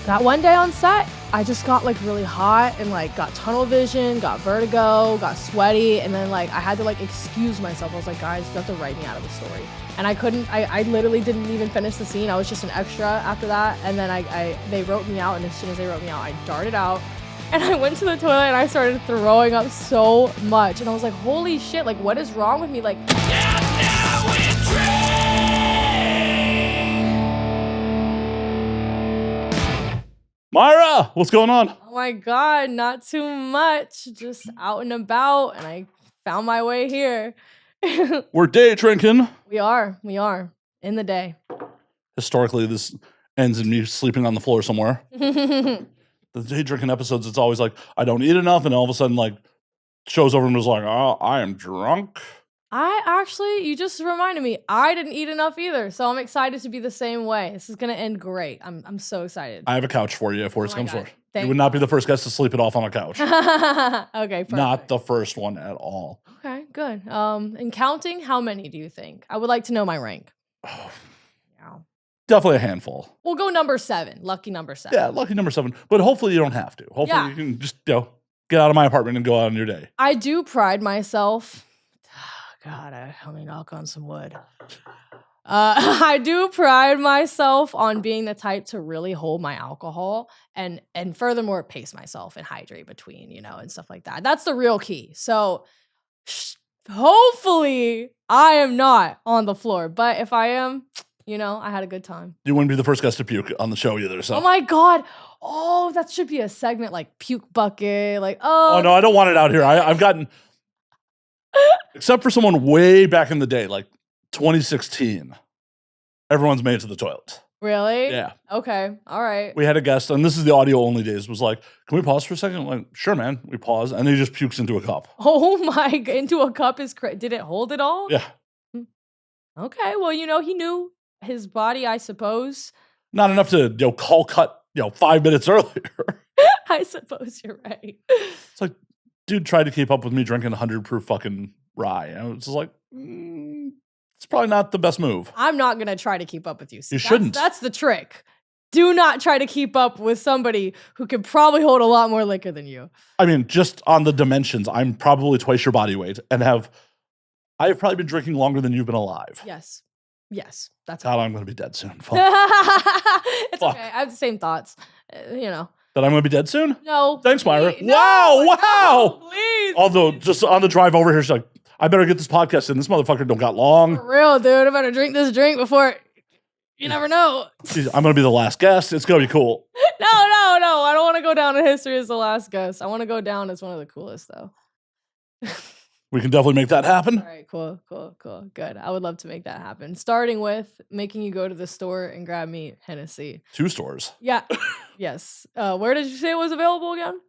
That one day on set, I just got like really hot and like got tunnel vision, got vertigo, got sweaty, and then like I had to like excuse myself. I was like, guys, you have to write me out of the story. And I couldn't, I literally didn't even finish the scene. I was just an extra after that. And then they wrote me out, and as soon as they wrote me out, I darted out. And I went to the toilet and I started throwing up so much. And I was like, holy shit, like what is wrong with me? Like, Myra, what's going on? oh my God, not too much. Just out and about, and I found my way here. We're day drinking. We are in the day. Historically, this ends in me sleeping on the floor somewhere. The day drinking episodes, it's always like, I don't eat enough, and all of a sudden, like, show's over and was like, oh, I am drunk. You just reminded me, I didn't eat enough either, so I'm excited to be the same way. This is gonna end great. I'm so excited. I have a couch for you if worse comes worse. You Thank would not be the first guest to sleep it off on a couch. Okay, perfect. Not the first one at all. Okay, good. And counting, how many do you think? I would like to know my rank. Oh, Yeah. definitely a handful. We'll go number 7. Lucky number 7. Yeah, lucky number 7. But hopefully you don't have to. Hopefully you can just get out of my apartment and go out on your day. I do pride myself. God, let me knock on some wood. I do pride myself on being the type to really hold my alcohol and furthermore pace myself and hydrate between, and stuff like that. That's the real key. So hopefully I am not on the floor, but if I am, I had a good time. You wouldn't be the first guest to puke on the show either. So. Oh my God. Oh, that should be a segment like puke bucket. Like, oh no, I don't want it out here. I've gotten, except for someone way back in the day, like 2016, everyone's made it to the toilet. Really? Yeah. Okay. All right. We had a guest, and this is the audio only days, was like, can we pause for a second? I'm like, sure, man. We pause, and he just pukes into a cup. Oh my, into a cup is crazy. Did it hold it all? Yeah. Okay. Well, he knew his body, I suppose. Not enough to, call cut, 5 minutes earlier. I suppose you're right. It's like, dude tried to keep up with me drinking 100 proof fucking rye. And it's just like, it's probably not the best move. I'm not going to try to keep up with you. You shouldn't. That's the trick. Do not try to keep up with somebody who can probably hold a lot more liquor than you. I mean, just on the dimensions, I'm probably twice your body weight and I've probably been drinking longer than you've been alive. Yes. That's God, I'm going to be dead soon. Fuck. It's okay. I have the same thoughts. That I'm going to be dead soon? No. Thanks, Myra. No, Wow. No, please. Although, just on the drive over here, she's like, I better get this podcast in. This motherfucker don't got long. For real, dude. I better drink this drink before... You never know. I'm going to be the last guest. It's going to be cool. No. I don't want to go down in history as the last guest. I want to go down as one of the coolest, though. We can definitely make that happen. All right, cool. Good. I would love to make that happen. Starting with making you go to the store and grab me Hennessy. 2 stores. Yeah. Yes. Where did you say it was available again?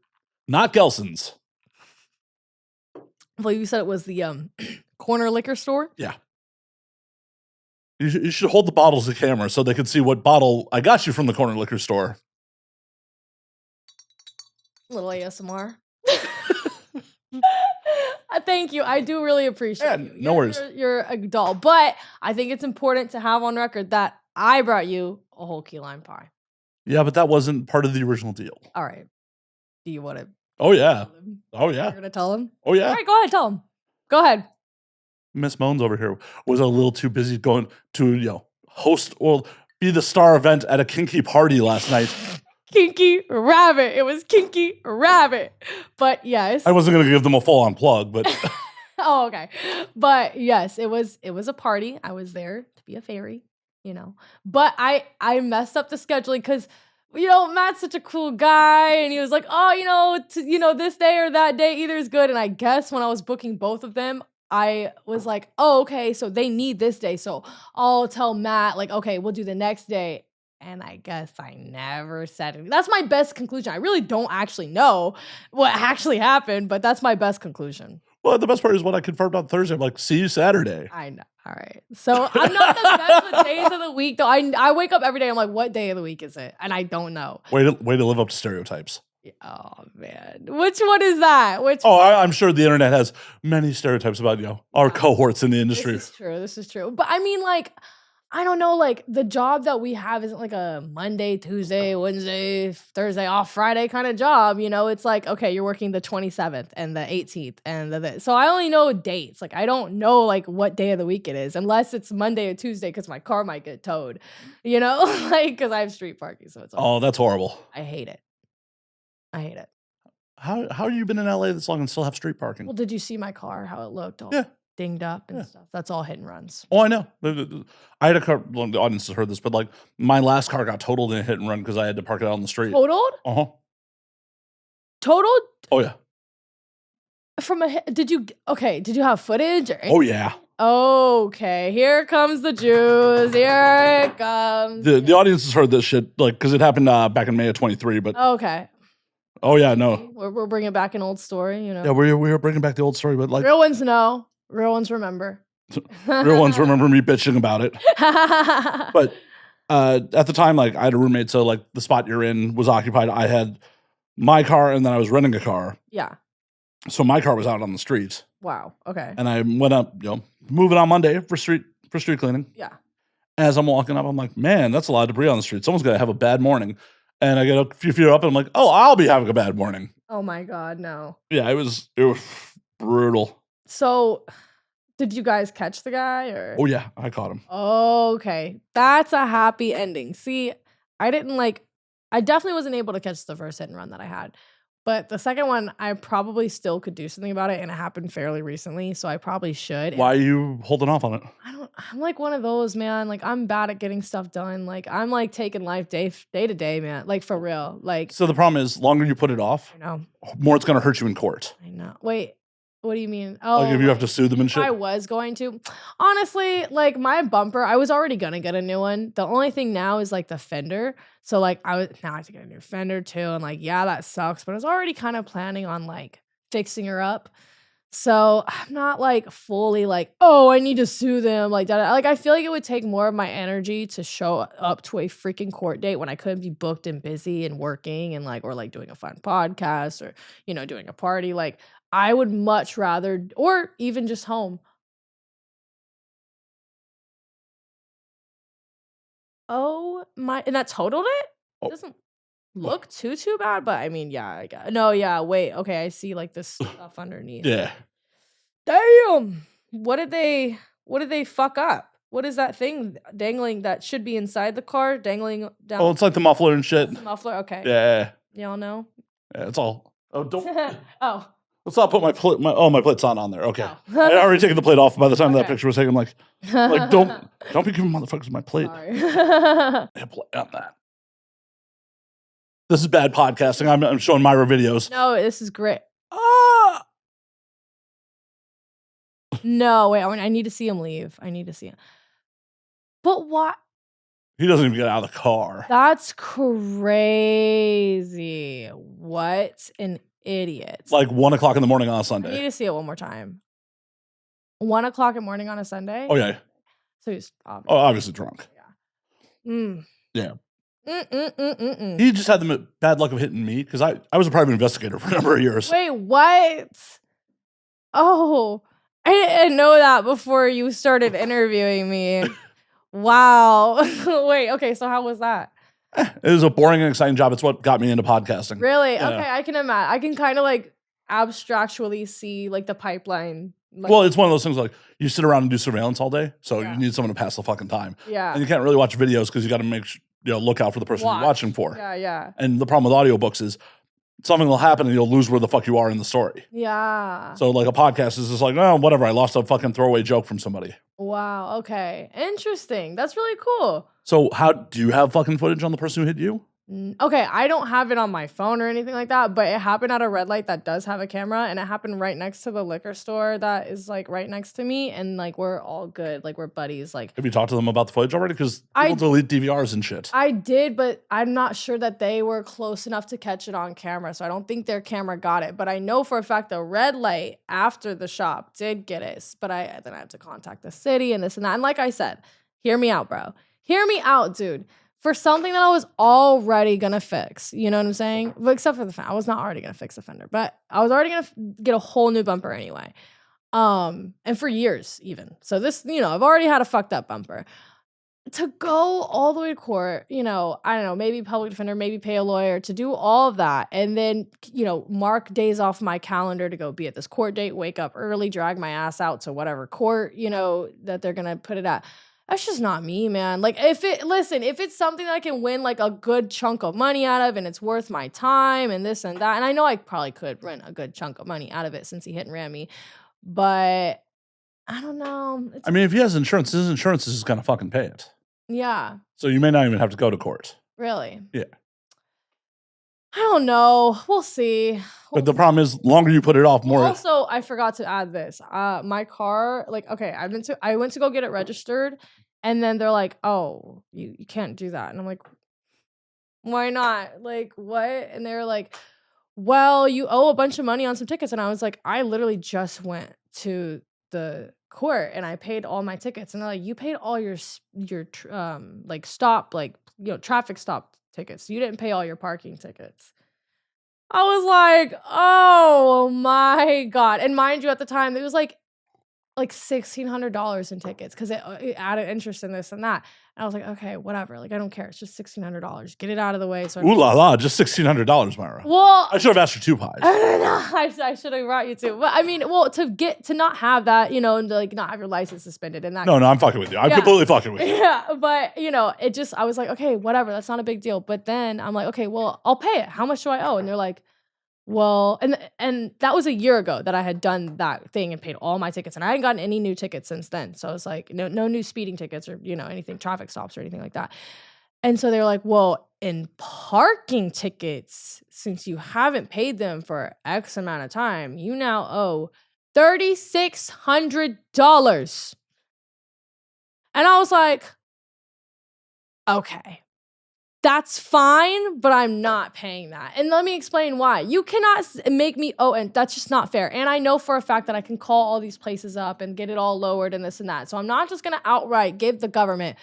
Not Gelson's. Well, you said it was the corner liquor store? Yeah. You should hold the bottles to camera so they can see what bottle I got you from the corner liquor store. Little ASMR. Thank you. I do really appreciate you. No worries. You're a doll. But I think it's important to have on record that I brought you a whole key lime pie. Yeah, but that wasn't part of the original deal. All right. Do you want to? Oh, yeah. Oh, yeah. You're going to tell him? Oh, yeah. All right, go ahead. Tell him. Go ahead. Miss Moans over here was a little too busy going to, host or be the star event at a kinky party last night. Kinky Rabbit. It was Kinky Rabbit. But yes. I wasn't going to give them a full-on plug, but... Oh, okay. But yes, it was a party. I was there to be a fairy, But I messed up the scheduling because, Matt's such a cool guy. And he was like, oh, this day or that day either is good. And I guess when I was booking both of them, I was like, oh, okay, so they need this day. So I'll tell Matt, like, okay, we'll do the next day. And I guess I never said it. That's my best conclusion. I really don't actually know what actually happened, but that's my best conclusion. Well, the best part is when I confirmed on Thursday. I'm like, see you Saturday. I know. All right. So I'm not the best with days of the week, though. I wake up every day. I'm like, what day of the week is it? And I don't know. Way to live up to stereotypes. Oh, man. Which one is that? I'm sure the internet has many stereotypes about, our cohorts in the industry. This is true. But I mean, like, I don't know, like, the job that we have isn't like a Monday, Tuesday, Wednesday, Thursday, off Friday kind of job, you know? It's like, okay, you're working the 27th and the 18th and so I only know dates. Like, I don't know, like, what day of the week it is unless it's Monday or Tuesday because my car might get towed, you know? Like, because I have street parking, so it's Oh, that's horrible. I hate it. I hate it. How you been in LA this long and still have street parking? Well, did you see my car, how it looked all Yeah. dinged up and Yeah. stuff? That's all hit and runs. Oh, I know. I had a car. Well, the audience has heard this, but like my last car got totaled in a hit and run because I had to park it out on the street. Totaled? Uh-huh. Totaled? Oh yeah. From a hit did you have footage or Oh yeah. Okay, here comes the juice. Here it comes. The audience has heard this shit like because it happened back in May of 23. But Okay. oh yeah, no. We're bringing back an old story, you know. Yeah, we were bringing back the old story, but like Real ones know. Real ones remember. real ones remember me bitching about it. But at the time, like I had a roommate, so like the spot you're in was occupied. I had my car, and then I was renting a car. Yeah. So my car was out on the streets, Wow. Okay. and I went up, moving on Monday for street cleaning. Yeah. As I'm walking up, I'm like, man, that's a lot of debris on the street. Someone's gonna have a bad morning. And I get a few feet up, and I'm like, oh, I'll be having a bad morning. Oh my God, no. Yeah, it was brutal. So, did you guys catch the guy or? Oh yeah, I caught him. Okay. That's a happy ending. See, I definitely wasn't able to catch the first hit and run that I had. But the second one, I probably still could do something about it, and it happened fairly recently, so I probably should. Why are you holding off on it? I'm like one of those, man. Like, I'm bad at getting stuff done. Like, I'm like taking life day to day, man. Like, for real. Like, So the problem is, longer you put it off, I know. more it's gonna hurt you in court. I know. Wait, what do you mean? Oh, Like if you have to sue them and if shit. I was going to. Honestly, like my bumper, I was already gonna get a new one. The only thing now is like the fender. So like now I have to get a new fender too. And like, yeah, that sucks. But I was already kind of planning on like fixing her up. So I'm not like fully like, oh, I need to sue them. Like that. Like I feel like it would take more of my energy to show up to a freaking court date when I couldn't be booked and busy and working and like or like doing a fun podcast or doing a party. Like I would much rather, or even just home. Oh my, and that totaled it? Oh. It doesn't look too bad, but I mean, yeah, I got no, yeah, wait, okay, I see like this stuff underneath. Yeah. Damn. What did they fuck up? What is that thing dangling that should be inside the car, dangling down? Oh, it's like the muffler and shit. The muffler, okay. Yeah. Y'all know? Yeah, it's all. Oh, don't. Oh. Let's not put my plate's not on there. Okay. Oh. I had already taken the plate off by the time that Okay. picture was taken. I'm like don't be giving motherfuckers my plate. Sorry. Yeah, play on that. This is bad podcasting. I'm showing Myra videos. No, this is great. Ah! No, wait, I need to see him leave. I need to see him. But what? He doesn't even get out of the car. That's crazy. What an idiot. It's like 1 o'clock in the morning on a I need Sunday. to see it one more time. 1 o'clock in the morning on a Sunday? Oh yeah. So he's Obviously drunk. Yeah. He just had the bad luck of hitting me because I was a private investigator for a number of years. Wait, what? Oh, I didn't know that before you started interviewing me. Wow. Wait, okay, so how was that? It was a boring and exciting job. It's what got me into podcasting. Really? Yeah. Okay, I can imagine. I can kind of like abstractually see like the pipeline. Like, Well, it's one of those things like you sit around and do surveillance all day, so Yeah. you need someone to pass the fucking time. yeah. And you can't really watch videos because you got to make look out for the person you're watching for. Yeah. And the problem with audiobooks is something will happen and you'll lose where the fuck you are in the story. Yeah. So like a podcast is just like, oh, whatever. I lost a fucking throwaway joke from somebody. Wow. Okay. Interesting. That's really cool. So how do you have fucking footage on the person who hit you? Okay, I don't have it on my phone or anything like that, but it happened at a red light that does have a camera, and it happened right next to the liquor store that is like right next to me, and like we're all good, like we're buddies. Like Have you talked to them about the footage already? Because people delete DVRs and shit. I did, but I'm not sure that they were close enough to catch it on camera, so I don't think their camera got it. But I know for a fact the red light after the shop did get it, but then I had to contact the city and this and that. And like I said, hear me out, bro. Hear me out, dude. For something that I was already gonna fix, you know what I'm saying? But except for the fender, I was not already gonna fix the fender, but I was already gonna get a whole new bumper anyway, and for years even. So this, I've already had a fucked up bumper. to go all the way to court, I don't know, maybe public defender, maybe pay a lawyer to do all of that. And then, mark days off my calendar to go be at this court date, wake up early, drag my ass out to whatever court, that they're going to put it at. That's just not me, man. Like, if it's something that I can win like a good chunk of money out of and it's worth my time and this and that, and I know I probably could win a good chunk of money out of it since he hit and ran me, but I don't know. I mean, if he has insurance, his insurance is just going to fucking pay it. Yeah. So you may not even have to go to court. Really? Yeah. I don't know. We'll see. But the problem is, longer you put it off, more. Also, I forgot to add this. My car, like, okay, I went to go get it registered, and then they're like, "Oh, you can't do that," and I'm like, "Why not? Like, what?" And they were like, "Well, you owe a bunch of money on some tickets," and I was like, "I literally just went to the court and I paid all my tickets," and they're like, "You paid all your like stop, like, traffic stop tickets. You didn't pay all your parking tickets." I was like, "Oh my God." And mind you, at the time, it was like $1,600 in tickets because it added interest in this and that. And I was like, okay, whatever. Like, I don't care. It's just $1,600. Get it out of the way. So Ooh la la, just $1,600, Myra. Well, I should have asked for 2 pies. I should have brought you 2. But I mean, well, to not have that, and to, like, not have your license suspended and that. No, I'm fucking with you. I'm completely fucking with you. Yeah, but I was like, okay, whatever. That's not a big deal. But then I'm like, okay, well, I'll pay it. How much do I owe? And they're like, well, and that was a year ago that I had done that thing and paid all my tickets, and I hadn't gotten any new tickets since then. So I was like, no new speeding tickets or anything, traffic stops or anything like that. And so they were like, well, in parking tickets, since you haven't paid them for X amount of time, you now owe $3,600. And I was like, okay. That's fine, but I'm not paying that. And let me explain why. You cannot make me and that's just not fair. And I know for a fact that I can call all these places up and get it all lowered and this and that. So I'm not just going to outright give the government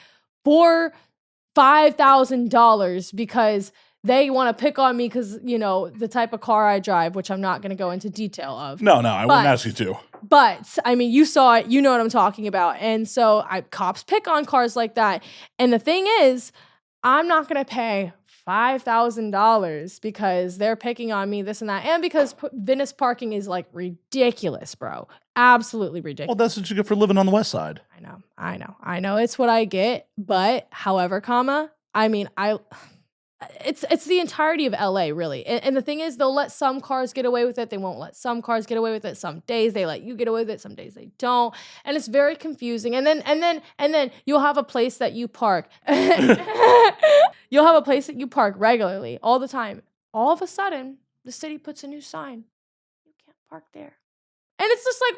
$5,000 because they want to pick on me because, the type of car I drive, which I'm not going to go into detail of. No, I wouldn't ask you to. But, I mean, you saw it. You know what I'm talking about. And so cops pick on cars like that. And the thing is, I'm not going to pay $5,000 because they're picking on me, this and that. And because Venice parking is like ridiculous, bro. Absolutely ridiculous. Well, that's what you get for living on the West Side. I know it's what I get. But however, I mean, it's the entirety of LA, really. And the thing is, they'll let some cars get away with it. They won't let some cars get away with it. Some days they let you get away with it. Some days they don't. And it's very confusing. And then you'll have a place that you park. You'll have a place that you park regularly all the time. All of a sudden, the city puts a new sign. You can't park there. And it's just like,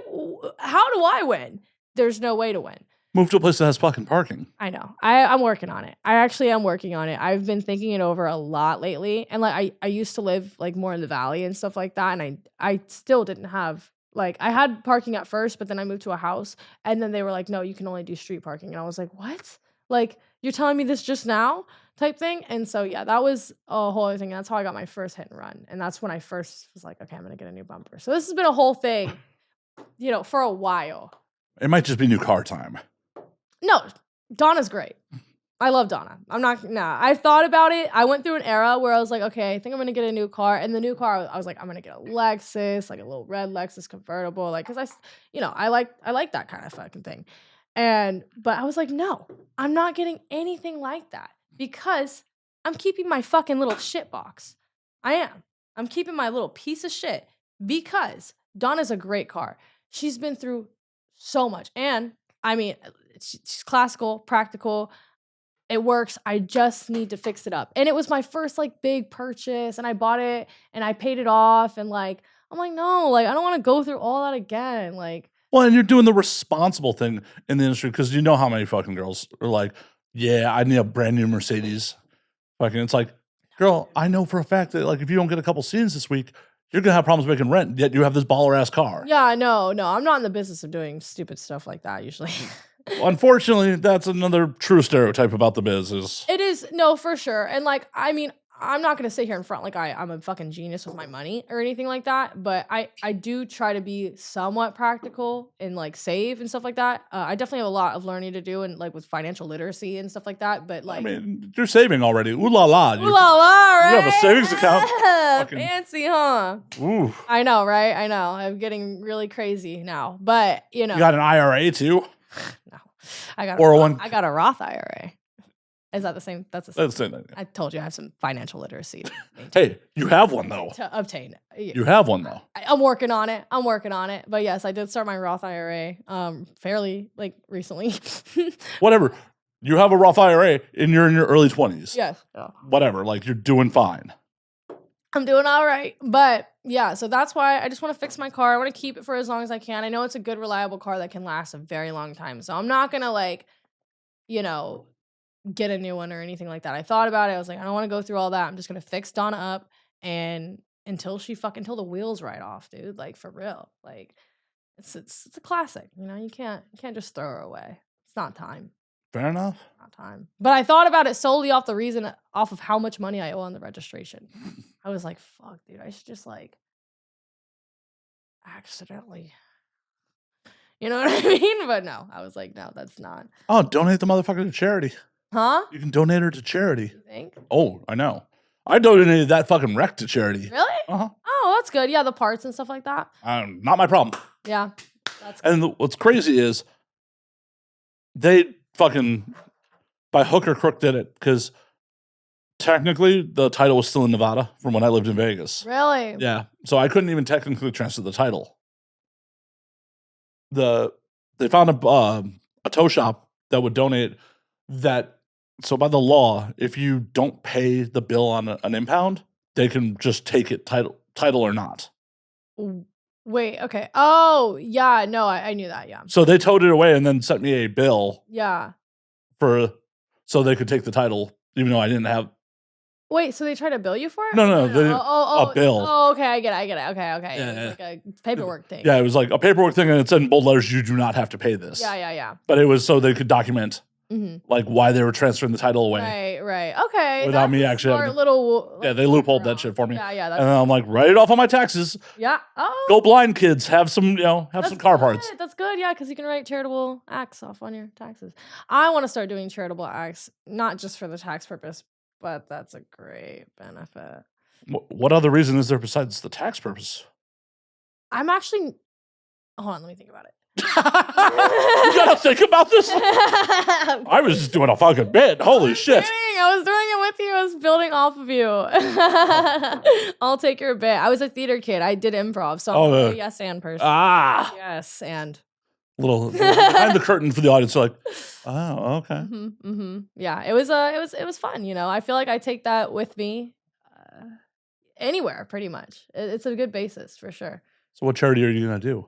how do I win? There's no way to win. Move to a place that has fucking parking. I know. I'm working on it. I actually am working on it. I've been thinking it over a lot lately. And like I used to live like more in the valley and stuff like that. And I still didn't have, like, I had parking at first, but then I moved to a house. And then they were like, no, you can only do street parking. And I was like, what? Like, you're telling me this just now type thing? And so, yeah, that was a whole other thing. That's how I got my first hit and run. And that's when I first was like, okay, I'm going to get a new bumper. So this has been a whole thing, for a while. It might just be new car time. No, Donna's great. I love Donna. I thought about it. I went through an era where I was like, okay, I think I'm going to get a new car. And the new car, I was like, I'm going to get a Lexus, like a little red Lexus convertible. Like, cause I like that kind of fucking thing. But I was like, no, I'm not getting anything like that because I'm keeping my fucking little shit box. I am. I'm keeping my little piece of shit because Donna's a great car. She's been through so much. And I mean, she's classical, practical. It works. I just need to fix it up. And it was my first like big purchase and I bought it and I paid it off. And like, I'm like, no, like, I don't want to go through all that again. Like, well, and you're doing the responsible thing in the industry because you know how many fucking girls are like, yeah, I need a brand new Mercedes. Fucking, it's like, girl, I know for a fact that like if you don't get a couple scenes this week, you're going to have problems making rent, yet you have this baller ass car. Yeah, no, I'm not in the business of doing stupid stuff like that usually. Well, unfortunately, that's another true stereotype about the biz. It is, no, for sure. And like, I mean, I'm not gonna sit here in front like I'm a fucking genius with my money or anything like that, but I do try to be somewhat practical and like save and stuff like that. I definitely have a lot of learning to do and like with financial literacy and stuff like that. But like, I mean, you're saving already. Ooh la la. ooh la la, right? You have a savings account. Fucking, fancy, huh? Ooh. I know, right? I know. I'm getting really crazy now, but you know, You got an IRA too? No, I got I got a Roth IRA. Is that the same? That's the same thing. I told you I have some financial literacy. Hey, you have one though. To obtain. You have one though. I'm working on it. But yes, I did start my Roth IRA fairly like recently. Whatever. You have a Roth IRA and you're in your early 20s. Yes. Yeah. Whatever. Like you're doing fine. I'm doing all right. But yeah, so that's why I just want to fix my car. I want to keep it for as long as I can. I know it's a good, reliable car that can last a very long time. So I'm not going to like, get a new one or anything like that. I thought about it. I was like, I don't want to go through all that. I'm just going to fix Donna up and until the wheels ride off, dude. Like for real. Like it's a classic. You can't just throw her away. It's not time. Fair enough. Not time. But I thought about it solely off of how much money I owe on the registration. I was like, fuck, dude, I should just like accidentally. You know what I mean? But no, I was like, no, that's not. Oh, donate the motherfucker to charity. Huh? You can donate her to charity. You think? Oh, I know. I donated that fucking wreck to charity. Really? Uh-huh. Oh, that's good. Yeah, the parts and stuff like that. Not my problem. Yeah. That's good. And what's crazy is they fucking by hook or crook did it because technically the title was still in Nevada from when I lived in Vegas. Really? Yeah. So I couldn't even technically transfer the title. They found a tow shop that would donate that. So by the law, if you don't pay the bill on an impound, they can just take it title or not. Wait, okay. Oh, yeah, no, I knew that, yeah. So they towed it away and then sent me a bill. Yeah. So they could take the title, even though I didn't have. Wait, so they tried to bill you for it? No, a bill. Oh, okay, I get it. Okay. Yeah, It's like a paperwork thing. Yeah, it was like a paperwork thing, and it said in bold letters, you do not have to pay this. Yeah. But it was so they could document like why they were transferring the title away. Right. Okay. Without me actually having little. Yeah, they loopholed that shit for me. Yeah. And then I'm like, write it off on my taxes. Yeah. Oh. Go blind kids. Have some, some car parts. That's good. Yeah, because you can write charitable acts off on your taxes. I want to start doing charitable acts, not just for the tax purpose, but that's a great benefit. What other reason is there besides the tax purpose? I'm actually. Hold on, let me think about it. You gotta think about this. I was just doing a fucking bit. Holy shit. I was doing it with you. I was building off of you. I'll take your bit. I was a theater kid. I did improv, so I'm a yes and person. Yes and. Little behind the curtain for the audience, like, oh, okay. Yeah, it was fun. I feel like I take that with me anywhere, pretty much. It's a good basis for sure. So, what charity are you gonna do?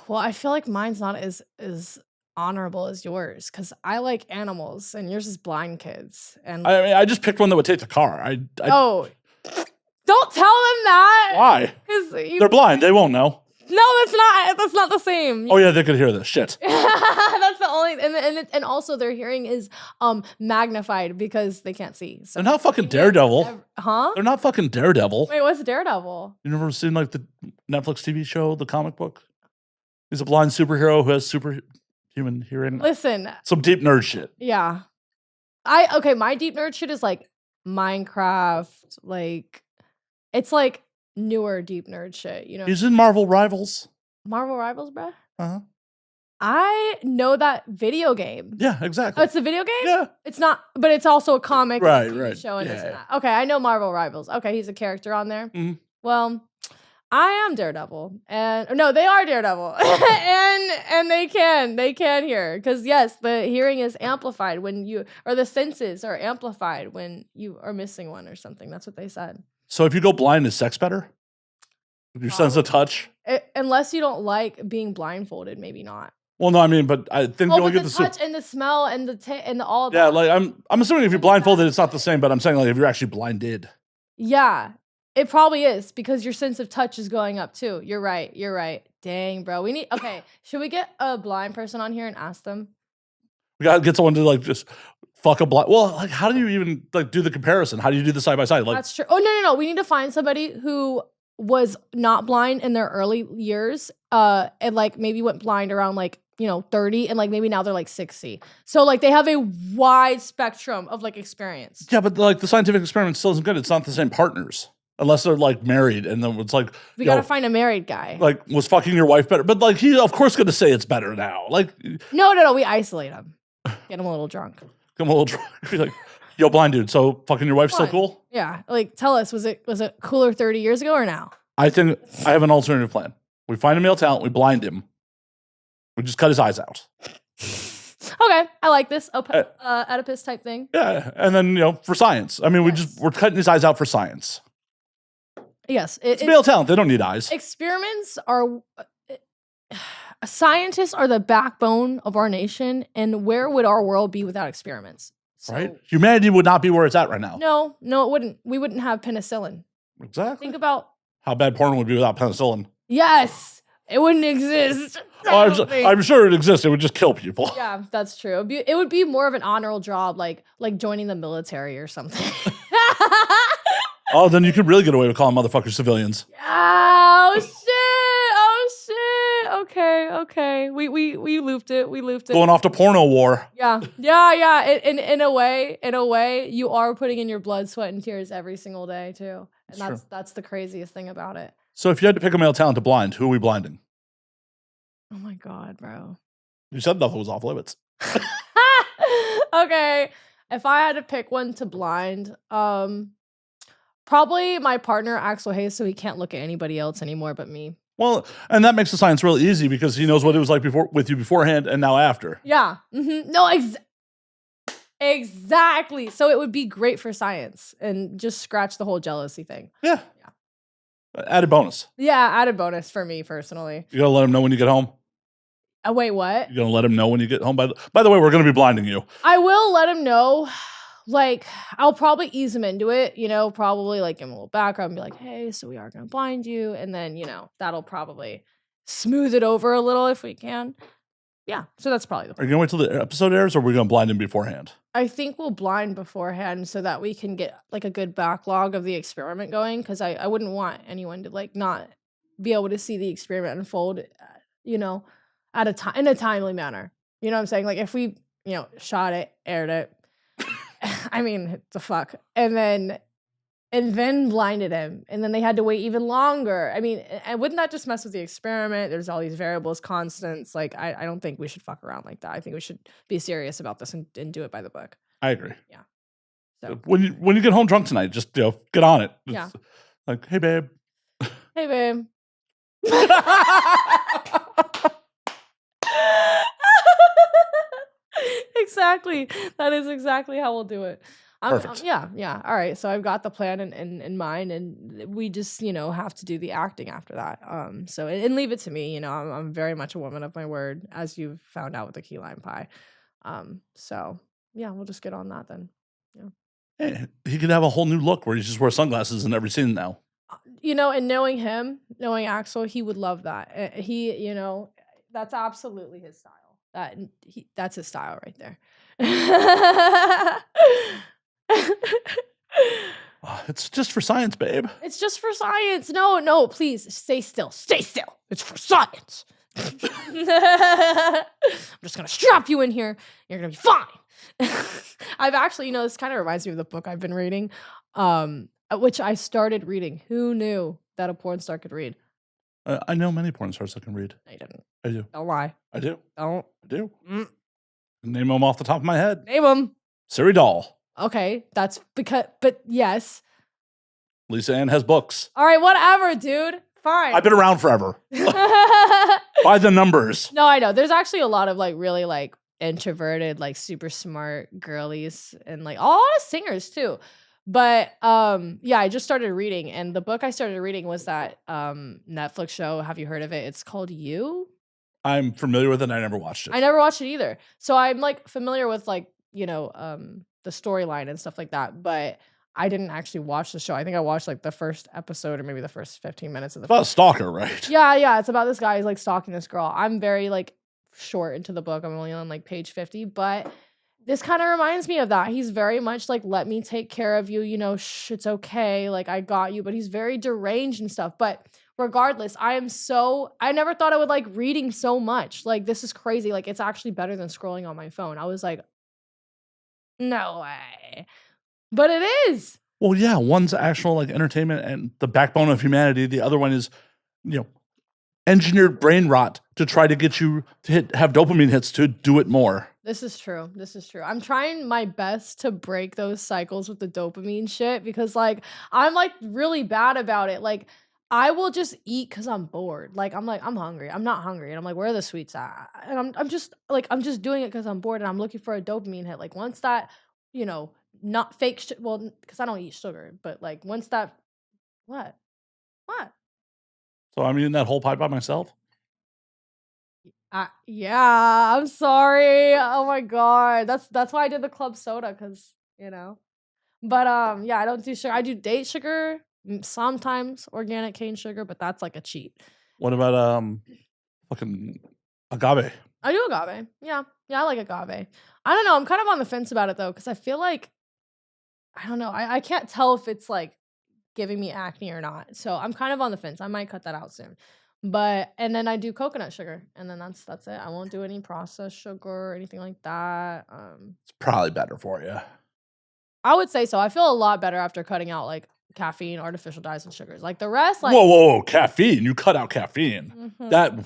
Well, I feel like mine's not as honorable as yours because I like animals and yours is blind kids. And I mean, I just picked one that would take the car. Oh, don't tell them that. Why? Because they're blind. They won't know. No, that's not the same. Oh yeah, they could hear this shit. That's the only, and also their hearing is magnified because they can't see. So they're not fucking Daredevil. Huh? They're not fucking Daredevil. Wait, what's Daredevil? You never seen like the Netflix TV show, the comic book? He's a blind superhero who has superhuman hearing. Listen, some deep nerd shit. Yeah, my deep nerd shit is like Minecraft, like it's like newer deep nerd shit, He's in Marvel Rivals. Marvel Rivals, bruh? Uh-huh. I know that video game. Yeah, exactly. Oh, it's a video game? Yeah. It's not, but it's also a comic. Right. Show and this and that. Okay, I know Marvel Rivals. Okay, he's a character on there. Mm-hmm. Well, I am Daredevil. And no, they are Daredevil. and they can hear. Because yes, the hearing is amplified or the senses are amplified when you are missing one or something. That's what they said. So if you go blind, is sex better? Your sense of touch? Unless you don't like being blindfolded, maybe not. Well, no, I mean, but I think you only get the touch and the smell and the all. Yeah, like I'm assuming if you're blindfolded, it's not the same. But I'm saying like if you're actually blinded. Yeah, it probably is because your sense of touch is going up too. You're right. Dang, bro. Should we get a blind person on here and ask them? We gotta get someone to like just fuck a blind. Well, like, how do you even like do the comparison? How do you do the side by side? Like, That's true. Oh, no. We need to find somebody who was not blind in their early years, and like maybe went blind around like, 30, and like maybe now they're like 60. So like they have a wide spectrum of like experience. yeah, but like the scientific experiment still isn't good. It's not the same partners unless they're like married, and then it's like We gotta find a married guy. like, was fucking your wife better? But like, he of course going to say it's better now. Like, No. We isolate him. Get him a little drunk. come a little drunk. Be like, yo, blind dude. So fucking your wife's still Fun. cool? Yeah. Like, tell us, was it cooler 30 years ago or now? I think I have an alternative plan. We find a male talent. We blind him. We just cut his eyes out. Okay, I like this Oedipus type thing. Yeah, and then for science. I mean, we're cutting his eyes out for science. Yes, It's male talent. They don't need eyes. Experiments are. Scientists are the backbone of our nation, and where would our world be without experiments? So, Right? Humanity would not be where it's at right now. No, it wouldn't. We wouldn't have penicillin. Exactly. Think about How bad porn would be without penicillin. yes, it wouldn't exist. I'm sure it exists. It would just kill people. Yeah, that's true. It would be more of an honorable job, like joining the military or something. Oh, then you could really get away with calling motherfuckers civilians. Oh shit! Okay. We looped it. Going off to porno war. Yeah. In a way, you are putting in your blood, sweat, and tears every single day too, and that's the craziest thing about it. So if you had to pick a male talent to blind, who are we blinding? Oh my god, bro. You said nothing was off limits. Okay, if I had to pick one to blind, probably my partner Axel Hayes, so he can't look at anybody else anymore but me. Well, and that makes the science really easy because he knows what it was like before with you beforehand and now after. Yeah. No, exactly. So it would be great for science and just scratch the whole jealousy thing. Yeah. Added bonus. Yeah, added bonus for me personally. You gotta let him know when you get home. Wait, what? You're gonna let him know when you get home. By the way, we're gonna be blinding you. I will let him know. Like, I'll probably ease him into it, probably like give him a little background and be like, hey, so we are going to blind you. And then, that'll probably smooth it over a little if we can. Yeah. So that's probably the Are plan. you going to wait till the episode airs or are we going to blind him beforehand? I think we'll blind beforehand so that we can get like a good backlog of the experiment going. Cause I wouldn't want anyone to like not be able to see the experiment unfold, in a timely manner. You know what I'm saying? Like if we, shot it, aired it, I mean, the fuck. And then blinded him. And then they had to wait even longer. I mean, and wouldn't that just mess with the experiment? There's all these variables, constants. Like, I don't think we should fuck around like that. I think we should be serious about this and do it by the book. I agree. Yeah. So When you get home drunk tonight, just get on it. Yeah. Like, hey babe. Hey babe. Exactly. That is exactly how we'll do it. Perfect. Yeah. All right. So I've got the plan in mind, and we just have to do the acting after that. So and leave it to me. I'm very much a woman of my word, as you've found out with the key lime pie. So yeah, we'll just get on that then. Yeah. Hey, he could have a whole new look where he just wears sunglasses in every scene now. And knowing him, knowing Axel, he would love that. He, that's absolutely his style. That's his style right there. It's just for science, babe. It's just for science. No, please stay still. Stay still. It's for science. I'm just gonna strap you in here. You're gonna be fine. I've actually, this kind of reminds me of the book I've been reading, which I started reading. Who knew that a porn star could read? I know many porn stars that can read. I didn't. I do. Don't lie. I do. Don't. I do. Mm. Name them off the top of my head. Name them. Siri Doll. Okay, that's because, but yes. Lisa Ann has books. All right, whatever, dude. Fine. I've been around forever. By the numbers. No, I know. There's actually a lot of like really like introverted, like super smart girlies and like a lot of singers too. But yeah, I just started reading, and the book I started reading was that Netflix show. Have you heard of it? It's called You. I'm familiar with it. I never watched it. I never watched it either. So I'm like familiar with like, the storyline and stuff like that, but I didn't actually watch the show. I think I watched like the first episode or maybe the first 15 minutes of the It's about a stalker, right? Yeah, it's about this guy who's like stalking this girl. I'm very like short into the book. I'm only on like page 50, but this kind of reminds me of that. He's very much like, let me take care of you, you know, it's okay. Like, I got you, but he's very deranged and stuff. But regardless, I never thought I would like reading so much. Like, this is crazy. Like, it's actually better than scrolling on my phone. I was like, no way. But it is. Well, yeah, one's actual like entertainment and the backbone of humanity. The other one is, you know, engineered brain rot to try to get you to have dopamine hits to do it more. This is true. This is true. I'm trying my best to break those cycles with the dopamine shit because like I'm like really bad about it. Like I will just eat because I'm bored. Like I'm hungry. I'm not hungry. And I'm like, where are the sweets at? And I'm just doing it because I'm bored and I'm looking for a dopamine hit. Like once that, you know, not fake well, because I don't eat sugar, but like once that what? What? So I'm eating that whole pie by myself. Yeah, I'm sorry. Oh my god. That's why I did the club soda, because, you know. But yeah, I don't do sugar. I do date sugar, sometimes organic cane sugar, but that's like a cheat. What about fucking agave? I do agave. Yeah. Yeah, I like agave. I don't know. I'm kind of on the fence about it though, because I feel like I don't know. I can't tell if it's like giving me acne or not. So I'm kind of on the fence. I might cut that out soon. But and then I do coconut sugar, and then that's it. I won't do any processed sugar or anything like that. It's probably better for you. I would say so. I feel a lot better after cutting out like caffeine, artificial dyes, and sugars. Like the rest, like whoa, caffeine! You cut out caffeine. That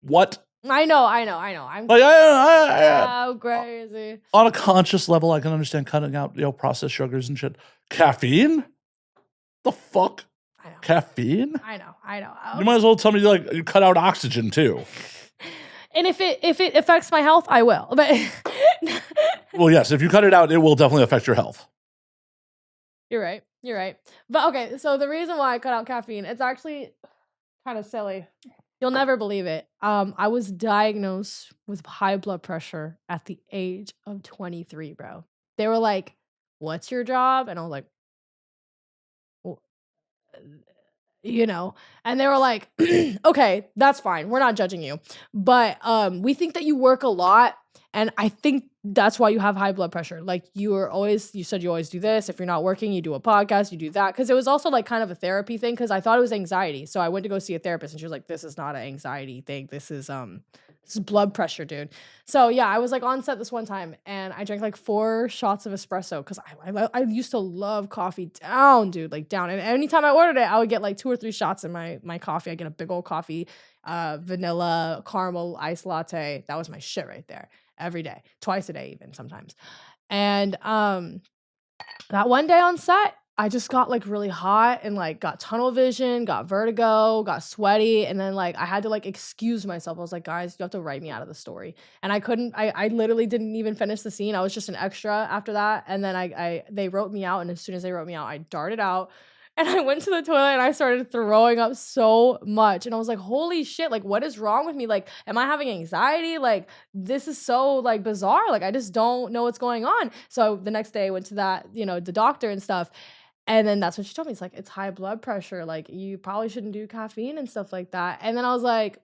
what? I know. I'm like so crazy. On a conscious level, I can understand cutting out processed sugars and shit. Caffeine? The fuck? I know. Caffeine? I know. You might as well tell me like you cut out oxygen too. And if it affects my health, I will. But well, yes, if you cut it out, it will definitely affect your health. You're right. But okay, so the reason why I cut out caffeine, it's actually kind of silly. You'll never believe it. I was diagnosed with high blood pressure at the age of 23, bro. They were like, "What's your job?" And I was like, well, you know, and they were like, "Okay, that's fine. We're not judging you, but we think that you work a lot, and I think that's why you have high blood pressure. Like you said you always do this. If you're not working, you do a podcast, you do that." Because it was also like kind of a therapy thing. Because I thought it was anxiety, so I went to go see a therapist, and she was like, "This is not an anxiety thing. This is blood pressure, dude." So yeah, I was like on set this one time, and I drank like 4 shots of espresso because I used to love coffee down, dude, like down. And anytime I ordered it, I would get like 2 or 3 shots in my coffee. I get a big old coffee, vanilla caramel iced latte. That was my shit right there. Every day, twice a day, even sometimes. And that one day on set, I just got like really hot and like got tunnel vision, got vertigo, got sweaty, and then like I had to like excuse myself. I was like, "Guys, you have to write me out of the story." And I couldn't. I literally didn't even finish the scene. I was just an extra after that. And then they wrote me out, and as soon as they wrote me out, I darted out. And I went to the toilet and I started throwing up so much. And I was like, holy shit, like, what is wrong with me? Like, am I having anxiety? Like, this is so, like, bizarre. Like, I just don't know what's going on. So the next day I went to the doctor and stuff. And then that's what she told me. It's like, it's high blood pressure. Like, you probably shouldn't do caffeine and stuff like that. And then I was like,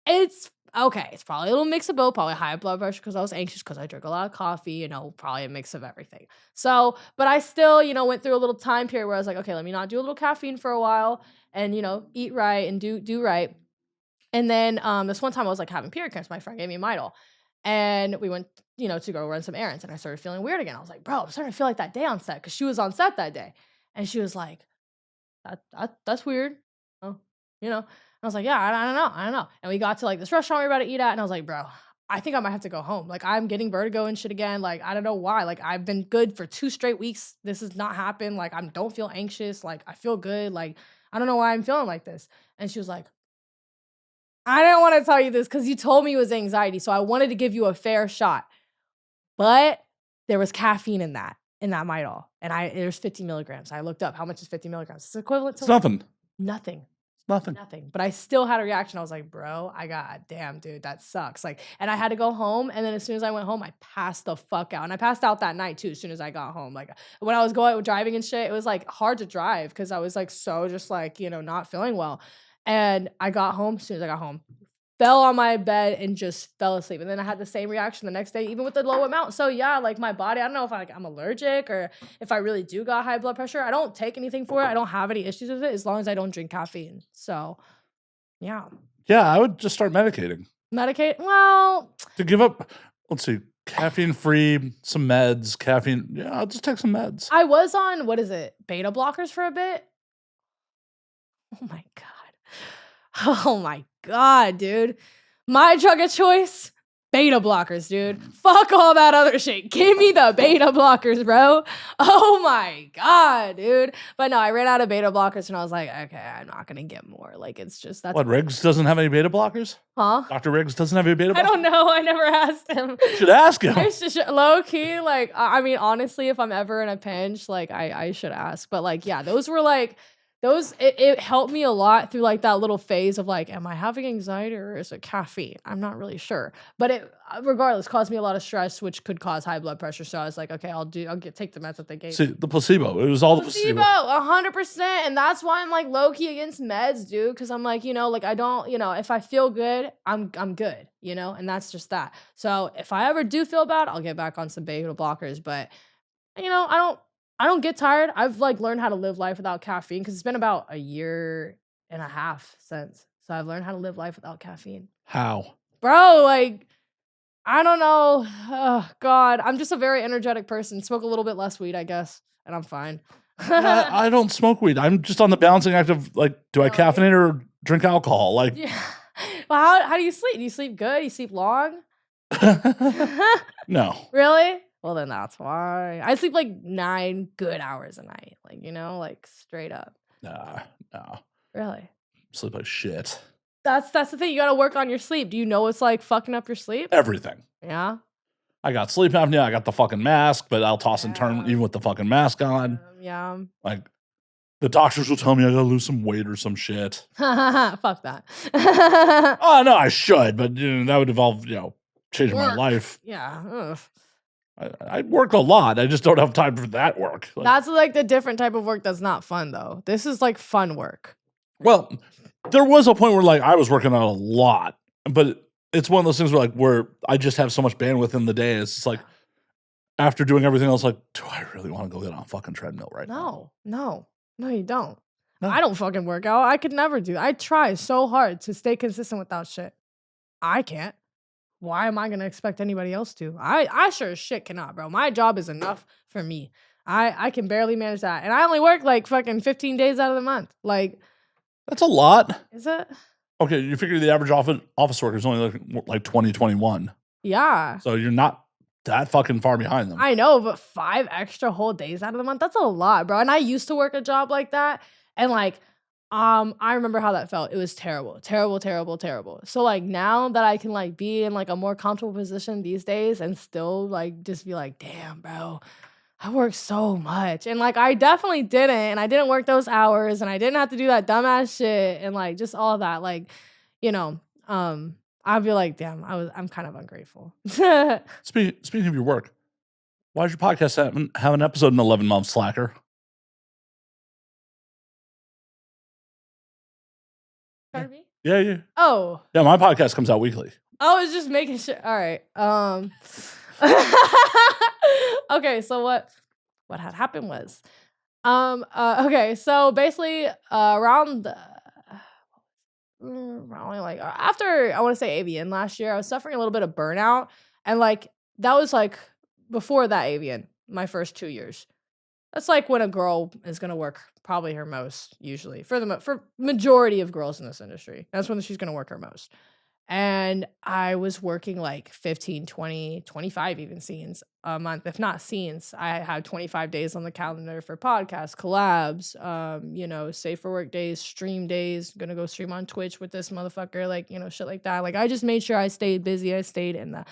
it's okay. It's probably a little mix of both, probably high blood pressure because I was anxious because I drink a lot of coffee, probably a mix of everything. So, but I still, went through a little time period where I was like, okay, let me not do a little caffeine for a while and, eat right and do right. And then this one time I was like having period cramps. My friend gave me a Midol. And we went, to go run some errands. And I started feeling weird again. I was like, bro, I'm starting to feel like that day on set because she was on set that day. And she was like, that's weird. Oh, I was like, yeah, I don't know. And we got to like this restaurant we were about to eat at, and I was like, bro, I think I might have to go home. Like, I'm getting vertigo and shit again. Like, I don't know why. Like, I've been good for 2 straight weeks. This has not happened. Like, I don't feel anxious. Like, I feel good. Like, I don't know why I'm feeling like this. And she was like, I didn't want to tell you this because you told me it was anxiety. So I wanted to give you a fair shot. But there was caffeine in that Midol. And there's 50 milligrams. I looked up how much is 50 milligrams. It's equivalent to nothing. Nothing. Nothing. But I still had a reaction. I was like, bro, damn, dude, that sucks. Like, and I had to go home. And then as soon as I went home, I passed the fuck out. And I passed out that night too, as soon as I got home. Like when I was driving and shit, it was like hard to drive because I was like so just like, not feeling well. And I got home. As soon as I got home, fell on my bed and just fell asleep. And then I had the same reaction the next day, even with the low amount. So yeah, like my body, I don't know if I'm allergic or if I really do got high blood pressure. I don't take anything for it. I don't have any issues with it as long as I don't drink caffeine. So yeah. Yeah, I would just start medicating. Medicate? Well, to give up, let's see, caffeine free, some meds, caffeine. Yeah, I'll just take some meds. I was on, what is it, beta blockers for a bit. Oh my God. Oh my God, dude. My drug of choice, beta blockers, dude. Fuck all that other shit. Give me the beta blockers, bro. Oh my God, dude. But no, I ran out of beta blockers and I was like, okay, I'm not going to get more. Like, it's just, that's what, Riggs doesn't have any beta blockers? Huh? Dr. Riggs doesn't have any beta blockers? I don't know. I never asked him. You should ask him. I should, low key, like, I mean, honestly, if I'm ever in a pinch, like, I should ask. But like, yeah, those were like, it helped me a lot through like that little phase of like, am I having anxiety or is it caffeine? I'm not really sure, but it regardless caused me a lot of stress, which could cause high blood pressure. So I was like, okay, take the meds that they gave. See, the placebo, it was all the placebo. 100%. And that's why I'm like low key against meds, dude. Cause I'm like, like I don't, if I feel good, I'm good, and that's just that. So if I ever do feel bad, I'll get back on some beta blockers, but I don't get tired. I've like learned how to live life without caffeine because it's been about a year and a half since. So I've learned how to live life without caffeine. How? Bro, like, I don't know. Oh, God. I'm just a very energetic person. Smoke a little bit less weed, I guess, and I'm fine. I don't smoke weed. I'm just on the balancing act of like, do I caffeinate or drink alcohol? Like, yeah. Well, how do you sleep? Do you sleep good? Do you sleep long? No. Really? Well, then that's why. I sleep like 9 good hours a night. Like, like straight up. No. Really? Sleep like shit. That's the thing. You got to work on your sleep. Do you know what's like fucking up your sleep? Everything. Yeah. I got sleep apnea. I got the fucking mask, but I'll toss and turn even with the fucking mask on. Yeah. Like, the doctors will tell me I gotta lose some weight or some shit. Fuck that. Oh, no, I should, but that would involve, changing my life. Yeah. Ugh. I work a lot. I just don't have time for that work. Like, that's like the different type of work that's not fun, though. This is like fun work. Well, there was a point where like I was working on a lot, but it's one of those things where I just have so much bandwidth in the day. It's just like after doing everything else, like, do I really want to go get on a fucking treadmill right now? No, you don't. No. I don't fucking work out. I could never do. I try so hard to stay consistent with that shit. I can't. Why am I going to expect anybody else to? I sure as shit cannot, bro. My job is enough for me. I can barely manage that. And I only work like fucking 15 days out of the month. Like, that's a lot. Is it? Okay, you figure the average office worker is only like 20, 21. Yeah. So you're not that fucking far behind them. I know, but 5 extra whole days out of the month, that's a lot, bro. And I used to work a job like that. And like, I remember how that felt. It was terrible, terrible, terrible, terrible. So like now that I can like be in like a more comfortable position these days and still like just be like, damn, bro, I work so much. And like I definitely didn't, and I didn't work those hours, and I didn't have to do that dumbass shit and like just all that. Like, I'd be like, damn, I'm kind of ungrateful. Speaking of your work, why does your podcast have an episode in 11 months, slacker? Yeah. Oh. Yeah, my podcast comes out weekly. I was just making sure. All right. Okay, so what had happened was, okay, so basically, around like after I want to say avian last year, I was suffering a little bit of burnout, and like that was like before that avian, my first 2 years. That's like when a girl is gonna work probably her most, usually for majority of girls in this industry. That's when she's gonna work her most. And I was working like 15, 20, 25 even scenes a month. If not scenes, I had 25 days on the calendar for podcasts, collabs, safe for work days, stream days, gonna go stream on Twitch with this motherfucker, like, shit like that. Like I just made sure I stayed busy. I stayed in the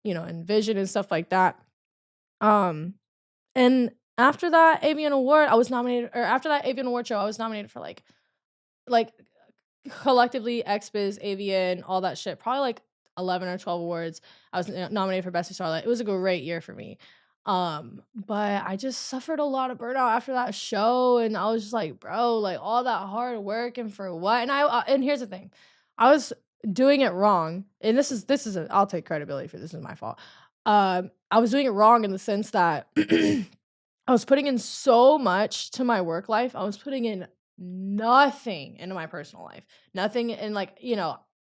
envision and stuff like that. And after that Avian Award, after that Avian Award show, I was nominated for like collectively XBiz, Avian, all that shit, probably like 11 or 12 awards. I was nominated for Best of Starlight. It was a great year for me. But I just suffered a lot of burnout after that show, and I was just like, bro, like all that hard work and for what? And and here's the thing. I was doing it wrong, and I'll take credibility for this is my fault. I was doing it wrong in the sense that I was putting in so much to my work life. I was putting in nothing into my personal life. Nothing in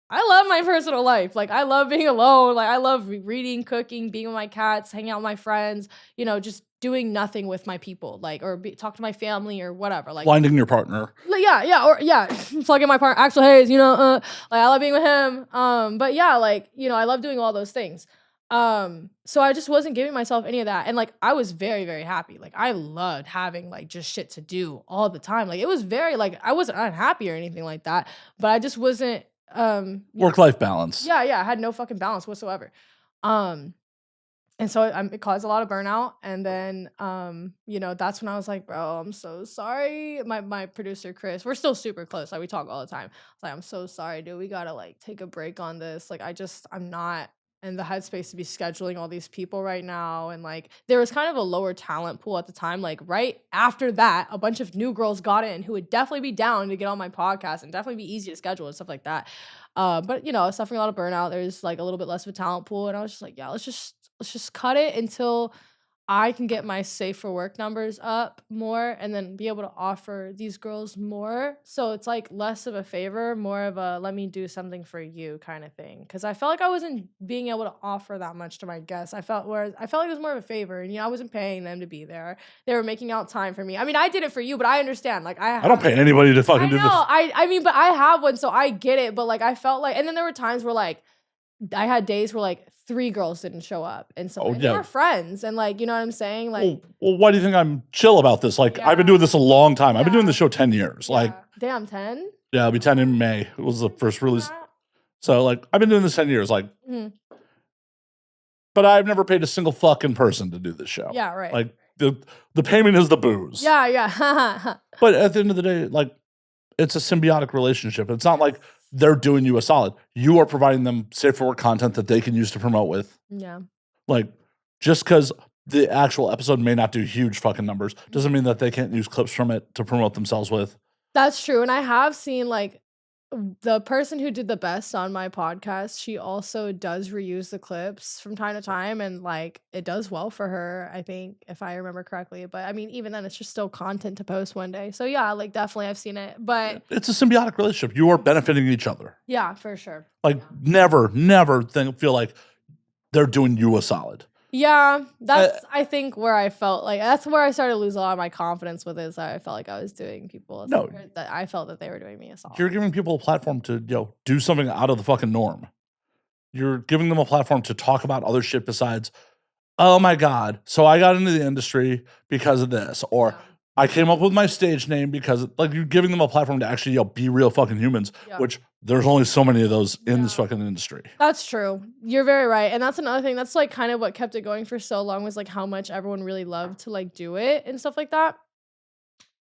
I love my personal life. Like I love being alone. Like I love reading, cooking, being with my cats, hanging out with my friends, just doing nothing with my people, like or talk to my family or whatever. Like Blinding your partner. Plugging my partner, Axel Hayes, like I love being with him. But yeah, I love doing all those things. So I just wasn't giving myself any of that. And like I was very, very happy. Like I loved having like just shit to do all the time. Like it was very like I wasn't unhappy or anything like that, but I just wasn't work-life balance. Yeah, I had no fucking balance whatsoever. And so it caused a lot of burnout. And then, that's when I was like, bro, I'm so sorry. My producer, Chris, we're still super close. Like we talk all the time. I was like, I'm so sorry, dude. We gotta like take a break on this. Like I'm not in the headspace to be scheduling all these people right now. And like there was kind of a lower talent pool at the time. Like right after that, a bunch of new girls got in who would definitely be down to get on my podcast and definitely be easy to schedule and stuff like that. But I was suffering a lot of burnout. There's like a little bit less of a talent pool. And I was just like, yeah, let's just cut it until I can get my safe for work numbers up more and then be able to offer these girls more. So it's like less of a favor, more of a let me do something for you kind of thing. Cause I felt like I wasn't being able to offer that much to my guests. I felt like it was more of a favor and I wasn't paying them to be there. They were making out time for me. I mean, I did it for you, but I understand. Like I don't pay anybody to fucking do this. I mean, but I have one, so I get it. But like I felt like, and then there were times where like I had days where like 3 girls didn't show up and so they were friends and like, you know what I'm saying? Like, well, why do you think I'm chill about this? Like I've been doing this a long time. I've been doing this show 10 years. Like, damn, 10? Yeah, it'll be 10 in May. It was the first release. So like I've been doing this 10 years. Like, but I've never paid a single fucking person to do this show. Yeah, right. Like the payment is the booze. Yeah. But at the end of the day, like it's a symbiotic relationship. It's not like they're doing you a solid. You are providing them safe for work content that they can use to promote with. Yeah. Like just because the actual episode may not do huge fucking numbers doesn't mean that they can't use clips from it to promote themselves with. That's true. And I have seen like the person who did the best on my podcast, she also does reuse the clips from time to time and like it does well for her, I think, if I remember correctly. But I mean, even then it's just still content to post one day. So yeah, like definitely I've seen it. But it's a symbiotic relationship. You are benefiting each other. Yeah, for sure. Like never feel like they're doing you a solid. Yeah, that's I think where I felt like that's where I started to lose a lot of my confidence with it. Is I felt like I was doing people that I felt that they were doing me a solid. You're giving people a platform to do something out of the fucking norm. You're giving them a platform to talk about other shit besides, oh my God, so I got into the industry because of this, or I came up with my stage name because like you're giving them a platform to actually be real fucking humans, which there's only so many of those in this fucking industry. That's true. You're very right. And that's another thing. That's like kind of what kept it going for so long was like how much everyone really loved to like do it and stuff like that.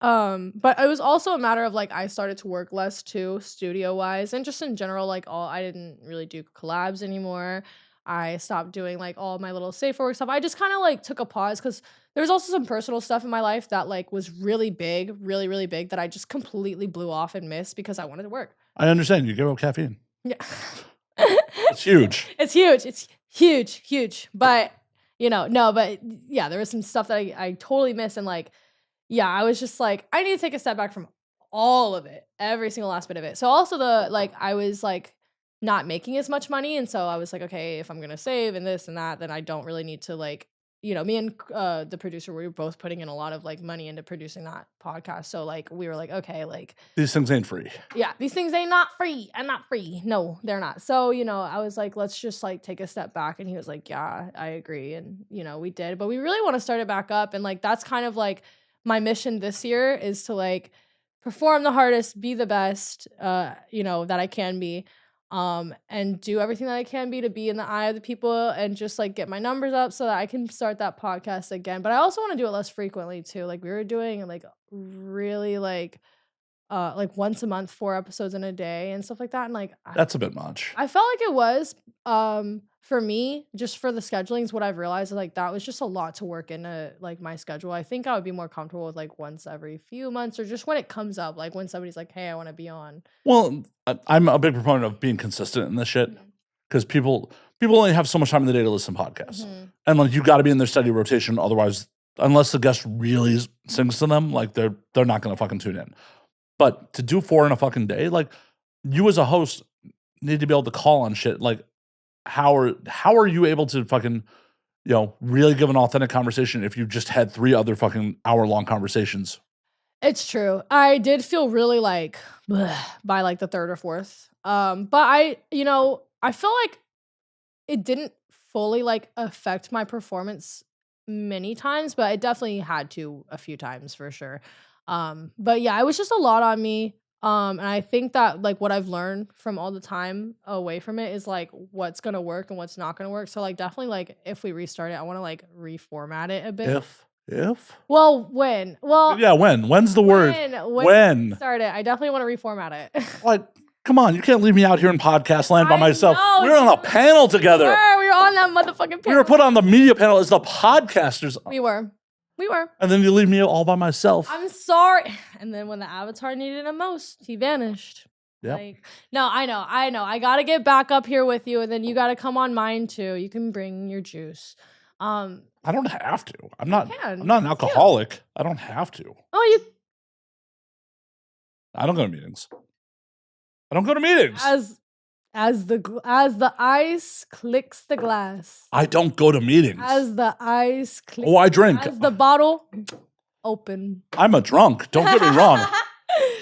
But it was also a matter of like I started to work less too, studio wise, and just in general, like I didn't really do collabs anymore. I stopped doing like all my little safe for work stuff. I just kind of like took a pause because there was also some personal stuff in my life that like was really big, really, really big that I just completely blew off and missed because I wanted to work. I understand. You give up caffeine. Yeah. It's huge. It's huge. It's huge. But, but yeah, there was some stuff that I totally missed. And like, yeah, I was just like, I need to take a step back from all of it, every single last bit of it. So also I was like not making as much money. And so I was like, okay, if I'm going to save and this and that, then I don't really need to like, me and the producer, we were both putting in a lot of like money into producing that podcast. So like we were like, okay, like these things ain't free. Yeah, these things ain't not free. And not free. No, they're not. So, I was like, let's just like take a step back. And he was like, yeah, I agree. And, we did. But we really want to start it back up. And like that's kind of like my mission this year is to like perform the hardest, be the best, that I can be. And do everything that I can be to be in the eye of the people and just like get my numbers up so that I can start that podcast again. But I also want to do it less frequently too. Like we were doing like really like once a month, 4 episodes in a day and stuff like that. And like that's a bit much. I felt like it was. for me, just for the schedulings, what I've realized is like that was just a lot to work into like my schedule. I think I would be more comfortable with like once every few months or just when it comes up, like when somebody's like, "Hey, I want to be on." Well, I'm a big proponent of being consistent in this shit Mhm. because people only have so much time in the day to listen to podcasts, Mhm. and like you got to be in their steady rotation. Otherwise, unless the guest really sings to them, like they're not gonna fucking tune in. But to do 4 in a fucking day, like you as a host need to be able to call on shit. Like how are you able to fucking really give an authentic conversation if you just had 3 other fucking hour-long conversations? It's true. I did feel really like bleh by like the third or fourth. But I feel like it didn't fully like affect my performance many times, but it definitely had to a few times for sure. But yeah, it was just a lot on me. And I think that like what I've learned from all the time away from it is like what's gonna work and what's not gonna work. So like definitely like if we restart it, I want to like reformat it a bit. If? Well, when? Well, Yeah, when? When's the word? when When? restart it, I definitely want to reformat it. What? Come on, you can't leave me out here in podcast land by I myself. know, We were on a dude. panel together. We were on that motherfucking We were panel. put on the media panel as the podcasters. We were. And then you leave me all by myself. I'm sorry. And then when the avatar needed him most, he vanished. Yep. Like, no, I know. I gotta get back up here with you, and then you gotta come on mine too. You can bring your juice. I don't have to. I'm not can. I'm not an You. alcoholic. I don't have to. Oh, you I don't go to meetings. I don't go to meetings. as the ice clicks the glass. I don't go to meetings. As the ice clicks. Oh, I drink. As the bottle open. I'm a drunk. Don't get me wrong.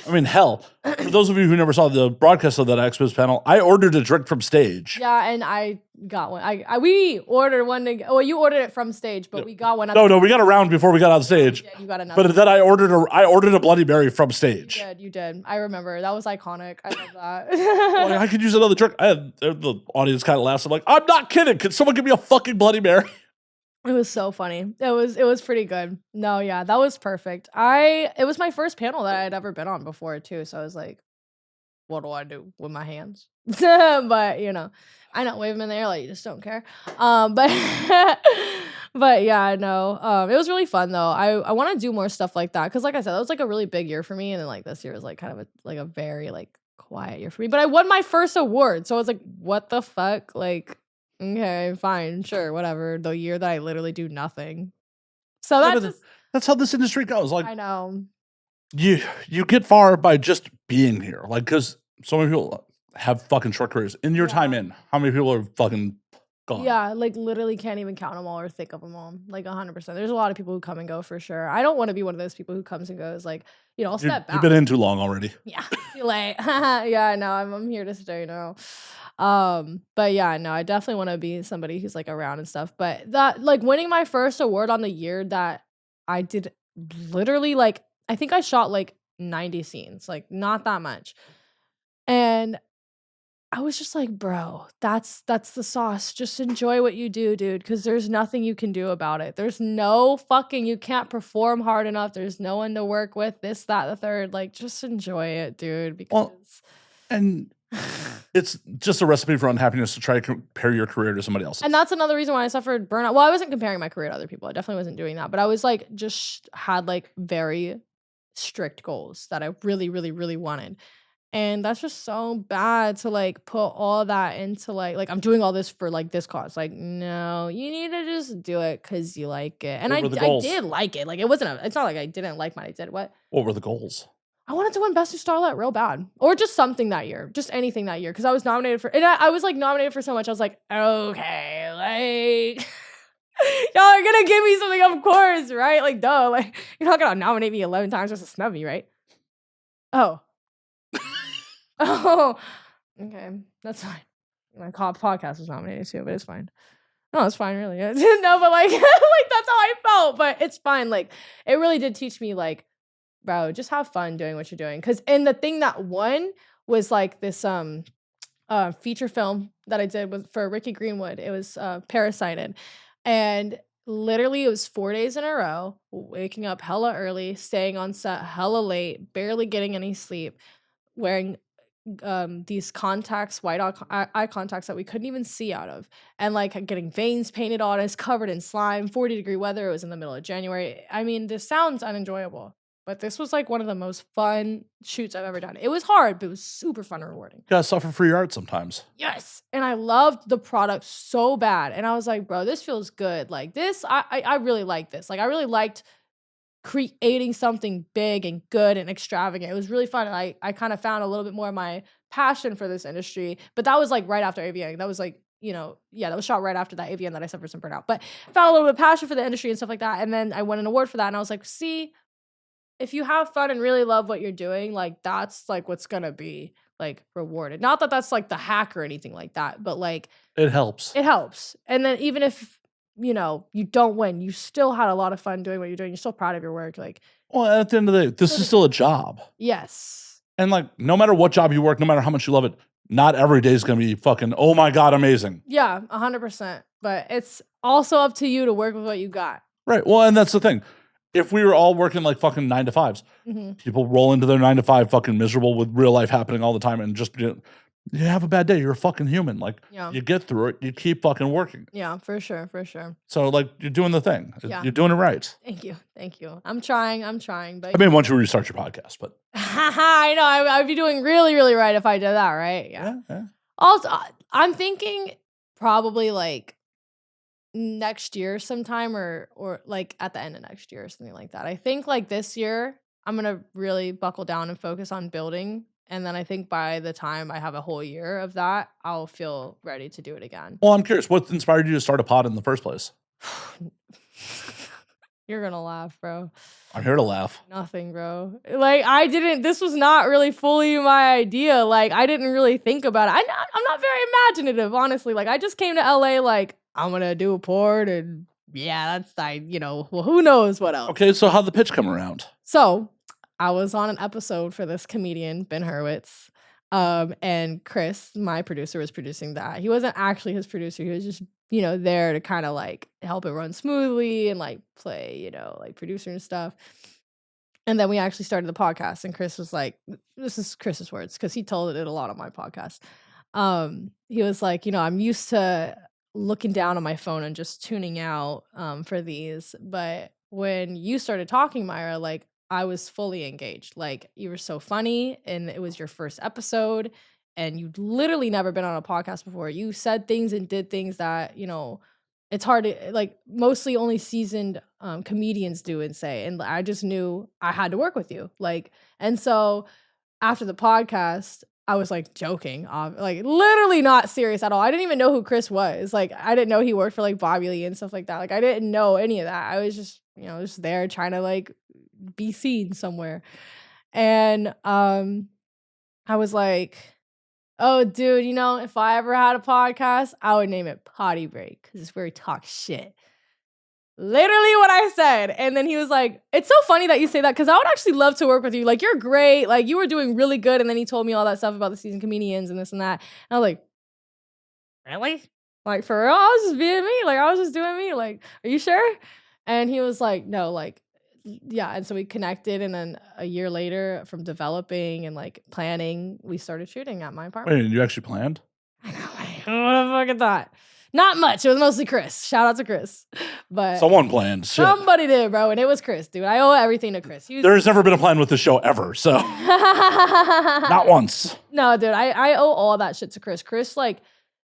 I mean, hell, for those of you who never saw the broadcast of that Expos panel, I ordered a drink from stage. Yeah, and I got one. We ordered one. Well, you ordered it from stage, but we got one. No, we got a round before we got on stage. Yeah, you got another. But then I ordered a Bloody Mary from stage. You did. I remember. That was iconic. I love that. Well, I could use another drink. The audience kind of laughs. I'm like, I'm not kidding. Can someone give me a fucking Bloody Mary? It was so funny. It was pretty good. No, yeah, that was perfect. It was my first panel that I had ever been on before too. So I was like, what do I do with my hands? But I know, wave them in the air like you just don't care. But but yeah, no. It was really fun though. I want to do more stuff like that because, like I said, that was like a really big year for me, and then like this year was like kind of a very like quiet year for me. But I won my first award, so I was like, what the fuck, like. Okay, fine, sure, whatever. The year that I literally do nothing. So that's how this industry goes. Like I know. You get far by just being here. Like, because so many people have fucking short careers. In your time in, how many people are fucking gone? Yeah, like literally can't even count them all or think of them all. Like 100%. There's a lot of people who come and go for sure. I don't want to be one of those people who comes and goes. Like, I'll step back. You've been in too long already. Yeah, too late. Yeah, I know. I'm here to stay now. But yeah, no, I definitely want to be somebody who's like around and stuff. But that like winning my first award on the year that I did literally like I think I shot like 90 scenes, like not that much. And I was just like, bro, that's the sauce. Just enjoy what you do, dude, because there's nothing you can do about it. There's no fucking, you can't perform hard enough. There's no one to work with, this, that, the third. Like, just enjoy it, dude, because. And it's just a recipe for unhappiness to try to compare your career to somebody else's. And that's another reason why I suffered burnout. Well, I wasn't comparing my career to other people. I definitely wasn't doing that. But I was like, just had like very strict goals that I really, really, really wanted. And that's just so bad to like put all that into like I'm doing all this for like this cause. Like, no, you need to just do it because you like it. And I did like it. Like it's not like I didn't like what I did. What were the goals? I wanted to win Best New Starlet real bad. Or just something that year. Just anything that year. Because I was nominated for, and I was like nominated for so much. I was like, okay, like, y'all are going to give me something, of course, right? Like, duh. Like, you're not going to nominate me 11 times just to snub me, right? Oh. Oh. Okay. That's fine. My podcast was nominated too, but it's fine. No, it's fine, really. No, but like, like that's how I felt. But it's fine. Like, it really did teach me, like, bro, just have fun doing what you're doing. And the thing that won was like this feature film that I did for Ricky Greenwood. It was Parasited. And literally it was 4 days in a row, waking up hella early, staying on set hella late, barely getting any sleep, wearing these contacts, white eye contacts that we couldn't even see out of, and like getting veins painted on us, covered in slime, 40-degree weather. It was in the middle of January. I mean, this sounds unenjoyable, but this was like one of the most fun shoots I've ever done. It was hard, but it was super fun and rewarding. You gotta suffer for your art sometimes. Yes. And I loved the product so bad. And I was like, bro, this feels good. Like this, I really like this. Like I really liked creating something big and good and extravagant. It was really fun. And I kind of found a little bit more of my passion for this industry. But that was like right after AVN. That was like, that was shot right after that AVN that I suffered some burnout. But I found a little bit of passion for the industry and stuff like that. And then I won an award for that. And I was like, see, if you have fun and really love what you're doing, like that's like what's gonna be like rewarded. Not that that's like the hack or anything like that, but like it helps. It helps. And then even if you don't win, you still had a lot of fun doing what you're doing. You're still proud of your work. Like, well, at the end of the day, this is still a job. Yes. And like, no matter what job you work, no matter how much you love it, not every day is gonna be fucking, oh my God, amazing. Yeah, 100%. But it's also up to you to work with what you got. Right. Well, and that's the thing. If we were all working like fucking 9 to 5s, people roll into their 9 to 5 fucking miserable with real life happening all the time, and just you have a bad day. You're a fucking human. Like you get through it. You keep fucking working. Yeah, for sure, for sure. So like you're doing the thing. Yeah. You're doing it right. Thank you. I'm trying. But I mean, once you restart your podcast, but I know I'd be doing really, really right if I did that, right? Yeah. Also, I'm thinking probably like next year sometime or like at the end of next year or something like that. I think like this year I'm gonna really buckle down and focus on building, and then I think by the time I have a whole year of that, I'll feel ready to do it again. Well, I'm curious, what inspired you to start a pod in the first place? You're gonna laugh, bro. I'm here to laugh. Nothing, bro. Like this was not really fully my idea. Like I didn't really think about it. I'm not very imaginative, honestly. Like I just came to LA like I'm gonna do a port, and that's well, who knows what else. Okay, so how'd the pitch come around? So I was on an episode for this comedian, Ben Hurwitz, and Chris, my producer, was producing that. He wasn't actually his producer. He was just, there to kind of like help it run smoothly and like play, like producer and stuff. And then we actually started the podcast, and Chris was like, this is Chris's words, because he told it a lot on my podcast. He was like, I'm used to looking down on my phone and just tuning out for these. But when you started talking, Myra, like I was fully engaged. Like you were so funny, and it was your first episode, and you'd literally never been on a podcast before. You said things and did things that, it's hard to like mostly only seasoned comedians do and say. And I just knew I had to work with you. Like, and so after the podcast, I was like joking, like literally not serious at all. I didn't even know who Chris was. Like, I didn't know he worked for like Bobby Lee and stuff like that. Like, I didn't know any of that. I was just, just there trying to like be seen somewhere. And I was like, oh, dude, if I ever had a podcast, I would name it Poddy Break, because it's where we talk shit. Literally what I said. And then he was like, it's so funny that you say that, because I would actually love to work with you. Like, you're great. Like, you were doing really good. And then he told me all that stuff about the seasoned comedians and this and that. And I was like, really? Like, for real? I was just being me. Like, I was just doing me. Like, are you sure? And he was like, no, like, yeah. And so we connected. And then a year later, from developing and like planning, we started shooting at my apartment. Wait, you actually planned? I know. What the fuck I thought? Not much. It was mostly Chris. Shout out to Chris. But someone planned. Shit. Somebody did, bro. And it was Chris, dude. I owe everything to Chris. There's never been a plan with the show ever. So not once. No, dude. I owe all that shit to Chris. Chris like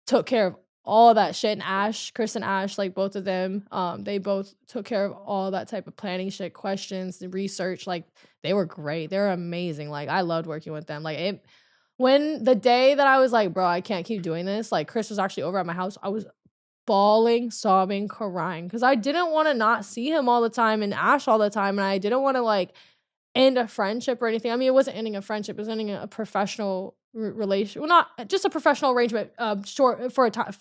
took care of all that shit. And Chris and Ash, like both of them, they both took care of all that type of planning shit, questions, the research. Like they were great. They were amazing. Like I loved working with them. Like when the day that I was like, bro, I can't keep doing this, like Chris was actually over at my house. I was bawling, sobbing, crying, because I didn't want to not see him all the time and Ash all the time. And I didn't want to like end a friendship or anything. I mean, it wasn't ending a friendship. It was ending a professional relation. Well, not just a professional arrangement, short time.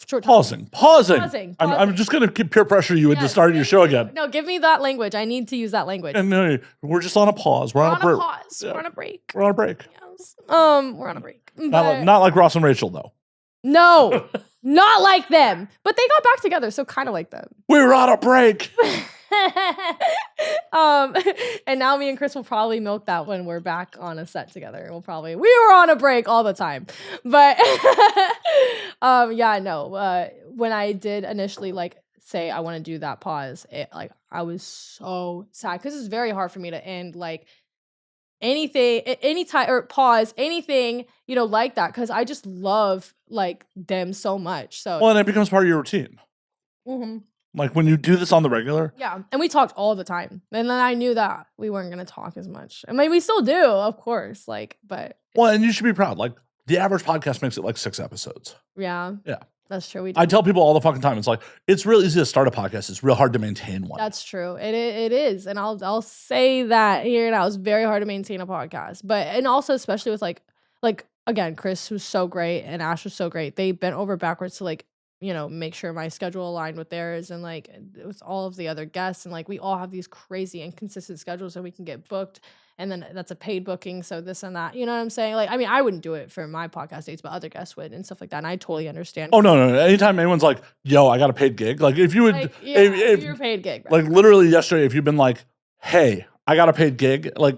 Pausing. I'm just going to keep peer pressure you into starting your show again. No, give me that language. I need to use that language. And we're just on a pause. We're on a break. Yeah. We're on a break. We're on a break. Yes. We're on a break. Not like Ross and Rachel, though. No. Not like them, but they got back together, so kind of like them. We were on a break. And now me and Chris will probably milk that when we're back on a set together. We were on a break all the time. But when I did initially like say I want to do that pause, I was so sad because it's very hard for me to end like anything, any time or pause, anything, like that. Cause I just love like them so much. So Well, and it becomes part of your routine. Mhm. Like when you do this on the regular. Yeah. And we talked all the time. And then I knew that we weren't going to talk as much. I mean, we still do, of course. But. Well, and you should be proud. Like the average podcast makes it like 6 episodes. Yeah. Yeah. That's true. I tell people all the fucking time. It's like, it's real easy to start a podcast. It's real hard to maintain one. That's true. It is. And I'll say that here now. It's very hard to maintain a podcast. And also especially with like again, Chris was so great and Ash was so great. They bent over backwards to like, make sure my schedule aligned with theirs and like with all of the other guests. And like we all have these crazy inconsistent schedules so we can get booked. And then that's a paid booking. So this and that, you know what I'm saying? Like, I mean, I wouldn't do it for my podcast dates, but other guests would and stuff like that. And I totally understand. Oh, no. Anytime anyone's like, yo, I got a paid gig. Like if you would, like, if you're a paid gig. Right? Like literally yesterday, if you've been like, hey, I got a paid gig, like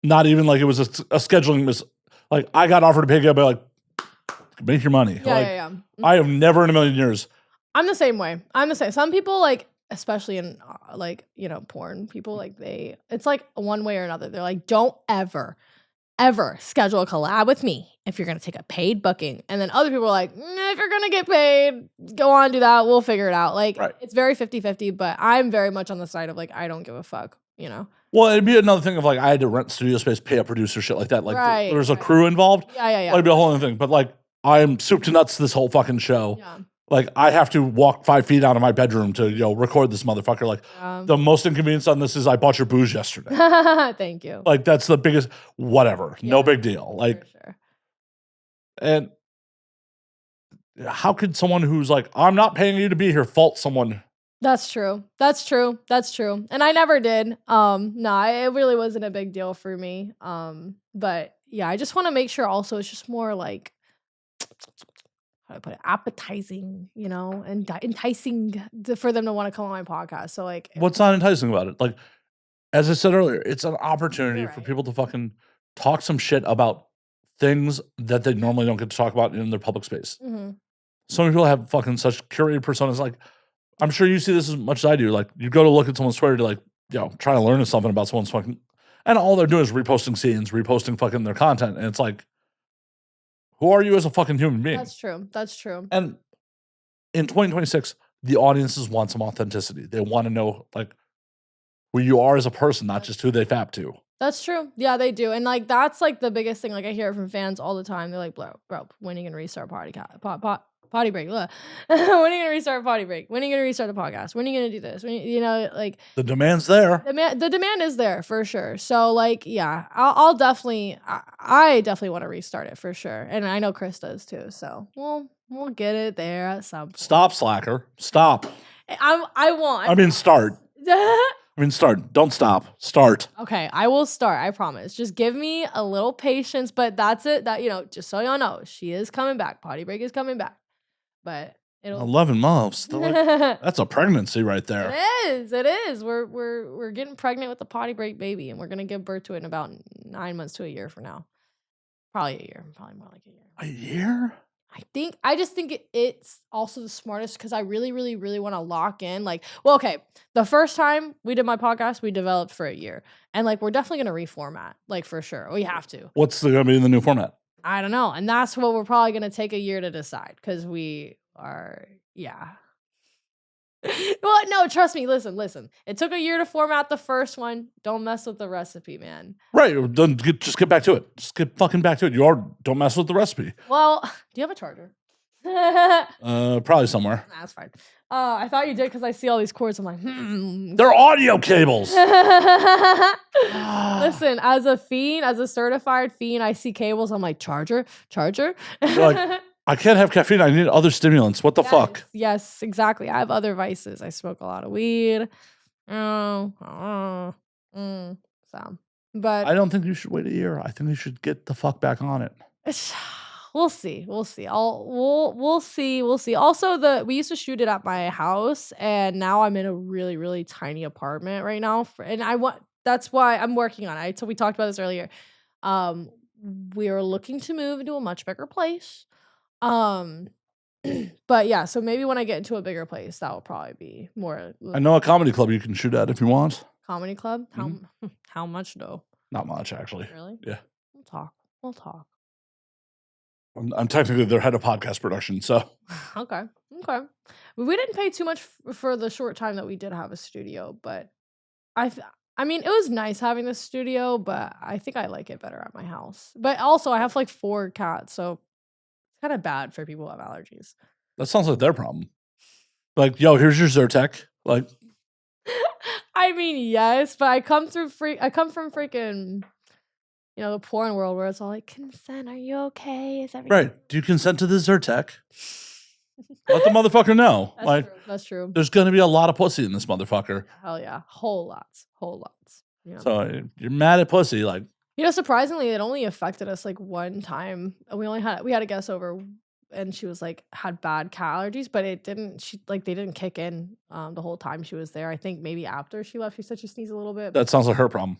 not even like it was a scheduling like I got offered a paid gig, I'd be like, make your money. Yeah. I have never in a million years. I'm the same way. Some people like, especially in porn, people like it's like one way or another. They're like, don't ever schedule a collab with me if you're going to take a paid booking. And then other people are like, if you're going to get paid, go on, do that. We'll figure it out. Like It's very 50-50, but I'm very much on the side of like, I don't give a fuck, Well, it'd be another thing of like, I had to rent studio space, pay a producer, shit like that. Like there's a crew involved. Yeah. It'd be a whole other thing. But like, I'm soup to nuts this whole fucking show. Yeah. Like I have to walk 5 feet out of my bedroom to record this motherfucker. Like the most inconvenience on this is I bought your booze yesterday. Thank you. Like that's the biggest whatever. Yeah, no big deal. Like, sure. And how could someone who's like, I'm not paying you to be here, fault someone? That's true. And I never did. No, it really wasn't a big deal for me. But yeah, I just want to make sure also it's just more like, how do I put it, appetizing, and enticing for them to want to come on my podcast. So like, what's not enticing about it? Like, as I said earlier, it's an opportunity for people to fucking talk some shit about things that they normally don't get to talk about in their public space. Mm-hmm. So many people have fucking such curated personas. Like, I'm sure you see this as much as I do. Like, you go to look at someone's Twitter to like, try to learn something about someone's fucking, and all they're doing is reposting scenes, reposting fucking their content. And it's like, who are you as a fucking human being? That's true. And in 2026, the audiences want some authenticity. They want to know like who you are as a person, not just who they fap to. That's true. Yeah, they do. And like that's like the biggest thing. Like I hear it from fans all the time. They're like, bro, when are you gonna restart Poddy Break? When are you gonna restart Poddy Break? When are you gonna restart the podcast? When are you gonna do this? Like the demand's there. The demand is there for sure. So like, yeah, I'll definitely, I definitely want to restart it for sure. And I know Chris does too. So we'll get it there at some point. Stop, slacker. Stop. Start. Start. Don't stop. Start. Okay, I will start. I promise. Just give me a little patience. But that's it. That just so y'all know, she is coming back. Poddy Break is coming back. But 11 months. That's a pregnancy right there. It is. We're getting pregnant with the Poddy Break baby, and we're gonna give birth to it in about 9 months to a year from now. Probably a year. Probably more like a year. A year? I just think it's also the smartest because I really, really, really want to lock in. Like, well, okay, the first time we did my podcast, we developed for a year, and like we're definitely gonna reformat, like for sure. We have to. What's gonna be in the new format? I don't know, and that's what we're probably gonna take a year to decide because we are, yeah. Well, no, trust me. Listen. It took a year to format the first one. Don't mess with the recipe, man. Right. Just get back to it. Just get fucking back to it. Don't mess with the recipe. Well, do you have a charger? Probably somewhere. Nah, that's fine. I thought you did because I see all these cords. I'm like, They're audio cables. Listen, as a fiend, as a certified fiend, I see cables. I'm like, charger. You're like, I can't have caffeine. I need other stimulants. What the fuck? Yes, exactly. I have other vices. I smoke a lot of weed. So, but I don't think you should wait a year. I think you should get the fuck back on it. We'll see. We'll see. We'll see. We'll see. Also, we used to shoot it at my house, and now I'm in a really, really tiny apartment right now. And that's why I'm working on it. So we talked about this earlier. Um, we are looking to move into a much bigger place. But yeah, so maybe when I get into a bigger place, that will probably be more. I know a comedy club you can shoot at if you want. Comedy club? How much though? Not much, actually. Really? Yeah. We'll talk. I'm technically their head of podcast production, so. Okay. We didn't pay too much for the short time that we did have a studio, but I mean, it was nice having the studio, but I think I like it better at my house. But also, I have like 4 cats, so it's kind of bad for people who have allergies. That sounds like their problem. Like, yo, here's your Zyrtec. Like, I mean, yes, but I come from freaking, the porn world where it's all like, consent, are you okay? Is everything right. Do you consent to the Zyrtec? Let the motherfucker know. That's true. There's going to be a lot of pussy in this motherfucker. Hell yeah. Whole lots. Yeah. So you're mad at pussy. Like, surprisingly, it only affected us like one time. We had a guest over and she was like, had bad cat allergies, but they didn't kick in the whole time she was there. I think maybe after she left, she said she sneezed a little bit. That sounds like her problem.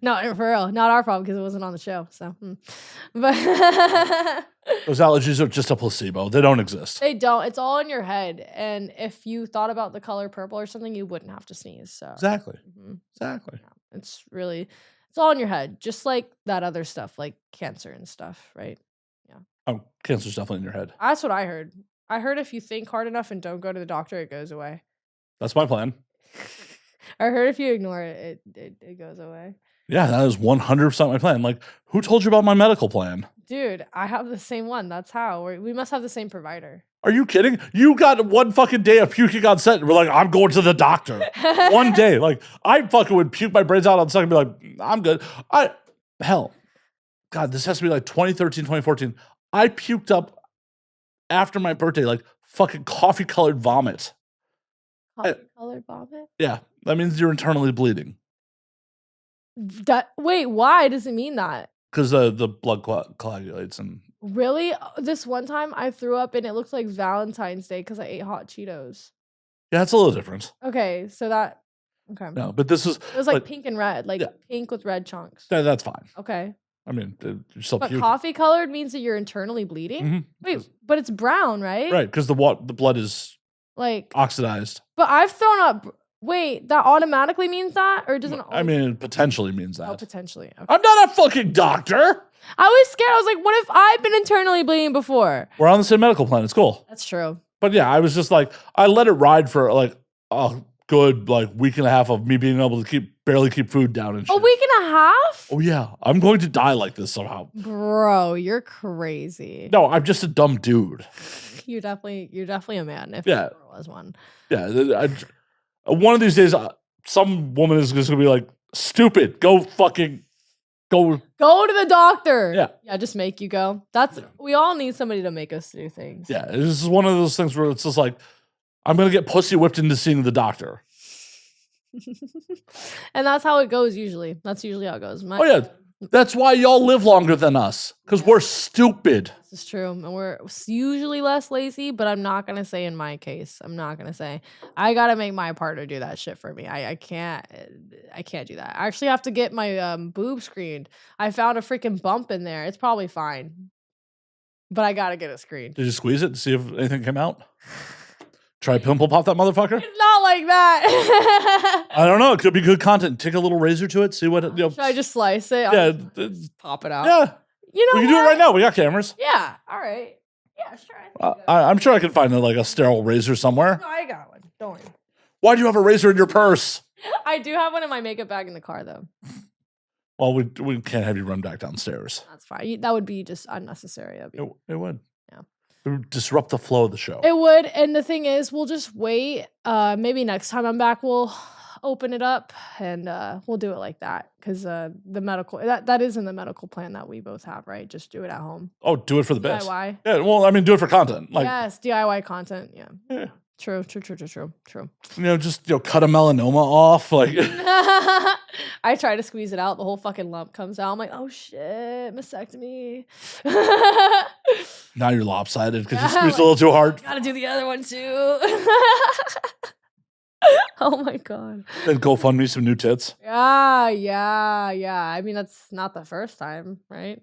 No, for real. Not our problem because it wasn't on the show. So, but those allergies are just a placebo. They don't exist. They don't. It's all in your head. And if you thought about the color purple or something, you wouldn't have to sneeze. So exactly. Exactly. Yeah. It's all in your head, just like that other stuff, like cancer and stuff, right? Yeah. Oh, cancer's definitely in your head. That's what I heard. I heard if you think hard enough and don't go to the doctor, it goes away. That's my plan. I heard if you ignore it, it goes away. Yeah, that is 100% my plan. Like, who told you about my medical plan? Dude, I have the same one. That's how. We must have the same provider. Are you kidding? You got one fucking day of puking on set and we're like, I'm going to the doctor. One day. Like, I fucking would puke my brains out on set and be like, I'm good. Hell, God, this has to be like 2013, 2014. I puked up after my birthday, like fucking coffee-colored vomit. Coffee-colored vomit? Yeah, that means you're internally bleeding. Wait, why does it mean that? Because the blood coagulates and. Really? This one time I threw up and it looked like Valentine's Day because I ate hot Cheetos. Yeah, it's a little different. Okay, so that. Okay. No, but this is. It was like pink and red, like pink with red chunks. That's fine. Okay. I mean, you're still puking. Coffee colored means that you're internally bleeding? Mm-hmm. Wait, but it's brown, right? Right, because the blood is like oxidized. But I've thrown up. Wait, that automatically means that? Or doesn't I mean, it potentially means that. Oh, potentially. Okay. I'm not a fucking doctor. I was scared. I was like, what if I've been internally bleeding before? We're on the same medical plan. It's cool. That's true. But yeah, I was just like, I let it ride for like a good week and a half of me being able to barely keep food down and shit. A week and a half? Oh yeah, I'm going to die like this somehow. Bro, you're crazy. No, I'm just a dumb dude. You're definitely a man. If there was one. Yeah, one of these days, some woman is just gonna be like, "Stupid, go to the doctor." Yeah, just make you go. We all need somebody to make us do things. Yeah, this is one of those things where it's just like, I'm gonna get pussy whipped into seeing the doctor. And that's how it goes usually. That's usually how it goes. Oh yeah, that's why y'all live longer than us, because we're stupid. This is true, and we're usually less lazy. But I'm not gonna say in my case. I'm not gonna say. I gotta make my partner do that shit for me. I can't do that. I actually have to get my boob screened. I found a freaking bump in there. It's probably fine, but I gotta get it screened. Did you squeeze it to see if anything came out? Try pimple pop that motherfucker? It's not like that. I don't know. It could be good content. Take a little razor to it. See what. Should I just slice it? Yeah. Pop it out. Yeah. You know we can do it right now. We got cameras. Yeah. All right. Yeah, sure. I'm sure I can find a sterile razor somewhere. No, I got one. Don't worry. Why do you have a razor in your purse? I do have one in my makeup bag in the car, though. Well, we can't have you run back downstairs. That's fine. That would be just unnecessary. It would. Yeah. It would disrupt the flow of the show. It would. And the thing is, we'll just wait. Maybe next time I'm back, we'll open it up and we'll do it like that. Because the medical, that is in the medical plan that we both have, right? Just do it at home. Oh, do it for the best. DIY. Yeah, well, I mean, do it for content. Yes, DIY content. Yeah. Yeah. True. Just cut a melanoma off. I try to squeeze it out. The whole fucking lump comes out. I'm like, oh shit, mastectomy. Now you're lopsided because you Yeah, squeezed like, a little too hard. Gotta do the other one too. Oh my god. Then GoFundMe some new tits. Yeah. I mean, that's not the first time, right?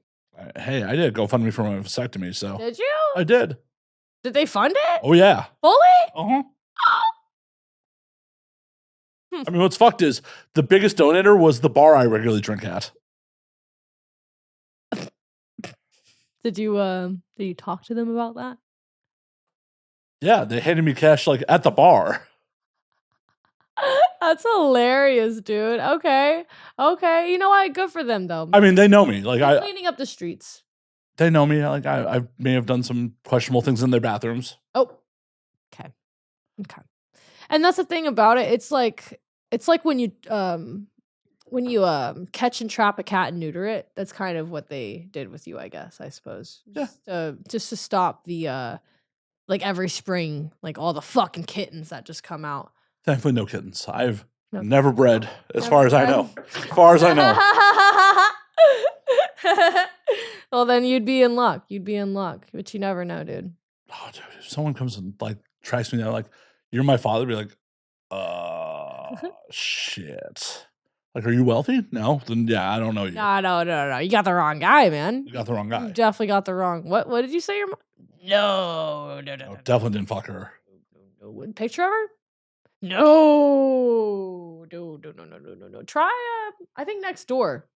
Hey, I did GoFundMe for my vasectomy, so Did you? I did. Did they fund it? Oh yeah. Fully? Uh-huh. I mean, what's fucked is the biggest donator was the bar I regularly drink at. Did you talk to them about that? Yeah, they handed me cash like at the bar. That's hilarious, dude. Okay. You know what? Good for them though. I mean, they know me. Like They're cleaning up the streets. they know me. Like I may have done some questionable things in their bathrooms. Oh. Okay. And that's the thing about it. It's like when you catch and trap a cat and neuter it. That's kind of what they did with you, I guess, I suppose. Yeah. Just to stop the like every spring, like all the fucking kittens that just come out. Thankfully, no kittens. I've No. never bred, as Never far as I bred? know. As far as I know. Well, then you'd be in luck. But you never know, dude. Oh, dude, if someone comes and like tracks me down, like, you're my father, be like, shit. Like, are you wealthy? No? Then yeah, I don't know you. No. You got the wrong guy, man. You got the wrong guy. You definitely got the wrong. What did you say? Your mom? No. Definitely didn't fuck her. No. Picture of her? No. Try I think next door.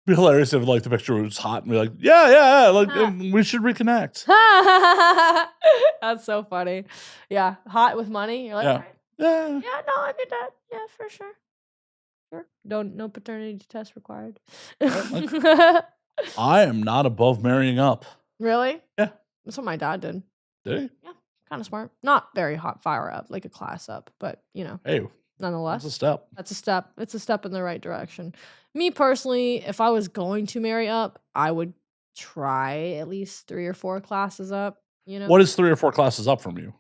It'd be hilarious if like the picture was hot and be like, yeah, like we should reconnect. That's so funny. Yeah, hot with money. You're like, Yeah. all right. Yeah. Yeah, no, I did that. Yeah, for sure. No paternity test required. I am not above marrying up. Really? Yeah. That's what my dad did. Did he? Yeah, kind of smart. Not very hot fire up, like a class up, but Hey, nonetheless. that's a step. That's a step. It's a step in the right direction. Me personally, if I was going to marry up, I would try at least 3 or 4 classes up. What is 3 or 4 classes up from you?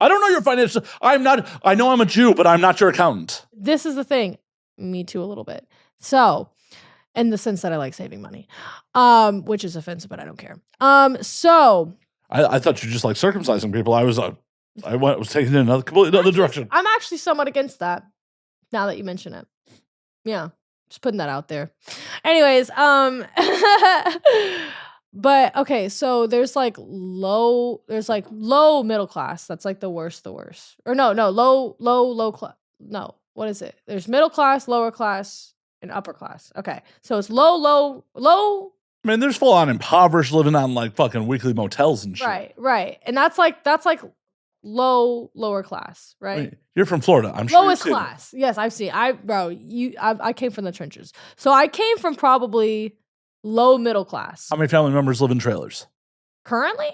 I don't know your financial. I know I'm a Jew, but I'm not your accountant. This is the thing. Me too, a little bit. So, in the sense that I like saving money, which is offensive, but I don't care. So I thought you just like circumcising people. I was taking it in another completely other direction. I'm actually somewhat against that. Now that you mention it, yeah, just putting that out there. Anyways, but okay, so there's like low middle class. That's like the worst. Or no, low class. No, what is it? There's middle class, lower class, and upper class. Okay, so it's low. I mean, there's full on impoverished living on like fucking weekly motels and shit. Right, and that's like lower class, right? I mean, you're from Florida. I'm sure. Lowest class. Yes, I've seen. I came from the trenches, so I came from probably low middle class. How many family members live in trailers? Currently?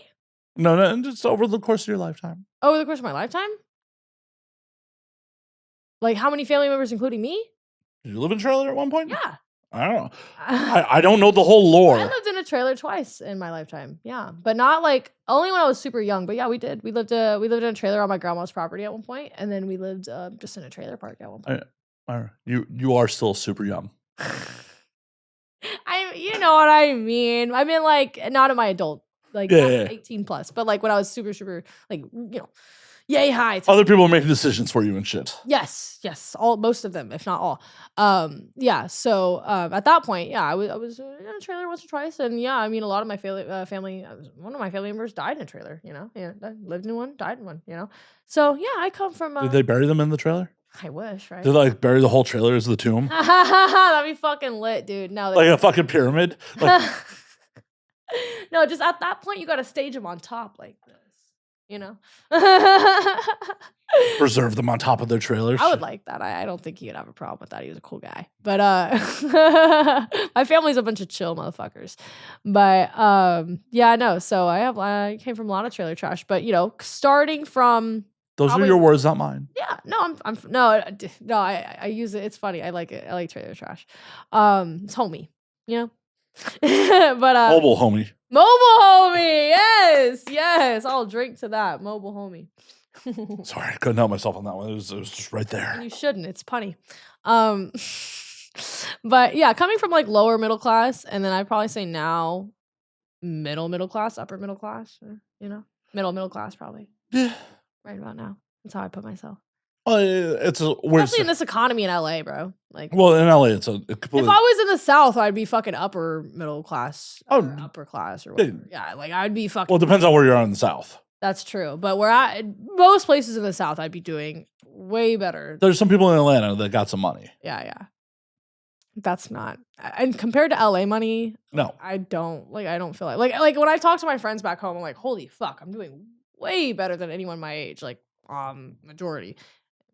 No, just over the course of your lifetime. Over the course of my lifetime? Like how many family members, including me? Did you live in a trailer at one point? Yeah. I don't know. I don't know the whole lore. I lived in a trailer twice in my lifetime. Yeah, but not like only when I was super young. But yeah, we did. We lived in a trailer on my grandma's property at one point, and then we lived just in a trailer park at one point. You are still super young. You know what I mean. I mean, like not in my adult, like 18 plus, but like when I was super, like yay high. Other people are making decisions for you and shit. Yes, most of them, if not all. Yeah. So at that point, yeah, I was in a trailer once or twice, and yeah, I mean, a lot of my family, one of my family members died in a trailer. I lived in one, died in one. So yeah, I come from. Did they bury them in the trailer? I wish, right? Did they like bury the whole trailer as the tomb? That'd be fucking lit, dude. No, like a fucking pyramid. Like, no, just at that point, you got to stage them on top like this. Preserve them on top of their trailers. I would like that. I don't think he would have a problem with that. He was a cool guy. But my family's a bunch of chill motherfuckers. But yeah, I know. So I came from a lot of trailer trash. But starting from those are your words, not mine. Yeah, no, I use it. It's funny. I like it. I like trailer trash. It's homey, but mobile homie. Mobile homie, yes. I'll drink to that. Mobile homie. Sorry, I couldn't help myself on that one. It was just right there. And you shouldn't. It's punny. But yeah, coming from like lower middle class, and then I'd probably say now middle class, upper middle class, or, middle class probably. Yeah. Right about now. That's how I put myself. Well, it's a weird. Especially in this economy in LA, bro. Like, well, in LA, it's a if completely. I was in the South, I'd be fucking upper middle class, or Oh, upper class, or whatever. Yeah, like I'd be fucking. Well, it depends on where you are in the South. That's true, but most places in the South, I'd be doing way better. There's some people in Atlanta that got some money. Yeah. That's not, and compared to LA money, No, I don't feel like when I talk to my friends back home, I'm like, holy fuck, I'm doing way better than anyone my age, like majority,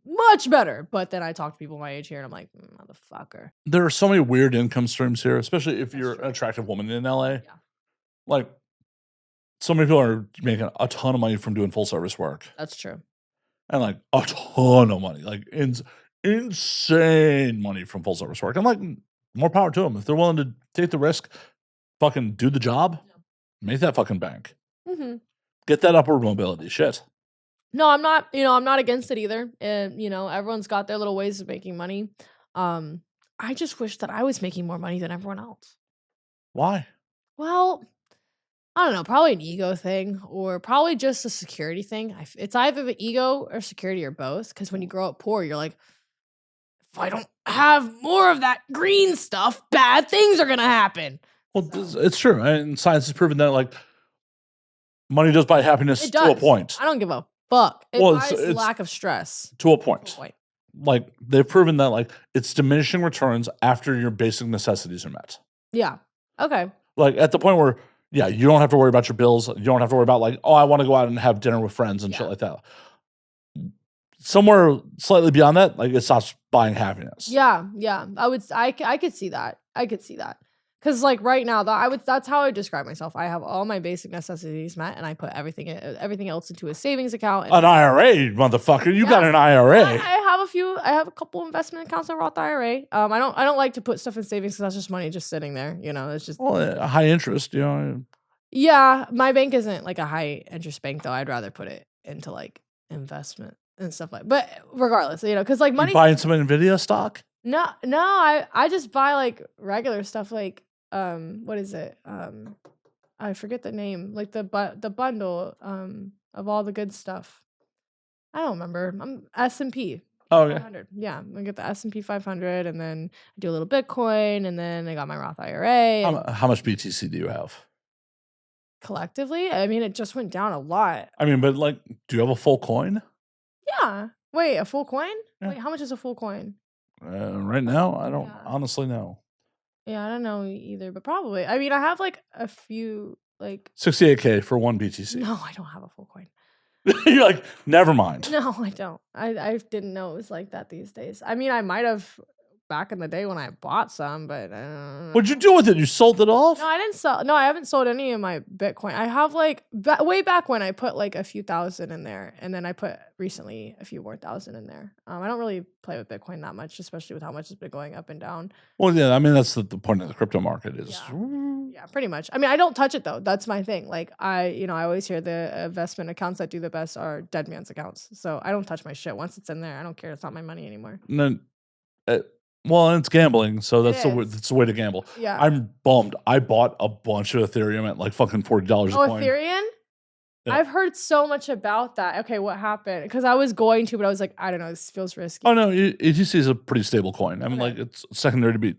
much better. But then I talk to people my age here, and I'm like, motherfucker. There are so many weird income streams here, especially if you're an attractive woman in LA. Yeah. Like, so many people are making a ton of money from doing full service work. That's true. And like a ton of money, like insane money from full service work. I'm like, more power to them. If they're willing to take the risk, fucking do the job, make that fucking bank. Mm-hmm. Get that upward mobility shit. No, I'm not, I'm not against it either. Everyone's got their little ways of making money. I just wish that I was making more money than everyone else. Why? Well, I don't know, probably an ego thing, or probably just a security thing. It's either the ego or security, or both. Because when you grow up poor, you're like, if I don't have more of that green stuff, bad things are gonna happen. Well, it's true, and science has proven that like money does buy happiness to a point. I don't give a fuck. It buys lack of stress to a point. Like they've proven that like it's diminishing returns after your basic necessities are met. Yeah. Okay. Like at the point where you don't have to worry about your bills. You don't have to worry about like, oh, I want to go out and have dinner with friends and shit like that. Somewhere slightly beyond that, like it stops buying happiness. Yeah. I could see that. Because like right now, that's how I describe myself. I have all my basic necessities met, and I put everything else into a savings account. An IRA, motherfucker. You got an IRA. I have a couple investment accounts in Roth IRA. I don't like to put stuff in savings because that's just money just sitting there. It's just high interest. Yeah, my bank isn't like a high interest bank though. I'd rather put it into like investment and stuff like. But regardless, because like money. You buying some Nvidia stock? No, I just buy like regular stuff like what is it? I forget the name. Like the bundle of all the good stuff. I don't remember. I'm S&P. Oh, okay. 500. Yeah, I get the S&P 500, and then I do a little Bitcoin, and then I got my Roth IRA. How much BTC do you have? Collectively, I mean, it just went down a lot. I mean, but like, do you have a full coin? Yeah. Wait, a full coin? Yeah. Wait, how much is a full coin? Right now, I don't honestly know. Yeah, I don't know either, but probably. I mean, I have like a few, like 68K for one BTC. No, I don't have a full coin. You're like, never mind. No, I don't. I didn't know it was like that these days. I mean, I might have back in the day when I bought some, but what'd you do with it? You sold it off? No, I didn't sell. No, I haven't sold any of my Bitcoin. I have like way back when I put like a few thousand in there, and then I put recently a few more thousand in there. I don't really play with Bitcoin that much, especially with how much it's been going up and down. Well, yeah, I mean that's the point of the crypto market is. Yeah, pretty much. I mean, I don't touch it though. That's my thing. Like I always hear the investment accounts that do the best are dead man's accounts. So I don't touch my shit. Once it's in there, I don't care. It's not my money anymore. And then, well, it's gambling, so that's the way to gamble. Yeah, I'm bummed. I bought a bunch of Ethereum at like fucking $40 a coin. Ethereum? Yeah. I've heard so much about that. Okay, what happened? Because I was going to, but I was like, I don't know, this feels risky. Oh no, ETC is a pretty stable coin. I mean, like it's secondary to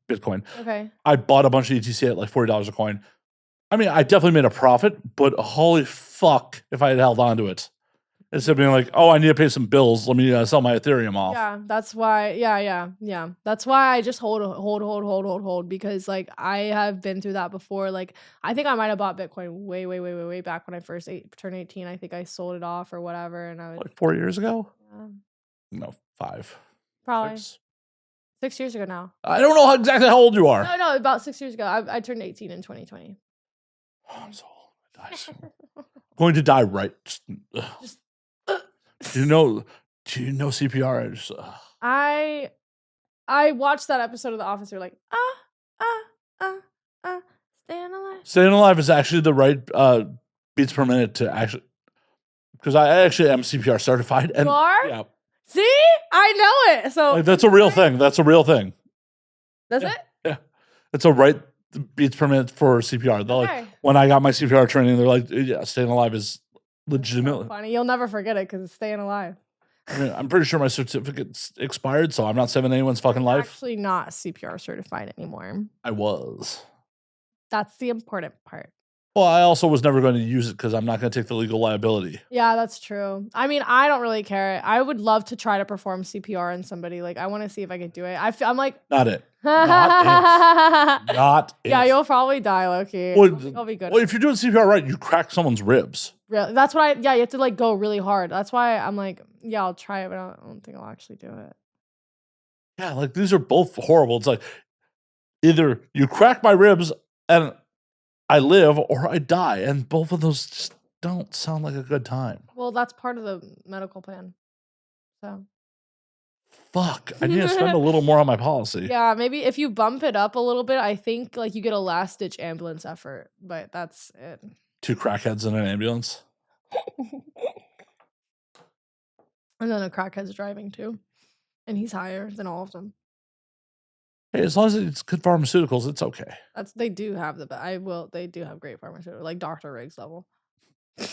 Bitcoin. Okay. I bought a bunch of ETC at like $40 a coin. I mean, I definitely made a profit, but holy fuck, if I had held on to it. Instead of being like, oh, I need to pay some bills. Let me sell my Ethereum off. Yeah, that's why. Yeah. That's why I just hold because like I have been through that before. Like I think I might have bought Bitcoin way back when I first turned 18. I think I sold it off or whatever, and I was like 4 years ago. Yeah. No, 5. Probably 6 years ago now. I don't know exactly how old you are. No, about 6 years ago. I turned 18 in 2020. Oh, I'm so old. Going to die right. Just Do you know CPR? I watched that episode of The Office. They're like, staying alive. Staying alive is actually the right beats per minute to actually, because I actually am CPR certified. And, you are? Yeah. See, I know it. So like, that's a real thing. That's a real thing. That's it? Yeah, it's a right beats per minute for CPR. They'll Okay. like when I got my CPR training, they're like, yeah, staying alive is legitimately funny. You'll never forget it because it's staying alive. I mean, I'm pretty sure my certificate's expired, so I'm not saving anyone's fucking life. Actually, not CPR certified anymore. I was. That's the important part. Well, I also was never going to use it because I'm not going to take the legal liability. Yeah, that's true. I mean, I don't really care. I would love to try to perform CPR on somebody. Like, I want to see if I could do it. I'm like, not it. Not it. Not it. Yeah, you'll probably die, Loki. Well, I'll be good. Well, if you're doing CPR right, you crack someone's ribs. Really? That's what you have to like go really hard. That's why I'm like, yeah, I'll try it, but I don't think I'll actually do it. Yeah, like these are both horrible. It's like either you crack my ribs and I live or I die. And both of those just don't sound like a good time. Well, that's part of the medical plan. So. Fuck. I need to spend a little more on my policy. Yeah, maybe if you bump it up a little bit, I think like you get a last ditch ambulance effort, but that's it. 2 crackheads in an ambulance. And then a crackhead's driving too. And he's higher than all of them. Hey, as long as it's good pharmaceuticals, it's okay. They do have they do have great pharmaceuticals, like Dr. Riggs level. I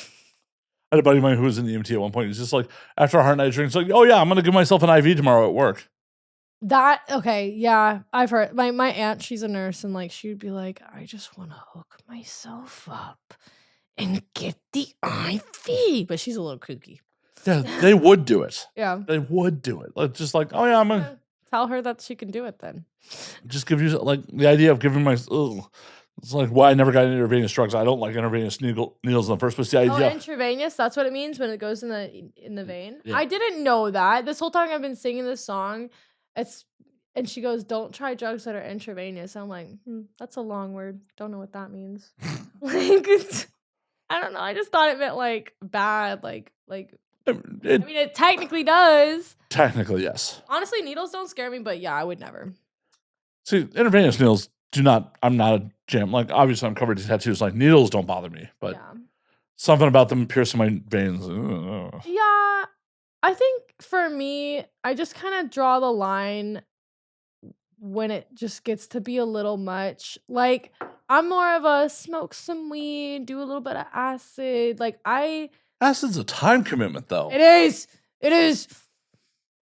had a buddy of mine who was in the EMT at one point. He's just like, after a hard night drink, he's like, oh yeah, I'm going to give myself an IV tomorrow at work. Okay, yeah, I've heard. My aunt, she's a nurse, and like she would be like, I just want to hook myself up and get the IV. But she's a little kooky. Yeah, they would do it. Yeah. They would do it. Like, just like, oh yeah, I'm going to. Tell her that she can do it then. Just give you, like, the idea of giving it's like why I never got intravenous drugs. I don't like intravenous needles in the first place. The idea. Intravenous, that's what it means when it goes in the vein. Yeah. I didn't know that. This whole time I've been singing this song. And she goes, don't try drugs that are intravenous. I'm like, that's a long word. Don't know what that means. Like, I don't know. I just thought it meant like bad, like. I mean, it technically does. Technically, yes. Honestly, needles don't scare me, but yeah, I would never. See, intravenous needles I'm not a jam. Like, obviously, I'm covered in tattoos. Like, needles don't bother me, but something about them piercing my veins. Ugh. Yeah, I think for me, I just kind of draw the line when it just gets to be a little much. Like, I'm more of a smoke some weed, do a little bit of acid. Like, Acid's a time commitment, though. It is.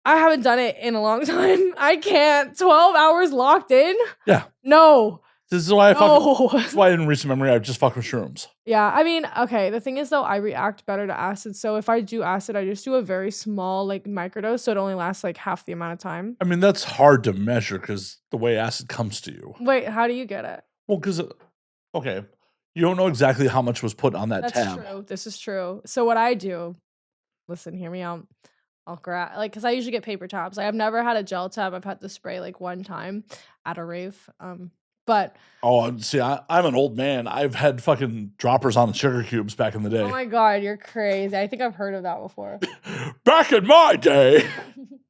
I haven't done it in a long time. I can't. 12 hours locked in? Yeah. No. This is why that's why in recent memory I just fuck with shrooms. Yeah, I mean, okay, the thing is though, I react better to acid. So if I do acid, I just do a very small like microdose, so it only lasts like half the amount of time. I mean, that's hard to measure because the way acid comes to you. Wait, how do you get it? Well, because you don't know exactly how much was put on that tab. That's true. This is true. So what I do, listen, hear me out. I'll grab, like, because I usually get paper tabs. Like, I've never had a gel tab. I've had the spray like one time at a rave. But see, I'm an old man. I've had fucking droppers on sugar cubes back in the day. Oh my god, you're crazy. I think I've heard of that before. Back in my day,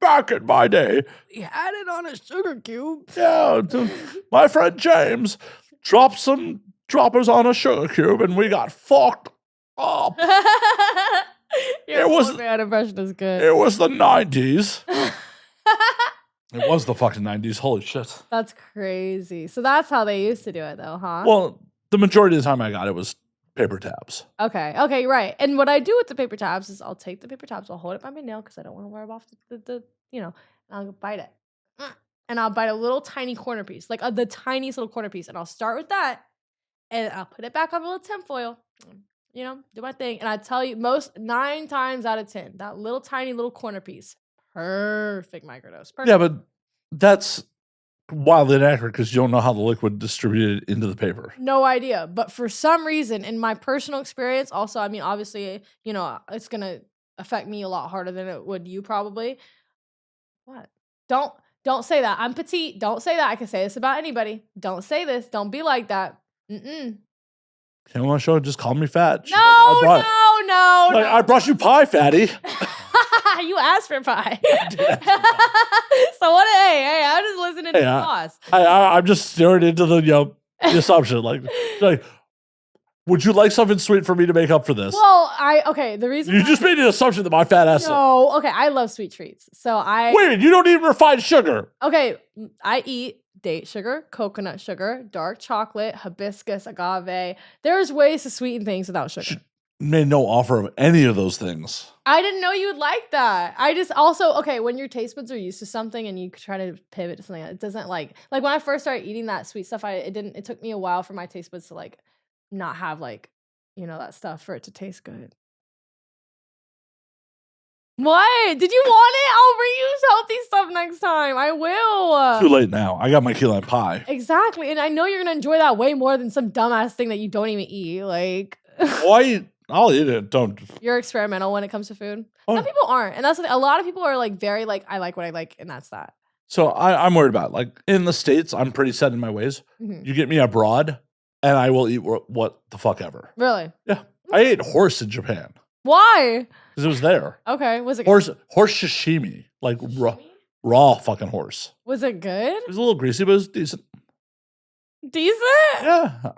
you had it on a sugar cube. Yeah, my friend James dropped some droppers on a sugar cube, and we got fucked up. Your old man impression is good. It was the 90s. It was the fucking 90s. Holy shit. That's crazy. So that's how they used to do it though, huh? Well, the majority of the time I got it was paper tabs. Okay, right. And what I do with the paper tabs is I'll take the paper tabs, I'll hold it by my nail because I don't want to rub off the and I'll bite it. And I'll bite a little tiny corner piece, like the tiniest little corner piece. And I'll start with that and I'll put it back on a little tinfoil. Do my thing. And I tell you, 9 times out of 10, that little tiny little corner piece, perfect microdose. Perfect. Yeah, but that's wildly inaccurate because you don't know how the liquid distributed into the paper. No idea. But for some reason, in my personal experience, also, I mean, obviously, it's going to affect me a lot harder than it would you probably. What? Don't say that. I'm petite. Don't say that. I can say this about anybody. Don't say this. Don't be like that. Can't want to show it, just call me fat. No. I brought you pie, fatty. You asked for pie. So what? Hey, I'm just listening to the boss. I'm just staring into the assumption. Like, would you like something sweet for me to make up for this? Well, the reason you just made an assumption that my fat ass. No, okay, I love sweet treats. So wait, you don't eat refined sugar. Okay, I eat date sugar, coconut sugar, dark chocolate, hibiscus, agave. There's ways to sweeten things without sugar. Made no offer of any of those things. I didn't know you would like that. I just also, okay, when your taste buds are used to something and you try to pivot to something, it doesn't like when I first started eating that sweet stuff, it took me a while for my taste buds to like not have like, that stuff for it to taste good. What? Did you want it? I'll bring you healthy stuff next time. I will. Too late now. I got my key lime pie. Exactly. And I know you're going to enjoy that way more than some dumbass thing that you don't even eat. Like, I'll eat it. Don't. You're experimental when it comes to food. Some people aren't. And that's the thing. A lot of people are like very like, I like what I like. And that's that. So I'm worried about like in the States, I'm pretty set in my ways. You get me abroad and I will eat what the fuck ever. Really? Yeah. I ate horse in Japan. Why? Because it was there. Okay. Was it horse sashimi? Like raw fucking horse. Was it good? It was a little greasy, but it was decent. Decent? Yeah. Kind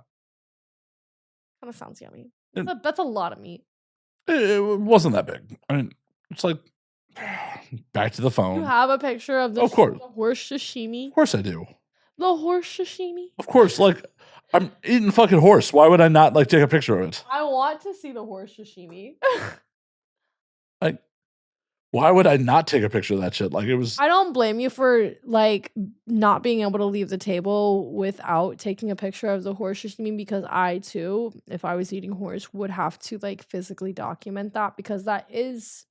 of sounds yummy. That's a lot of meat. It wasn't that big. I mean, it's like back to the phone. You have a picture of the horse sashimi? Of course I do. The horse sashimi? Of course. Like, I'm eating fucking horse. Why would I not like take a picture of it? I want to see the horse sashimi. Like, why would I not take a picture of that shit? Like, it was. I don't blame you for like not being able to leave the table without taking a picture of the horse sashimi, because I too, if I was eating horse, would have to like physically document that, because that is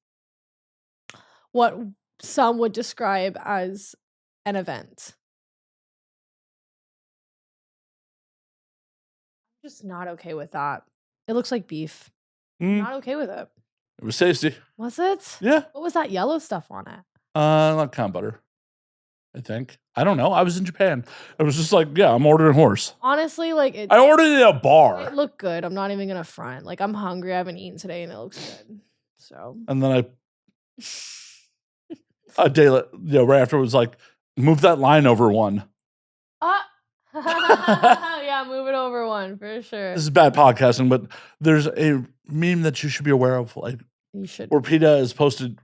what some would describe as an event. I'm just not okay with that. It looks like beef. Not okay with it. It was tasty. Was it? Yeah. What was that yellow stuff on it? Like canned butter, I think. I don't know. I was in Japan. It was just like, yeah, I'm ordering horse. Honestly, like I ordered it at a bar. It looked good. I'm not even gonna front. Like, I'm hungry. I haven't eaten today, and it looks good. So. And then a day, right after, it was like, move that line over one. Yeah, move it over one for sure. This is bad podcasting, but there's a meme that you should be aware of. Like, you should. Where PETA has posted,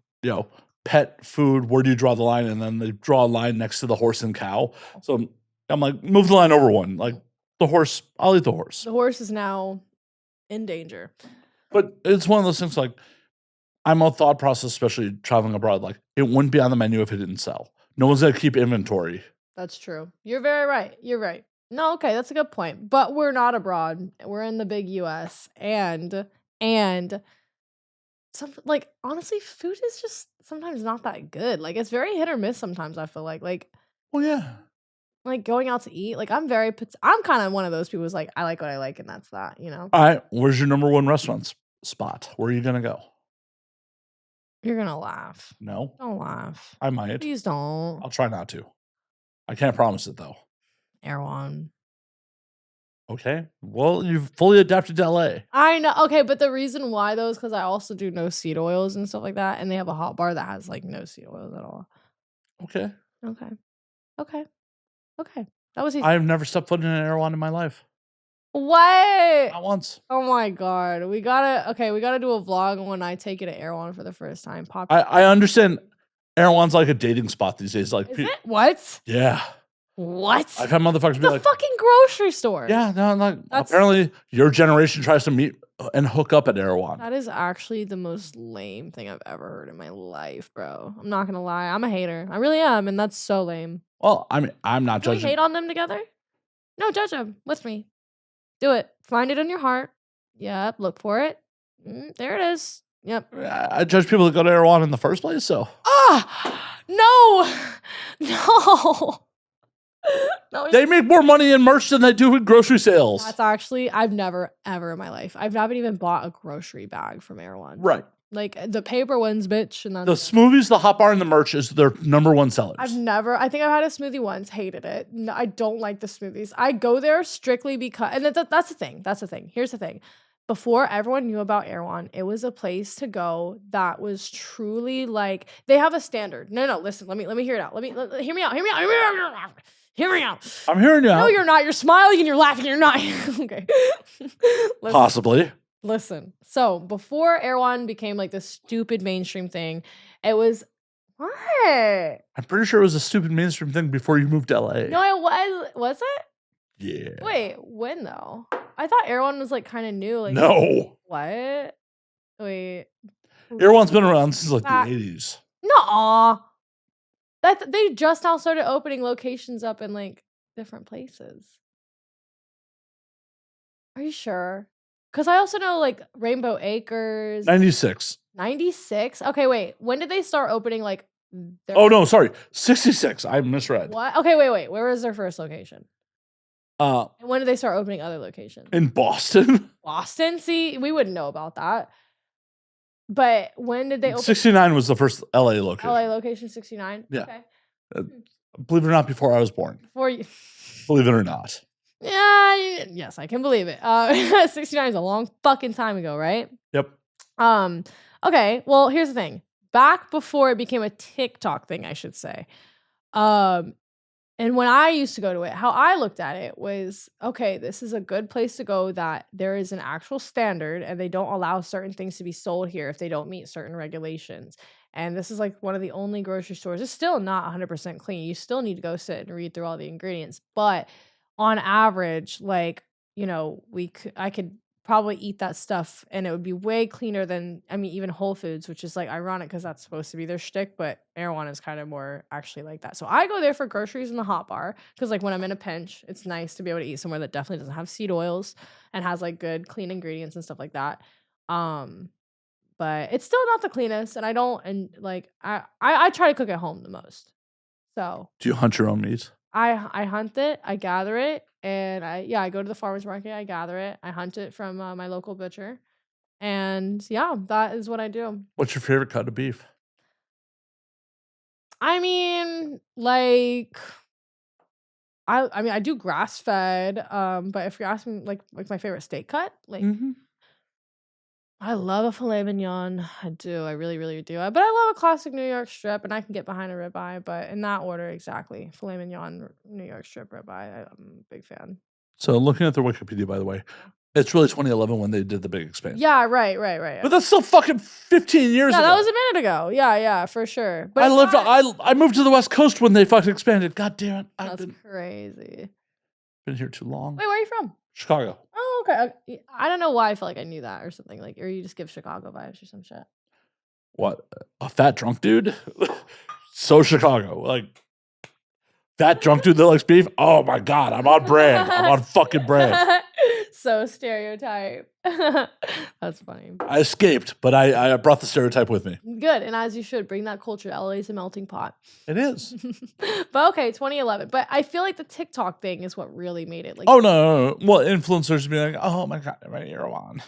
pet food. Where do you draw the line? And then they draw a line next to the horse and cow. So I'm like, move the line over one. Like the horse, I'll eat the horse. The horse is now in danger. But it's one of those things. Like, I'm a thought process, especially traveling abroad. Like, it wouldn't be on the menu if it didn't sell. No one's gonna keep inventory. That's true. You're very right. You're right. No, okay, that's a good point. But we're not abroad. We're in the big US. And some, like, honestly, food is just sometimes not that good. Like, it's very hit or miss sometimes, I feel like. Well, yeah. Like, going out to eat. Like, I'm kind of one of those people who's like, I like what I like, and that's that, All right, where's your number one restaurant spot? Where are you gonna go? You're gonna laugh. No. Don't laugh. I might. Please don't. I'll try not to. I can't promise it, though. Erewhon. Okay. Well, you've fully adapted to LA. I know. Okay, but the reason why, though, is because I also do no seed oils and stuff like that, and they have a hot bar that has, like, no seed oils at all. Okay. That was easy. I've never stepped foot in an Erewhon in my life. What? Not once. Oh my god. We gotta do a vlog when I take you to Erewhon for the first time. I understand Erewhon's like a dating spot these days. Like, is it? What? Yeah. What? I've had motherfuckers be like, the fucking grocery store. Yeah, no, like, apparently your generation tries to meet and hook up at Erewhon. That is actually the most lame thing I've ever heard in my life, bro. I'm not gonna lie. I'm a hater. I really am, and that's so lame. Well, I mean, I'm not Can judging. we hate on them together? No, judge them with me. Do it. Find it in your heart. Yep. Look for it. There it is. Yep. I judge people that go to Erewhon in the first place, so. No. No. They make more money in merch than they do with grocery sales. That's actually, I've never, ever in my life, I've never even bought a grocery bag from Erewhon. Right. Like, the paper ones, bitch. And then the smoothies, the hot bar, and the merch is their number one sellers. I think I've had a smoothie once, hated it. No, I don't like the smoothies. I go there strictly because, and that's the thing. That's the thing. Here's the thing. Before everyone knew about Erewhon, it was a place to go that was truly like, they have a standard. No, listen, let me hear it out. Hear me out. Hear me out. I'm hearing you out. No, you're not. You're smiling and you're laughing. You're not. Okay. Possibly. Listen. So before Erewhon became like this stupid mainstream thing, it was What? I'm pretty sure it was a stupid mainstream thing before you moved to LA. No, it was. Was it? Yeah. Wait, when though? I thought Erewhon was like kind of new. Like No. what? Wait. Erewhon's been around since like That- the 80s. Nuh-uh. They just now started opening locations up in like different places. Are you sure? Because I also know like Rainbow Acres. 96. 96? Okay, wait. When did they start opening like Oh, no, sorry. 66. I misread. What? Okay, wait. Where was their first location? And when did they start opening other locations? In Boston. Boston? See, we wouldn't know about that. But when did they open? 69 was the first LA location. LA location 69? Yeah. Okay. Believe it or not, before I was born. Before you. Believe it or not. Yeah, yes, I can believe it. 69 is a long fucking time ago, right? Yep. Okay, well, here's the thing. Back before it became a TikTok thing, I should say. And when I used to go to it, how I looked at it was, okay, this is a good place to go that there is an actual standard and they don't allow certain things to be sold here if they don't meet certain regulations. And this is like one of the only grocery stores. It's still not 100% clean. You still need to go sit and read through all the ingredients. But on average, like, you know, I could probably eat that stuff and it would be way cleaner than, I mean, even Whole Foods, which is like ironic because that's supposed to be their shtick, but Erewhon is kind of more actually like that. So I go there for groceries in the hot bar because like when I'm in a pinch, it's nice to be able to eat somewhere that definitely doesn't have seed oils and has like good clean ingredients and stuff like that. But it's still not the cleanest, and I try to cook at home the most. So Do you hunt your own meat? I hunt it, I gather it, and I go to the farmer's market, I gather it, I hunt it from my local butcher, and yeah, that is what I do. What's your favorite cut of beef? I mean, like, I do grass fed, but if you're asking like my favorite steak cut, like I love a filet mignon. I do. I really, really do. But I love a classic New York strip, and I can get behind a ribeye. But in that order, exactly. Filet mignon, New York strip, ribeye. I'm a big fan. So looking at their Wikipedia, by the way, it's really 2011 when they did the big expansion. Yeah, right. But that's still fucking 15 years ago. That was a minute ago. Yeah, for sure. But I moved to the West Coast when they fucking expanded. God damn it. That's crazy. Been here too long. Wait, where are you from? Chicago. Oh, okay. I don't know why I feel like I knew that or something. Like, or you just give Chicago vibes or some shit. What? A fat drunk dude? So Chicago. Like, fat drunk dude that likes beef? Oh my God, I'm on brand. I'm on fucking brand. So stereotype. That's funny. I escaped, but I brought the stereotype with me. Good, and as you should, bring that culture. LA is a melting pot. It is. But okay, 2011. But I feel like the TikTok thing is what really made it. Like, oh no. Well, influencers be like, oh my God, my Erewhon.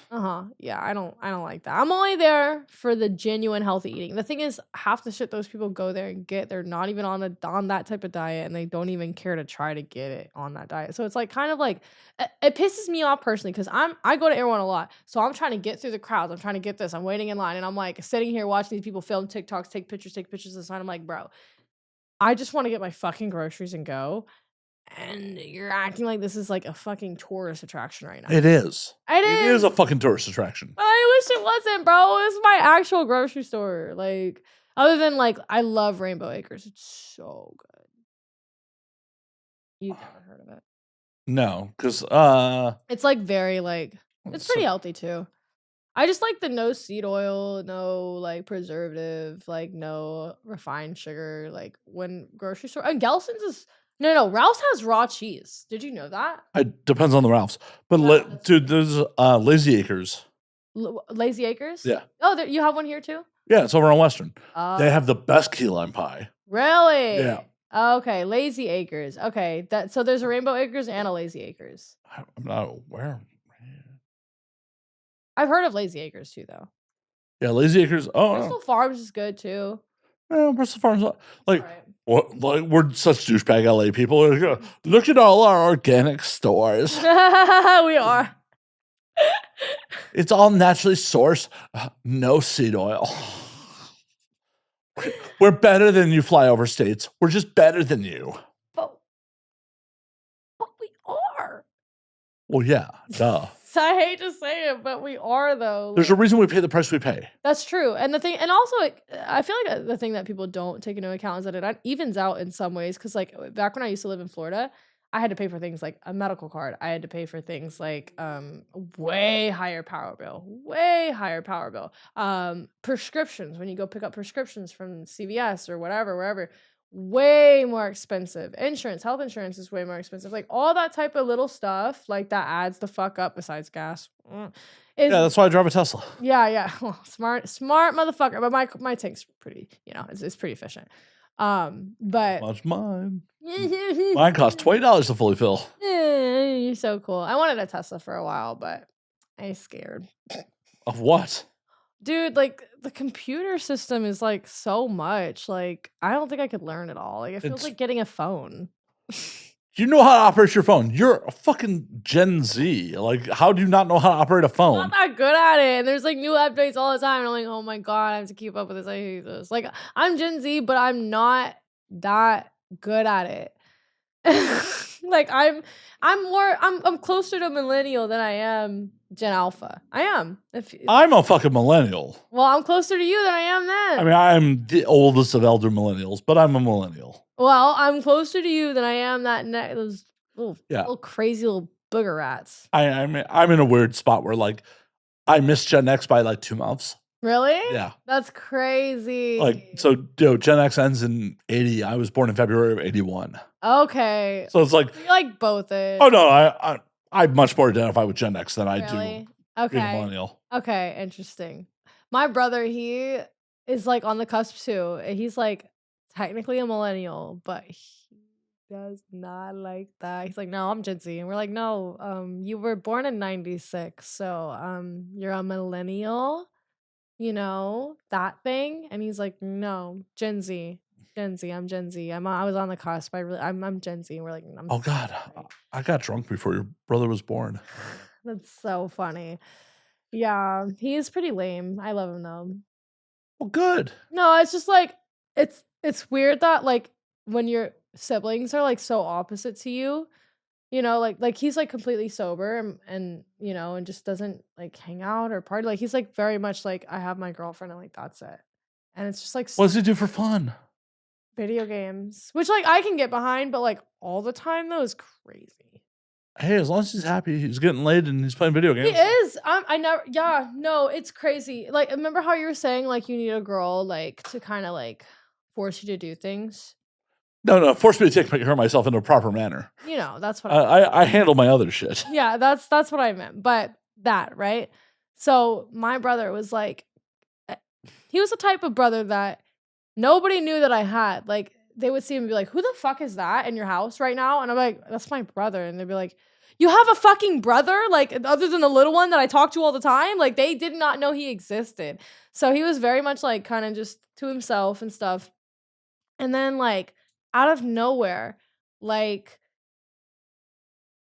Yeah, I don't like that. I'm only there for the genuine healthy eating. The thing is, half the shit those people go there and get, they're not even on that type of diet, and they don't even care to try to get it on that diet. So it's like kind of like it pisses me off personally because I go to Erewhon a lot, so I'm trying to get through the crowds. I'm trying to get this. I'm waiting in line, and I'm like sitting here watching these people film TikToks, take pictures of the sign. I'm like, bro, I just want to get my fucking groceries and go. And you're acting like this is like a fucking tourist attraction right now. It is. It is a fucking tourist attraction. I wish it wasn't, bro. It's my actual grocery store. Like, other than like, I love Rainbow Acres. It's so good. You've never heard of it? No, because it's like very like it's pretty healthy too. I just like the no seed oil, no like preservative, like no refined sugar. Like when grocery store and Gelson's is no Ralph's has raw cheese. Did you know that? It depends on the Ralph's, but dude, there's Lazy Acres. Lazy Acres? Yeah. Oh, you have one here too? Yeah, it's over on Western. They have the best key lime pie. Really? Yeah. Okay, Lazy Acres. Okay, so there's a Rainbow Acres and a Lazy Acres. I'm not aware. I've heard of Lazy Acres too, though. Yeah, Lazy Acres. Oh, Bristol Farms is good too. Yeah, Bristol Farms. Like, what? Like, we're such douchebag LA people. Look at all our organic stores. We are. It's all naturally sourced. No seed oil. We're better than you flyover states. We're just better than you. But we are. Well, yeah, duh. I hate to say it, but we are though. There's a reason we pay the price we pay. That's true. And the thing, and also, I feel like the thing that people don't take into account is that it evens out in some ways. Cause like back when I used to live in Florida, I had to pay for things like a medical card. I had to pay for things like way higher power bill. Prescriptions, when you go pick up prescriptions from CVS or whatever, wherever, way more expensive. Insurance, health insurance is way more expensive. Like all that type of little stuff, like that adds the fuck up besides gas. Yeah, that's why I drive a Tesla. Yeah. Well, smart motherfucker. But my tank's pretty, it's pretty efficient. But much mine. Mine costs $20 to fully fill. You're so cool. I wanted a Tesla for a while, but I'm scared. Of what? Dude, like the computer system is like so much. Like I don't think I could learn it all. Like it feels like getting a phone. You know how to operate your phone. You're a fucking Gen Z. Like, how do you not know how to operate a phone? I'm not that good at it. And there's like new updates all the time. And I'm like, oh my God, I have to keep up with this. I hate this. Like, I'm Gen Z, but I'm not that good at it. Like I'm closer to millennial than I am Gen Alpha. I am. I'm a fucking millennial. Well, I'm closer to you than I am then. I mean, I'm the oldest of elder millennials, but I'm a millennial. Well, I'm closer to you than I am those little crazy little booger rats. I'm in a weird spot where like I missed Gen X by like 2 months. Really? Yeah. That's crazy. Like, so Gen X ends in 80. I was born in February of 81. Okay. So it's like you're like both it. Oh no, I much more identify with Gen X than I do Okay. being a millennial. Okay, interesting. My brother, he is like on the cusp too. He's like technically a millennial, but he does not like that. He's like, no, I'm Gen Z. And we're like, no, you were born in 96. So you're a millennial, that thing. And he's like, no, Gen Z. I'm Gen Z. I was on the cusp. I'm Gen Z. And we're like, oh God, I got drunk before your brother was born. That's so funny. Yeah, he is pretty lame. I love him though. Well, good. No, it's just like it's weird that like when your siblings are like so opposite to you, like he's like completely sober and and just doesn't like hang out or party. Like he's like very much like I have my girlfriend and like that's it. And it's just like what does he do for fun? Video games, which like I can get behind, but like all the time though is crazy. Hey, as long as he's happy, he's getting laid and he's playing video games. He is. No, it's crazy. Like, remember how you were saying like you need a girl like to kind of like force you to do things? No, force me to take care of myself in a proper manner. That's what I handle my other shit. Yeah, that's what I meant. But that, right? So my brother was like, he was the type of brother that nobody knew that I had. Like, they would see him and be like, who the fuck is that in your house right now? And I'm like, that's my brother. And they'd be like, you have a fucking brother? Like, other than the little one that I talk to all the time? Like, they did not know he existed. So he was very much like kind of just to himself and stuff. And then like out of nowhere, like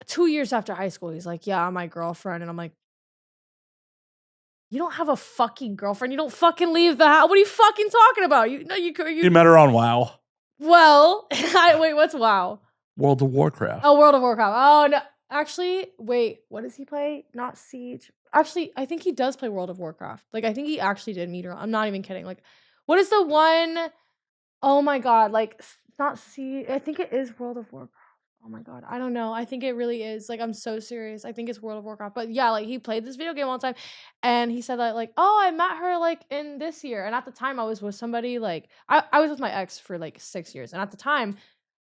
2 years after high school, he's like, yeah, I'm my girlfriend. And I'm like, you don't have a fucking girlfriend. You don't fucking leave the house. What are you fucking talking about? You met her on WoW. Well, wait, what's WoW? World of Warcraft. Oh, World of Warcraft. Oh, no. Actually, wait, what does he play? Not Siege. Actually, I think he does play World of Warcraft. Like, I think he actually did meet her. I'm not even kidding. Like, what is the one? Oh my God. Like, not Siege. I think it is World of Warcraft. Oh my God. I don't know. I think it really is. Like, I'm so serious. I think it's World of Warcraft. But yeah, like he played this video game all the time. And he said that like, oh, I met her like in this year. And at the time I was with somebody like, I was with my ex for like 6 years. And at the time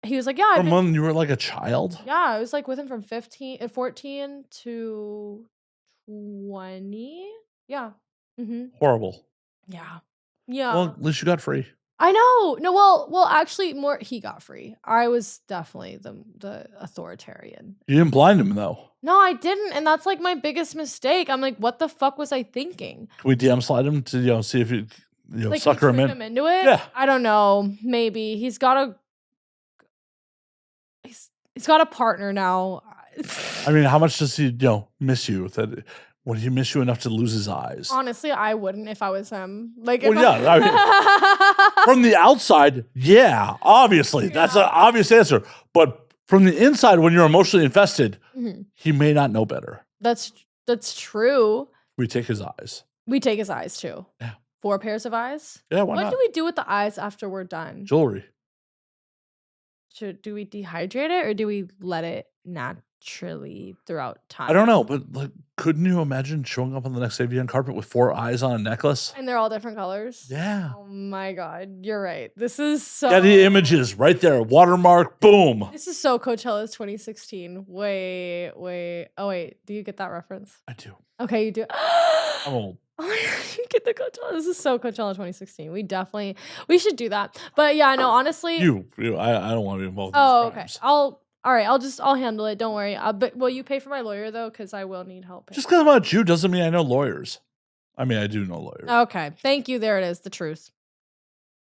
he was like, yeah. From when you were like a child? Yeah. I was like with him from 14 to 20. Yeah. Mm-hmm. Horrible. Yeah. Yeah. Well, at least you got free. I know. No, well, actually, more he got free. I was definitely the authoritarian. You didn't blind him though. No, I didn't, and that's like my biggest mistake. I'm like, what the fuck was I thinking? Can we DM slide him to see if you like sucker him into it? Yeah. I don't know. Maybe he's got a partner now. I mean, how much does he miss you? Would he miss you enough to lose his eyes? Honestly, I wouldn't if I was him. Like, well, yeah. I mean, from the outside, yeah, obviously. Yeah. That's an obvious answer. But from the inside, when you're emotionally invested, he may not know better. That's That's true. We take his eyes. We take his eyes too. Yeah. 4 pairs of eyes? Yeah, why What not? do we do with the eyes after we're done? Jewelry. Do we dehydrate it or do we let it naturally throughout time? I don't know, but like, couldn't you imagine showing up on the next AVN carpet with 4 eyes on a necklace? And they're all different colors? Yeah. Oh my God. You're right. This is so. Getty Images right there. Watermark. Boom. This is so Coachella's 2016. Wait. Oh, wait. Do you get that reference? I do. Okay, you do. I'm old. Oh my God, you get the Coachella. This is so Coachella 2016. We should do that. But yeah, no, honestly. I don't want to be involved in Oh, these okay. crimes. All right. I'll handle it. Don't worry. But will you pay for my lawyer though? Because I will need help. Just because I'm a Jew doesn't mean I know lawyers. I mean, I do know lawyers. Okay. Thank you. There it is. The truth.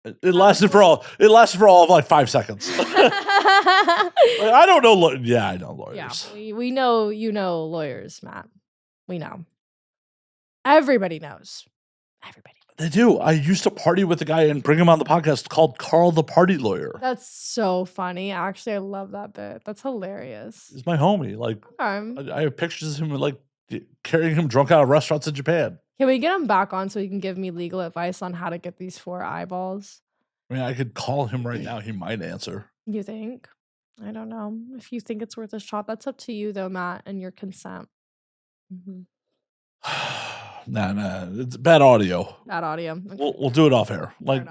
It lasted for all of like 5 seconds. I don't know. Yeah, I know lawyers. Yeah, we know you know lawyers, Matt. We know. Everybody knows. Everybody. They do. I used to party with a guy and bring him on the podcast called Carl the Party Lawyer. That's so funny. Actually, I love that bit. That's hilarious. He's my homie. Like, I have pictures of him like carrying him drunk out of restaurants in Japan. Can we get him back on so he can give me legal advice on how to get these 4 eyeballs? I mean, I could call him right now. He might answer. You think? I don't know. If you think it's worth a shot, that's up to you though, Matt, and your consent. Mm-hmm. Nah, it's bad audio. Bad audio. Okay. We'll do it off air. Like,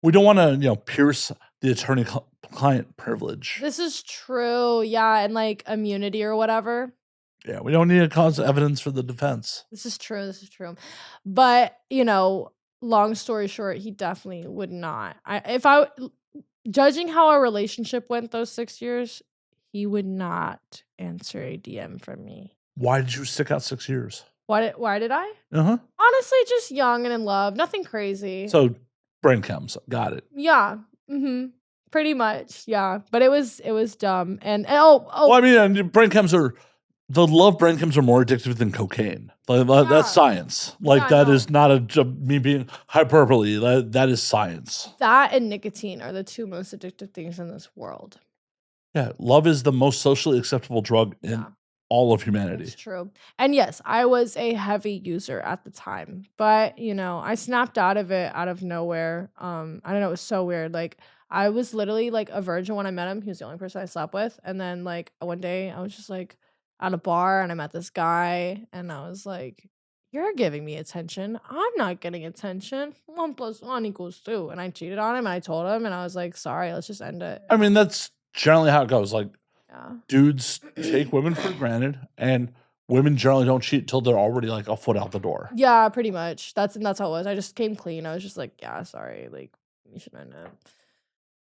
we don't want to, pierce the attorney-client privilege. This is true. Yeah, and like immunity or whatever. Yeah, we don't need to cause evidence for the defense. This is true. But, long story short, he definitely would not. Judging how our relationship went those 6 years, he would not answer a DM from me. Why did you stick out 6 years? Why did I? Uh-huh. Honestly, just young and in love. Nothing crazy. So, brain chems. Got it. Yeah. Mm-hmm. Pretty much. Yeah. But it was dumb. And oh. Well, I mean, brain chems are... The love brain chems are more addictive than cocaine. Like, that's science. Like, that is not me being hyperbole. That is science. That and nicotine are the 2 most addictive things in this world. Yeah. Love is the most socially acceptable drug in all of humanity. It's true. And yes, I was a heavy user at the time. But, I snapped out of it out of nowhere. I don't know. It was so weird. Like, I was literally like a virgin when I met him. He was the only person I slept with. And then like one day I was just like at a bar and I met this guy and I was like, you're giving me attention. I'm not getting attention. 1 + 1 = 2. And I cheated on him and I told him and I was like, sorry, let's just end it. I mean, that's generally how it goes. Like, dudes take women for granted and women generally don't cheat till they're already like a foot out the door. Yeah, pretty much. That's how it was. I just came clean. I was just like, yeah, sorry. Like, you should end it.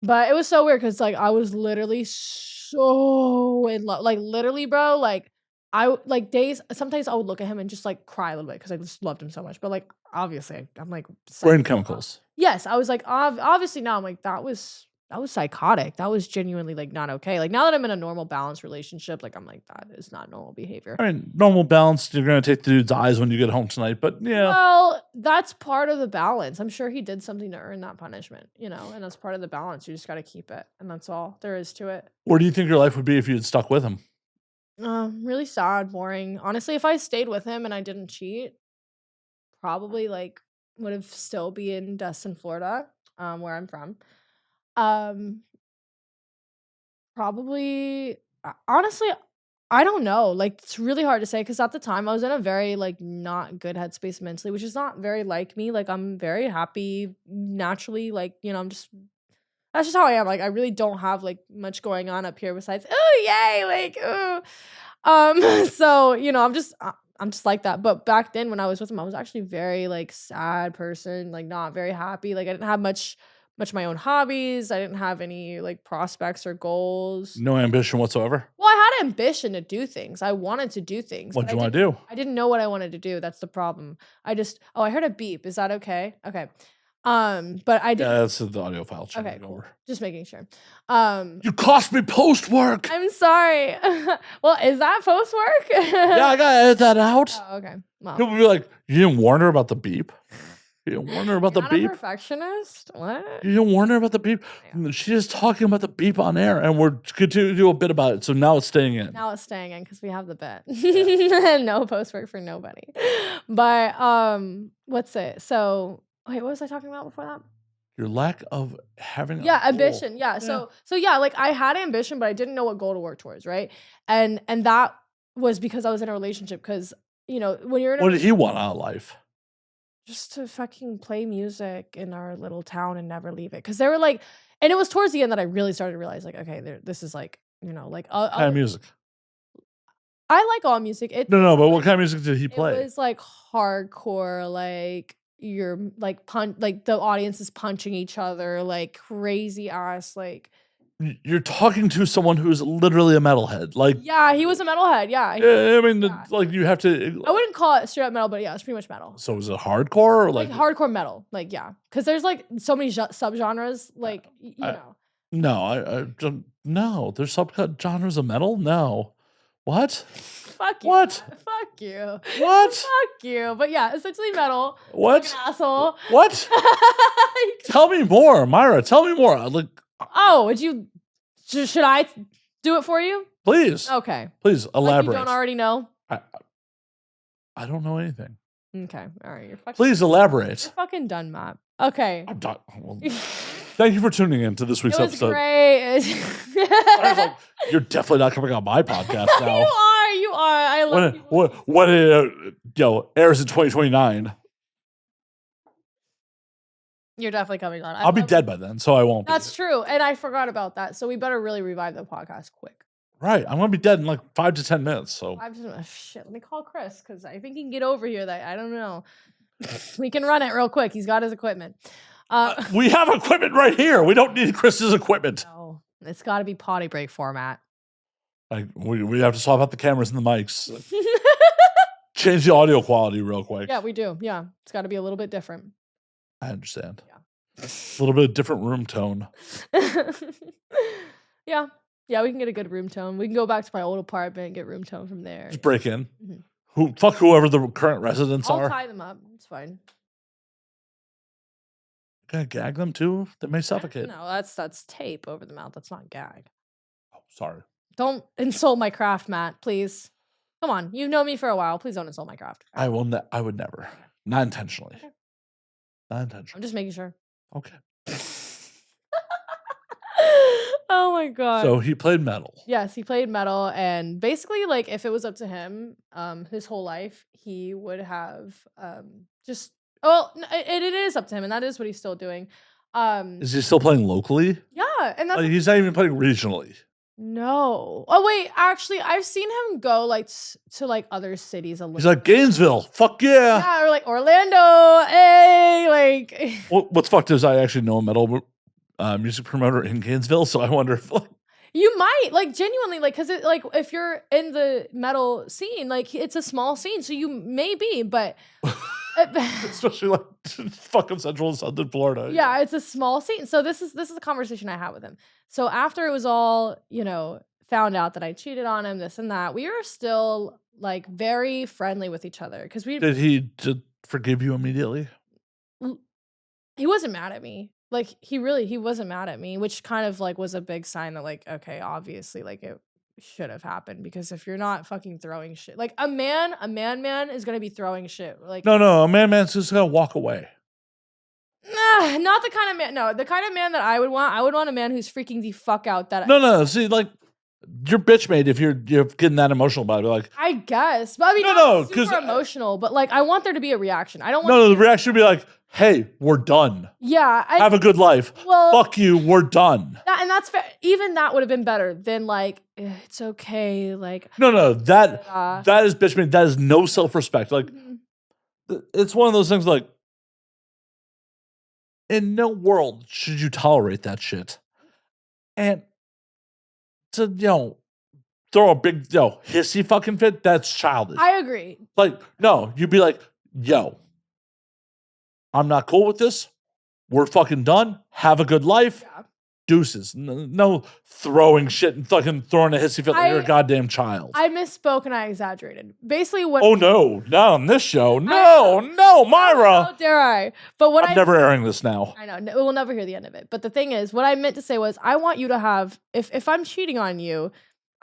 But it was so weird because like I was literally so in love. Like literally, bro, like I like days sometimes I would look at him and just like cry a little bit because I just loved him so much. But like obviously I'm like brain chemicals. Yes, I was like obviously now I'm like that was psychotic. That was genuinely like not okay. Like now that I'm in a normal balanced relationship, like I'm like that is not normal behavior. I mean, normal balance, you're gonna take the dude's eyes when you get home tonight, but yeah. Well, that's part of the balance. I'm sure he did something to earn that punishment, and that's part of the balance. You just gotta keep it, and that's all there is to it. Where do you think your life would be if you had stuck with him? Really sad, boring. Honestly, if I stayed with him and I didn't cheat, probably like would have still be in Destin, Florida, where I'm from. Probably honestly, I don't know. Like it's really hard to say because at the time I was in a very like not good headspace mentally, which is not very like me. Like I'm very happy naturally. Like that's just how I am. Like I really don't have like much going on up here besides oh yay like oh. So I'm just like that. But back then when I was with him, I was actually very like sad person, like not very happy. Like I didn't have much of my own hobbies. I didn't have any like prospects or goals. No ambition whatsoever? Well, I had ambition to do things. I wanted to do things. What did you want to do? I didn't know what I wanted to do. That's the problem. I heard a beep. Is that okay? Okay. But I didn't. Yeah, that's the audio file. Okay, cool. Just making sure. You cost me post work. I'm sorry. Well, is that post work? Yeah, I gotta edit that out. Oh, okay. Well. People will be like, you didn't warn her about the beep? You don't warn her about You're the not a beep. perfectionist? What? You don't warn her about the beep. She's just talking about the beep on air, and we're going to do a bit about it. So now it's staying in. Now it's staying in because we have the bit. No post work for nobody. But what's it? So wait, what was I talking about before that? Your lack of having a Yeah, goal. ambition. Yeah. So yeah, like I had ambition, but I didn't know what goal to work towards, right? And that was because I was in a relationship. Because when you're in a What did he want out of life? just to fucking play music in our little town and never leave it. Because they were like, and it was towards the end that I really started to realize, like, okay, this is like, like What kind of music? I like all music. No, but what kind of music did he play? It was like hardcore, like you're like like the audience is punching each other, like crazy ass, like. You're talking to someone who's literally a metalhead. Like, Yeah, he was a metalhead. Yeah. I mean, like you have to. I wouldn't call it straight up metal, but yeah, it's pretty much metal. So is it hardcore or Like hardcore metal? Like yeah, because there's like so many subgenres. Like know. No, I don't. No, there's subgenres of metal. No, what? Fuck you. What? Matt. Fuck you. What? Fuck you. But yeah, essentially metal. What? Like an asshole. What? Tell me more, Myra. Tell me more. Like. Oh, should I do it for you? Please. Okay. Please elaborate. Like you don't already know? I don't know anything. Okay. All right. You're fucking. Please elaborate. You're fucking done, Matt. Okay. I'm done. Well, thank you for tuning in to this week's episode. Great. I was like, you're definitely not coming on my podcast now. You are. I love you. When it airs in 2029. You're definitely coming on. I'll be dead by then, so I won't. That's true. And I forgot about that. So we better really revive the podcast quick. Right. I'm going to be dead in like 5 to 10 minutes. So shit. Let me call Chris because I think he can get over here. That I don't know. We can run it real quick. He's got his equipment. We have equipment right here. We don't need Chris's equipment. No, it's got to be Poddy Break format. Like we have to swap out the cameras and the mics. Change the audio quality real quick. Yeah, we do. Yeah, it's got to be a little bit different. I understand. Yeah. A little bit of different room tone. Yeah. Yeah, we can get a good room tone. We can go back to my old apartment and get room tone from there. Just break in. Mm-hmm. Fuck whoever the current residents are. I'll tie them up. It's fine. Gonna gag them too? They may suffocate. No, that's tape over the mouth. That's not gag. Oh, sorry. Don't insult my craft, Matt, please. Come on. You've known me for a while. Please don't insult my craft. I would never. Not intentionally. Okay. Not intentionally. I'm just making sure. Okay. Oh my god. So he played metal. Yes, he played metal, and basically, like, if it was up to him, his whole life, he would have just. Well, it is up to him, and that is what he's still doing. Is he still playing locally? Yeah, and that's like, he's not even playing regionally. No. Oh wait, actually, I've seen him go like to like other cities a little. He's like Gainesville. Fuck yeah. Yeah, or like Orlando. Hey, like. What's fucked is I actually know a metal music promoter in Gainesville, so I wonder if like. You might like genuinely like because it like if you're in the metal scene, like it's a small scene, so you may be, but. Especially like fucking Central and Southern Florida. Yeah, it's a small scene. So this is a conversation I had with him. So after it was all, found out that I cheated on him, this and that, we were still like very friendly with each other because we. Did he forgive you immediately? He wasn't mad at me. Like he wasn't mad at me, which kind of like was a big sign that like, okay, obviously like it should have happened because if you're not fucking throwing shit, like a man is gonna be throwing shit. Like no, a man's just gonna walk away. Nah, not the kind of man. No, the kind of man that I would want a man who's freaking the fuck out. That no. See, like you're bitch made if you're getting that emotional about it. Like I guess, but I mean, no, super emotional. But like, I want there to be a reaction. I don't want. No, the reaction would be like, "Hey, we're done. Yeah, have a good life. Well, fuck you, we're done." And that's fair. Even that would have been better than like, it's okay. Like no, that is bitch made. That is no self respect. Like it's one of those things. Like in no world should you tolerate that shit. And to throw a big hissy fucking fit, that's childish. I agree. Like no, you'd be like, yo, I'm not cool with this. We're fucking done. Have a good life. Yeah. deuces. No throwing shit and fucking throwing a hissy fit like you're a goddamn child. I misspoke and I exaggerated. Basically, what? Oh no, not on this show. No, Myra. How dare I? But what I'm never airing this now. I know we'll never hear the end of it. But the thing is, what I meant to say was, I want you to have, if I'm cheating on you,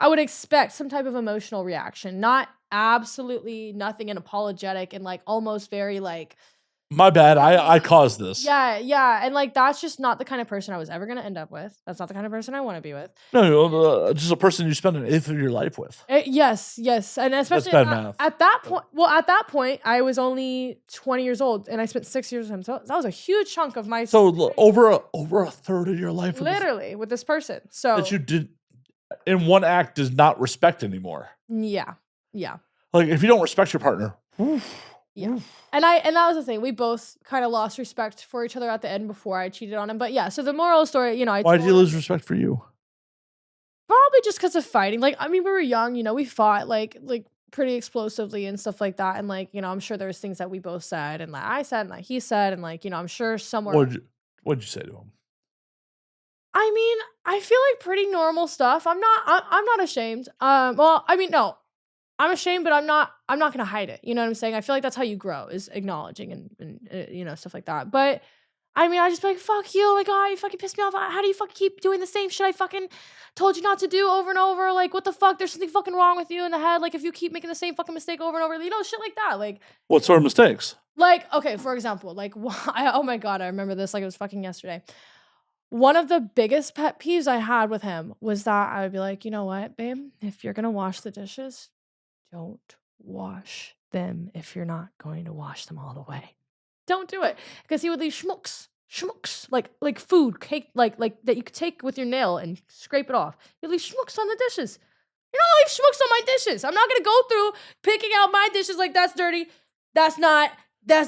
I would expect some type of emotional reaction, not absolutely nothing and apologetic and like almost very like, my bad, I caused this. Yeah. And like, that's just not the kind of person I was ever going to end up with. That's not the kind of person I want to be with. No, just a person you spend an eighth of your life with. Yes. And especially that's bad math. At that point, I was only 20 years old and I spent 6 years with him. So that was a huge chunk of my. So over a third of your life. Literally with this person. So that you did in one act does not respect anymore. Yeah. Like if you don't respect your partner. Yeah. And that was the thing. We both kind of lost respect for each other at the end before I cheated on him. But yeah, so the moral of the story, why did you lose respect for you? Probably just because of fighting. Like, I mean, we were young, we fought like pretty explosively and stuff like that. And like, I'm sure there's things that we both said and like I said and like he said and like, I'm sure somewhere. What'd you say to him? I mean, I feel like pretty normal stuff. I'm not ashamed. Well, I mean, no. I'm ashamed, but I'm not going to hide it. You know what I'm saying? I feel like that's how you grow, is acknowledging and stuff like that. But I mean, I just be like, fuck you. Like, oh, you fucking pissed me off. How do you fucking keep doing the same shit I fucking told you not to do over and over? Like, what the fuck? There's something fucking wrong with you in the head. Like, if you keep making the same fucking mistake over and over, shit like that. Like, what sort of mistakes? Like, okay, for example, like, oh my God, I remember this like it was fucking yesterday. One of the biggest pet peeves I had with him was that I would be like, you know what, babe? If you're going to wash the dishes, don't wash them if you're not going to wash them all the way. Don't do it. Because he would leave schmucks, like food, cake, like that you could take with your nail and scrape it off. He'd leave schmucks on the dishes. You don't leave schmucks on my dishes. I'm not going to go through picking out my dishes like that's dirty. That's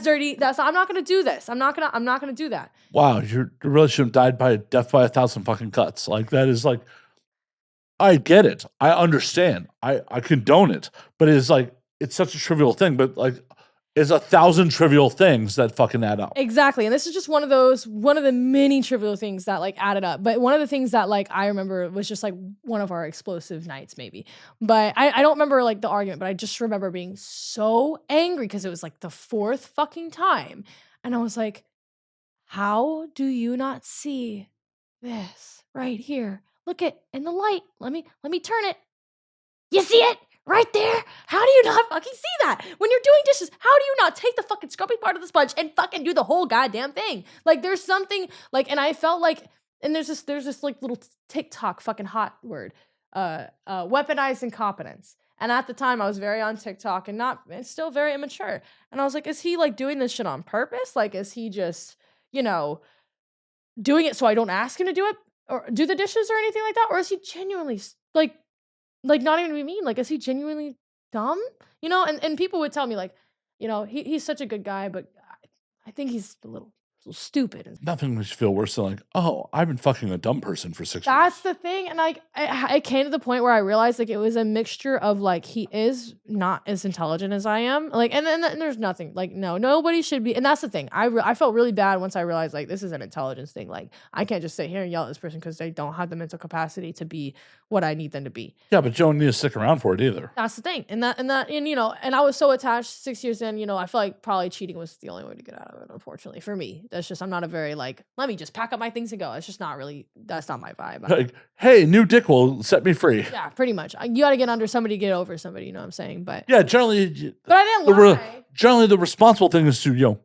dirty. I'm not going to do this. I'm not going to do that. Wow. Your relationship died by death by 1,000 fucking cuts. Like that is like, I get it. I understand. I condone it. But it's like, it's such a trivial thing, but like, it's 1,000 trivial things that fucking add up. Exactly. And this is just one of the many trivial things that like added up. But one of the things that like I remember was just like one of our explosive nights maybe. But I don't remember like the argument, but I just remember being so angry because it was like the fourth fucking time. And I was like, how do you not see this right here? Look it in the light. Let me turn it. You see it? Right there? How do you not fucking see that? When you're doing dishes, how do you not take the fucking scrubbing part of the sponge and fucking do the whole goddamn thing? Like there's something like, and I felt like, and there's this like little TikTok fucking hot word, weaponized incompetence. And at the time I was very on TikTok and still very immature. And I was like, is he like doing this shit on purpose? Like, is he just, doing it so I don't ask him to do it or do the dishes or anything like that? Or is he genuinely like not even to be mean, like, is he genuinely dumb? And people would tell me, like, he's such a good guy, but I think he's a little stupid. Nothing makes you feel worse than like, oh, I've been fucking a dumb person for 6 years. That's the thing. And like, I came to the point where I realized like it was a mixture of like, he is not as intelligent as I am. Like, and there's nothing like, no, nobody should be. And that's the thing. I felt really bad once I realized like, this is an intelligence thing. Like I can't just sit here and yell at this person because they don't have the mental capacity to be what I need them to be. Yeah, but you don't need to stick around for it either. That's the thing. And I was so attached 6 years in, I feel like probably cheating was the only way to get out of it, unfortunately, for me. That's just, I'm not a very like, let me just pack up my things and go. It's just not really, that's not my vibe. Like, hey, new dick will set me free. Yeah, pretty much. You got to get under somebody to get over somebody, you know what I'm saying? But yeah, generally. But I didn't lie. Generally, the responsible thing is to,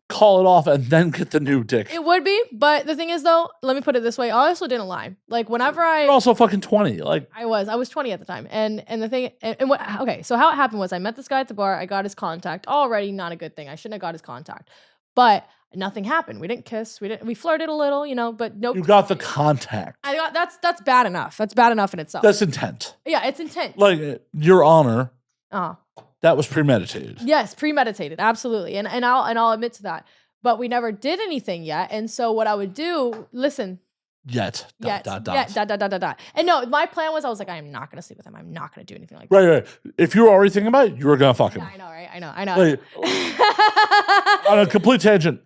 call it off and then get the new dick. It would be, but the thing is though, let me put it this way. I also didn't lie. Like whenever You're also fucking 20. Like I was 20 at the time. And the thing, and what, okay, so how it happened was I met this guy at the bar. I got his contact. Already not a good thing. I shouldn't have got his contact. But nothing happened. We didn't kiss. We flirted a little, but no. You got the contact. That's bad enough. That's bad enough in itself. That's intent. Yeah, it's intent. Like your honor. Uh-huh. That was premeditated. Yes, premeditated. Absolutely. And I'll admit to that. But we never did anything yet. And so what I would do, listen. Yet. And no, my plan was I was like, I am not going to sleep with him. I'm not going to do anything like that. Right. If you were already thinking about it, you were going to fuck him. Yeah, I know, right? I know. Like, on a complete tangent,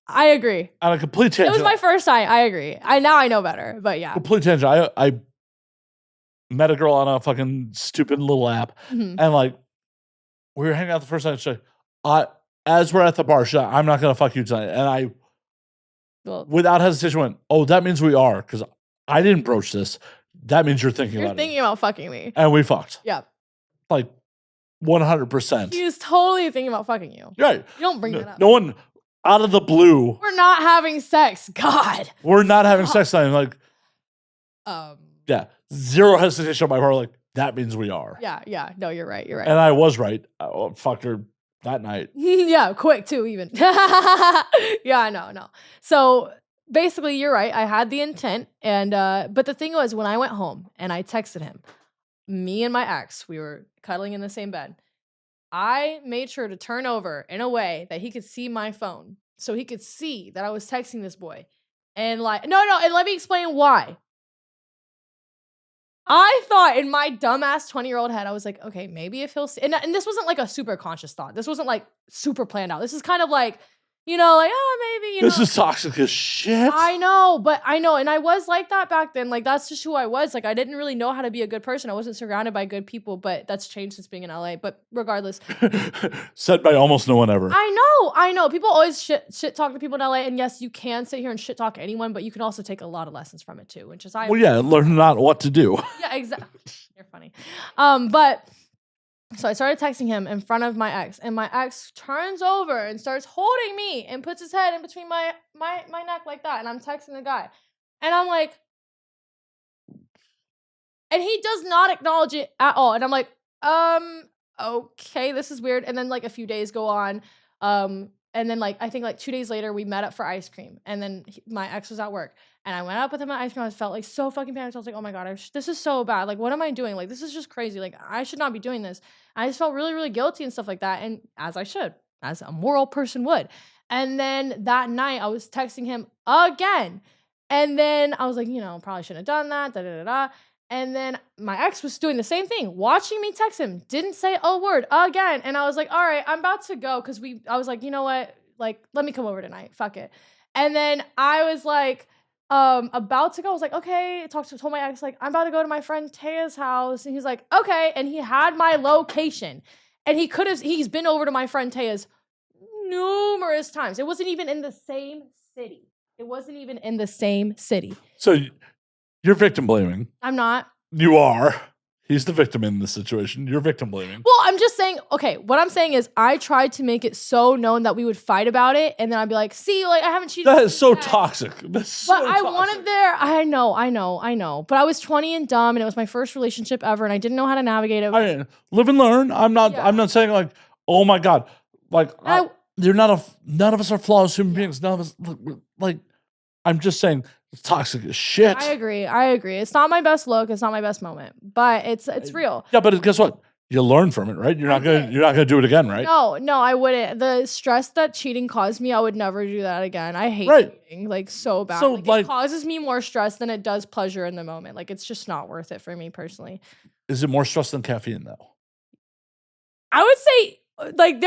I agree. On a complete It tangent. was my first time. I agree. Now I know better, but yeah. Complete tangent. I met a girl on a fucking stupid little app, Mhm. and like we were hanging out the first night. She's like, as we're at the bar, she's like, I'm not gonna fuck you tonight. And I, without hesitation, went, oh, that means we are, because I didn't broach this. That means you're thinking about fucking me. And we fucked. Yeah. Like 100%. He was totally thinking about fucking you. Right. You don't bring that up. No one out of the blue. We're not having sex. God. We're not having sex tonight. Like, yeah, zero hesitation on my part. Like, that means we are. Yeah. No, you're right. You're right. And I was right. I fucked her that night. Yeah, quick too, even. Yeah, no. So basically, you're right. I had the intent, and but the thing was, when I went home and I texted him, me and my ex, we were cuddling in the same bed. I made sure to turn over in a way that he could see my phone, so he could see that I was texting this boy, and like, no, and let me explain why. I thought in my dumbass 20-year-old head, I was like, okay, maybe if he'll see, and this wasn't like a super conscious thought. This wasn't like super planned out. This is kind of like, like, oh, maybe, This is toxic as shit. I know, and I was like that back then. Like, that's just who I was. Like, I didn't really know how to be a good person. I wasn't surrounded by good people, but that's changed since being in LA. But regardless. Said by almost no one ever. I know. People always shit talk to people in LA, and yes, you can sit here and shit talk anyone, but you can also take a lot of lessons from it too, which is Well, yeah, learn not what to do. Yeah, exactly. You're funny. But so I started texting him in front of my ex, and my ex turns over and starts holding me and puts his head in between my neck like that, and I'm texting the guy, and I'm like, and he does not acknowledge it at all, and I'm like, okay, this is weird. And then like a few days go on, and then like I think like 2 days later we met up for ice cream, and then my ex was at work, and I went up with him at ice cream. I felt like so fucking panicked. I was like, oh my god, this is so bad. Like, what am I doing? Like, this is just crazy. Like, I should not be doing this. I just felt really, really guilty and stuff like that, and as I should, as a moral person would. And then that night I was texting him again, and then I was like, probably shouldn't have done that. Da da da da. And then my ex was doing the same thing, watching me text him, didn't say a word again. And I was like, all right, I'm about to go, because I was like, you know what? Like, let me come over tonight. Fuck it. And then I was like, about to go. I was like, okay. Told my ex, like, I'm about to go to my friend Taya's house. And he's like, okay. And he had my location. And he's been over to my friend Taya's numerous times. It wasn't even in the same city. So you're victim blaming. I'm not. You are. He's the victim in this situation. You're victim blaming. Well, I'm just saying, okay, what I'm saying is I tried to make it so known that we would fight about it, and then I'd be like, see, like, I haven't cheated. That is so toxic. That's so I toxic. wanted there. I know. But I was 20 and dumb, and it was my first relationship ever, and I didn't know how to navigate it. I mean, live and learn. I'm not saying like, oh my God. Like, none of us are flawless human beings. None of us, like, I'm just saying, it's toxic as shit. I agree. It's not my best look. It's not my best moment, but it's real. Yeah, but guess what? You learn from it, right? You're not gonna do it again, right? No, I wouldn't. The stress that cheating caused me, I would never do that again. I hate cheating like so bad. So it causes me more stress than it does pleasure in the moment. Like, it's just not worth it for me personally. Is it more stress than caffeine though? I would say like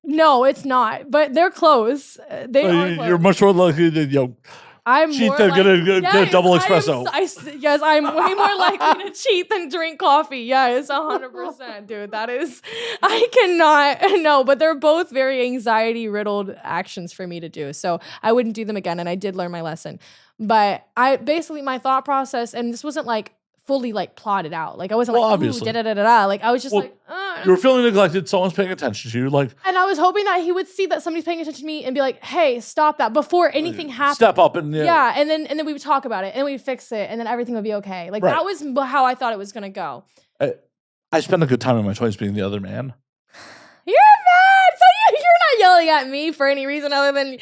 no, it's not, but they're close. They are close. You're much more likely to I'm cheat more than likely, get a double espresso. I'm way more likely to cheat than drink coffee. Yes, 100%, dude. That is, I cannot, no, but they're both very anxiety-riddled actions for me to do. So I wouldn't do them again, and I did learn my lesson. But my thought process, and this wasn't like fully like plotted out. Like, I wasn't obviously. Like, I was just like, you were feeling neglected. Someone's paying attention to you. Like, and I was hoping that he would see that somebody's paying attention to me and be like, hey, stop that before anything happens. Step up and yeah. And then we would talk about it and we'd fix it and then everything would be okay. Like, that was how I thought it was going to go. I spent a good time in my 20s being the other man. You're mad. So you're not yelling at me for any reason other than,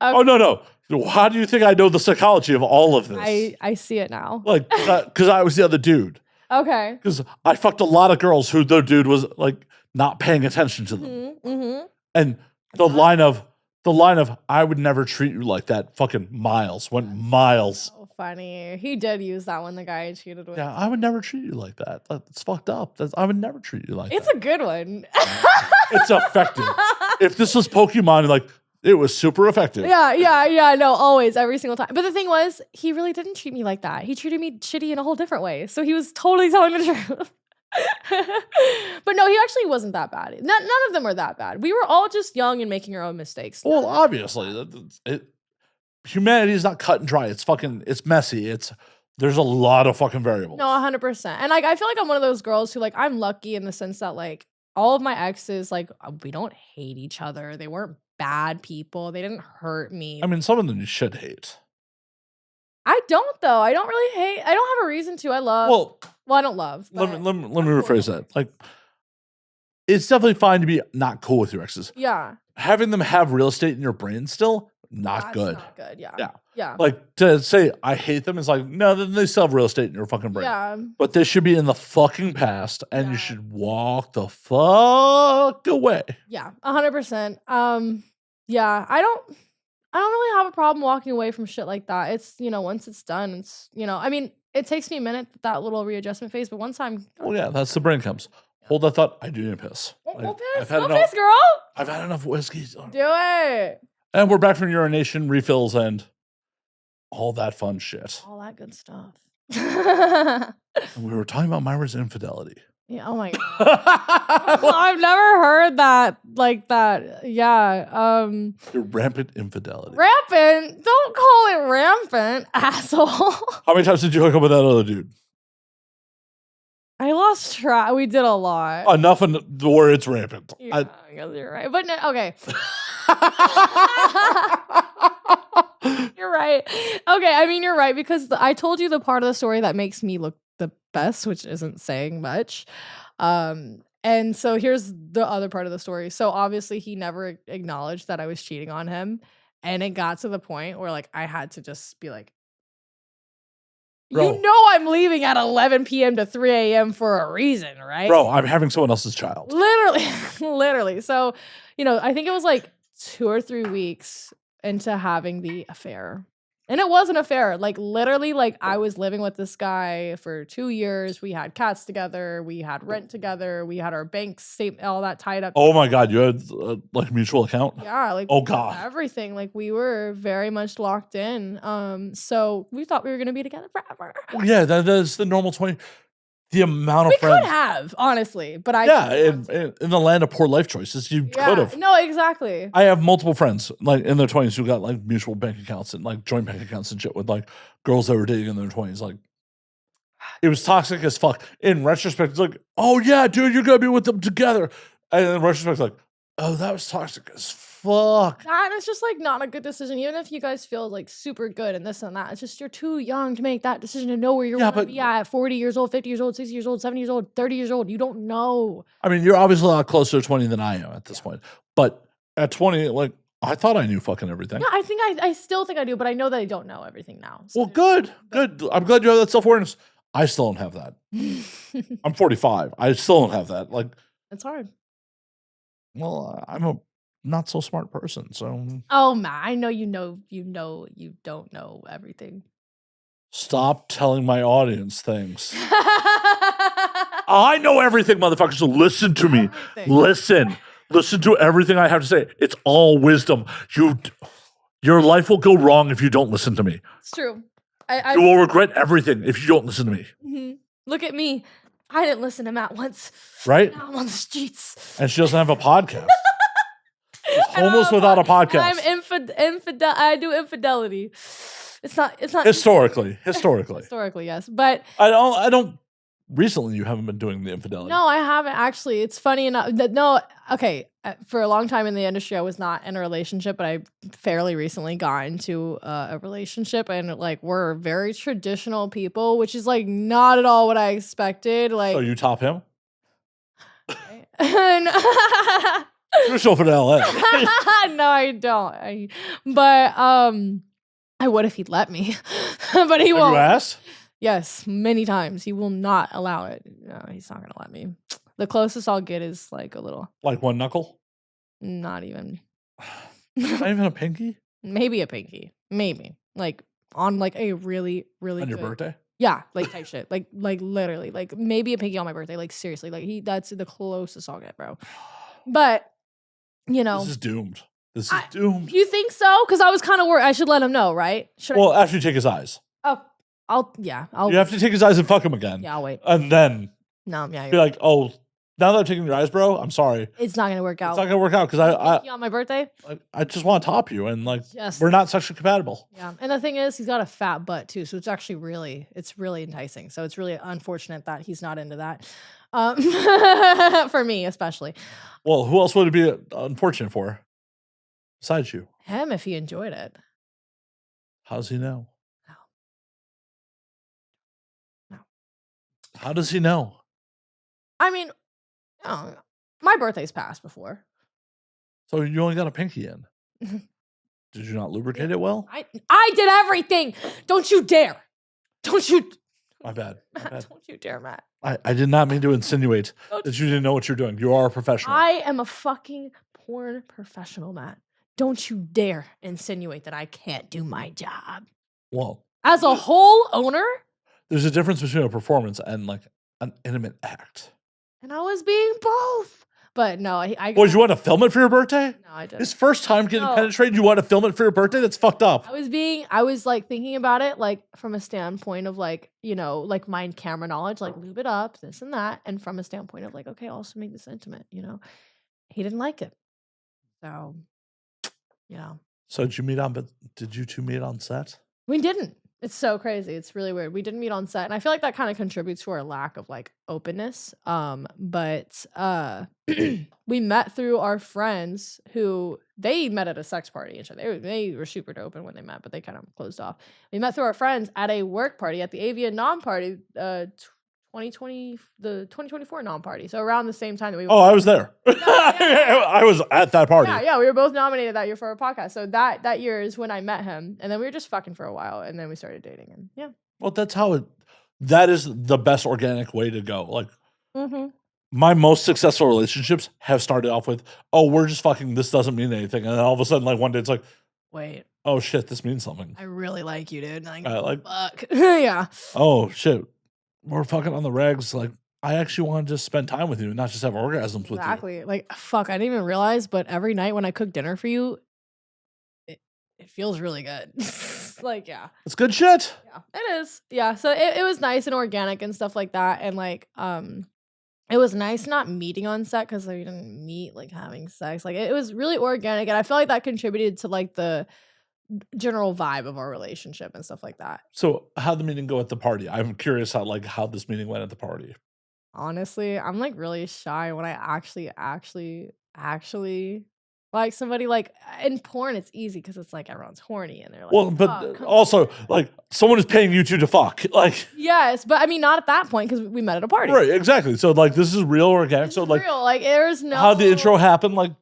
Oh, no. How do you think I know the psychology of all of this? I see it now. Like, because I was the other dude. Okay. Because I fucked a lot of girls who the dude was like not paying attention to them. Mm-hmm. And the line of I would never treat you like that fucking went miles. So funny. He did use that one, the guy I cheated with. Yeah, I would never treat you like that. That's fucked up. I would never treat you like that. It's a good one. It's effective. If this was Pokemon, like, It was super effective. Yeah. No, always, every single time. But the thing was, he really didn't treat me like that. He treated me shitty in a whole different way. So he was totally telling the truth. But no, he actually wasn't that bad. None of them were that bad. We were all just young and making our own mistakes. Well, obviously, humanity is not cut and dry. It's messy. There's a lot of fucking variables. No, 100%. And like, I feel like I'm one of those girls who like, I'm lucky in the sense that like all of my exes, like we don't hate each other. They weren't bad people. They didn't hurt me. I mean, some of them you should hate. I don't though. I don't really hate. I don't have a reason to. I love. Well, I don't love. Let me rephrase that. Like, it's definitely fine to be not cool with your exes. Yeah. Having them have real estate in your brain still, not good. Not good. Yeah. Like, to say I hate them is like, no, then they still have real estate in your fucking brain. Yeah. But this should be in the fucking past, and you should walk the fuck away. Yeah, 100%. Yeah, I don't really have a problem walking away from shit like that. It's, once it's done, it's, I mean, it takes me a minute, that little readjustment phase, but once I'm... Well, yeah, that's the brain comes. Hold that thought. I do need to piss. Go piss, girl. I've had enough whiskey. Do it. And we're back from urination, refills, and all that fun shit. All that good stuff. And we were talking about Myra's infidelity. Yeah, oh my God. I've never heard that like that. Yeah. Your rampant infidelity. Rampant? Don't call it rampant, asshole. How many times did you hook up with that other dude? I lost track. We did a lot. Enough where it's rampant. Yeah, I guess you're right. But no, okay. You're right. Okay, I mean, you're right, because I told you the part of the story that makes me look the best, which isn't saying much. And so here's the other part of the story. So obviously he never acknowledged that I was cheating on him. And it got to the point where like I had to just be like, bro, I'm leaving at 11 p.m. to 3 a.m. for a reason, right? Bro, I'm having someone else's child. Literally. So, I think it was like 2 or 3 weeks into having the affair. And it was an affair. Like, literally, like, I was living with this guy for 2 years. We had cats together. We had rent together. We had our bank statement, all that tied up. Oh, my God. You had, like, a mutual account? Yeah. Like, oh, God. Everything. Like, we were very much locked in. So we thought we were going to be together forever. Yeah, that is the normal 20. The amount of friends. We could have, honestly. But in the land of poor life choices, you could have. No, exactly. I have multiple friends, like, in their 20s who got, like, mutual bank accounts and, like, joint bank accounts and shit with, like, girls that were dating in their 20s. Like, it was toxic as fuck. In retrospect, it's like, oh, yeah, dude, you're going to be with them together. And in retrospect, it's like, oh, that was toxic as fuck. And it's just, like, not a good decision. Even if you guys feel, like, super good and this and that, it's just you're too young to make that decision to know where you're going to be at 40 years old, 50 years old, 60 years old, 70 years old, 30 years old. You don't know. I mean, you're obviously a lot closer to 20 than I am at this point. But at 20, like, I thought I knew fucking everything. Yeah, I still think I do, but I know that I don't know everything now. So. Well, good. I'm glad you have that self-awareness. I still don't have that. I'm 45. I still don't have that. Like, it's hard. Well, I'm a not so smart person, so. Oh, man, I know you don't know everything. Stop telling my audience things. I know everything, motherfuckers, so listen to me. Listen to everything I have to say. It's all wisdom. Your life will go wrong if you don't listen to me. It's true. You will regret everything if you don't listen to me. Mm-hmm. Look at me. I didn't listen to Matt once. Right? Now I'm on the streets. And she doesn't have a podcast. She's homeless without a podcast. I'm infidel. I do infidelity. It's not historically, yes. But I don't. Recently, you haven't been doing the infidelity. No, I haven't actually. It's funny enough. Okay. For a long time in the industry, I was not in a relationship, but I fairly recently got into a relationship, and like we're very traditional people, which is like not at all what I expected. Like, so you top him? Traditional fidelity. No, I don't. But I would if he'd let me, but he won't. You asked? Yes, many times. He will not allow it. No, he's not going to let me. The closest I'll get is like a little. Like one knuckle? Not even. Not even a pinky? Maybe a pinky. Maybe. Like on like a really, really on good. Your birthday? Yeah, like type shit. Like literally. Like maybe a pinky on my birthday. Like seriously. Like that's the closest I'll get, bro. But, This is doomed. This is doomed. You think so? Because I was kind of worried. I should let him know, right? Well, after you take his eyes. Oh, I'll. You have to take his eyes and fuck him again. Yeah, I'll wait. And then No, yeah. be like, oh, now that I'm taking your eyes, bro, I'm sorry. It's not gonna work out. It's not gonna work out because on my birthday. I just want to top you, and like Yes. we're not sexually compatible. Yeah, and the thing is, he's got a fat butt too, so it's actually really enticing. So it's really unfortunate that he's not into that. For me especially. Well, who else would it be unfortunate for besides you? Him, if he enjoyed it. How does he know? No. How does he know? I mean, my birthday's passed before. So you only got a pinky in. Did you not lubricate it well? I did everything. Don't you dare. Don't you. My bad. Don't you dare, Matt. I did not mean to insinuate that you didn't know what you're doing. You are a professional. I am a fucking porn professional, Matt. Don't you dare insinuate that I can't do my job. Well, as a whole owner, there's a difference between a performance and like an intimate act. And I was being both. But no, I Would you want to film it for your birthday? No, I didn't. His first time getting penetrated, you want to film it for your birthday? That's fucked up. I was like thinking about it like from a standpoint of like, you know, like mind camera knowledge, like lube it up, this and that. And from a standpoint of like, okay, also make this intimate, you know. He didn't like it. So, yeah. So did you two meet on set? We didn't. It's so crazy. It's really weird. We didn't meet on set. And I feel like that kind of contributes to our lack of like openness. But we met through our friends who they met at a sex party. They were super open when they met, but they kind of closed off. We met through our friends at a work party at the Avian Nom party, 2024 Nom party. So around the same time that we were. Oh, I was there. I was at that party. Yeah, we were both nominated that year for our podcast. So that year is when I met him, and then we were just fucking for a while, and then we started dating. And yeah. Well, that is the best organic way to go. Like, my most successful relationships have started off with, oh, we're just fucking. This doesn't mean anything, and then all of a sudden, like one day, it's like, wait, oh shit, this means something. I really like you, dude. Like, fuck. Yeah. Oh shit, we're fucking on the regs. Like, I actually want to just spend time with you, not just have orgasms with you. Exactly. Like, fuck, I didn't even realize, but every night when I cook dinner for you, it feels really good. Like, yeah. It's good shit. Yeah, it is. Yeah. So it was nice and organic and stuff like that. And like, it was nice not meeting on set because we didn't meet like having sex. Like, it was really organic. And I feel like that contributed to like the general vibe of our relationship and stuff like that. So how'd the meeting go at the party? I'm curious how this meeting went at the party. Honestly, I'm like really shy when I actually like somebody. Like in porn, it's easy because it's like everyone's horny and they're like, well, but also like someone is paying you two to fuck. Like, yes, but I mean not at that point because we met at a party. Right, exactly. So like this is real organic. So like real. Like there's no how the intro happened. Like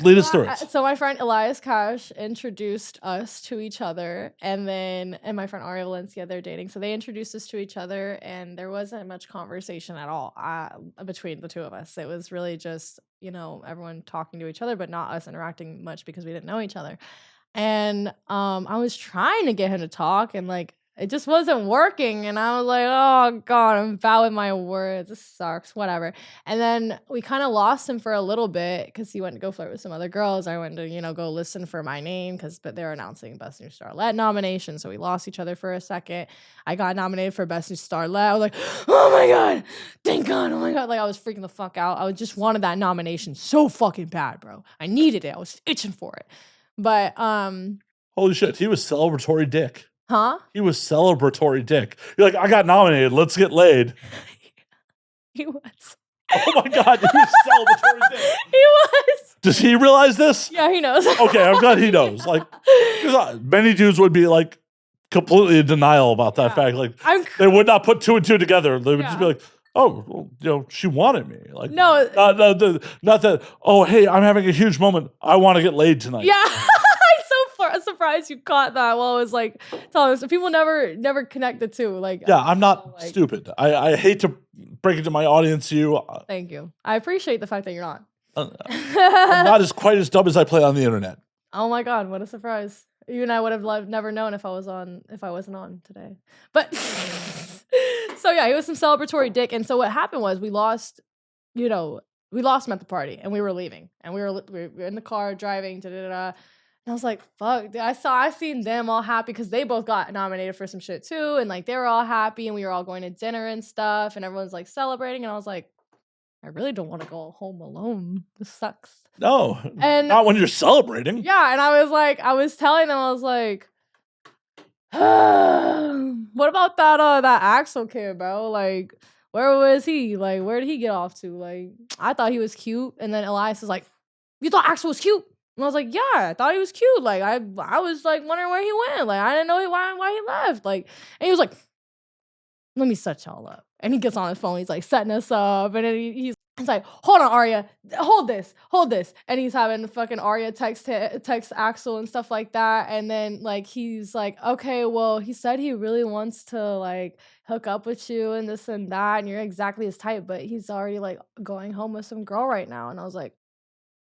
lead us through it. So my friend Elias Cash introduced us to each other, and my friend Aria Valencia, they're dating. So they introduced us to each other, and there wasn't much conversation at all between the two of us. It was really just, you know, everyone talking to each other, but not us interacting much because we didn't know each other. And I was trying to get him to talk, and like it just wasn't working. And I was like, oh God, I'm bad with my words. This sucks, whatever. And then we kind of lost him for a little bit because he went to go flirt with some other girls. I went to, you know, go listen for my name but they're announcing Best New Starlet nomination. So we lost each other for a second. I got nominated for Best New Starlet. I was like, oh my God, thank God. Oh my God. Like I was freaking the fuck out. I just wanted that nomination so fucking bad, bro. I needed it. I was itching for it. But holy shit, he was celebratory dick. Huh? He was celebratory dick. You're like, I got nominated. Let's get laid. He was. Oh my God, he was celebratory dick. He was. Does he realize this? Yeah, he knows. Okay, I'm glad he knows. Like, 'cause many dudes would be like completely in denial about that fact. Like, they would not put two and two together. They would just be like, oh, well, you know, she wanted me. Like, no, not that. Oh, hey, I'm having a huge moment. I want to get laid tonight. Yeah. I'm surprised you caught that while I was like telling us. People never connect the two. Like, yeah, I'm not stupid. I hate to break it to my audience. Thank you. I appreciate the fact that you're not. I'm not quite as dumb as I play on the internet. Oh my God, what a surprise! You and I would have never known if I wasn't on today. But so yeah, he was some celebratory dick. And so what happened was we lost, you know, we lost him at the party, and we were leaving, and we were in the car driving, and I was like, fuck, dude, I seen them all happy because they both got nominated for some shit too, and like they were all happy, and we were all going to dinner and stuff, and everyone's like celebrating, and I was like, I really don't want to go home alone. This sucks. No, And not when you're celebrating. yeah, and I was telling them, I was like, what about that Axel kid, bro? Like, where was he? Like, where did he get off to? Like, I thought he was cute, and then Elias was like, you thought Axel was cute? And I was like, yeah, I thought he was cute. Like, I was like wondering where he went. Like, I didn't know why he left. Like, and he was like, let me set y'all up. And he gets on his phone. He's like setting us up, and then he's like, hold on, Arya, hold this. And he's having fucking Arya text Axel and stuff like that. And then like he's like, okay, well, he said he really wants to like hook up with you and this and that, and you're exactly his type, but he's already like going home with some girl right now. And I was like,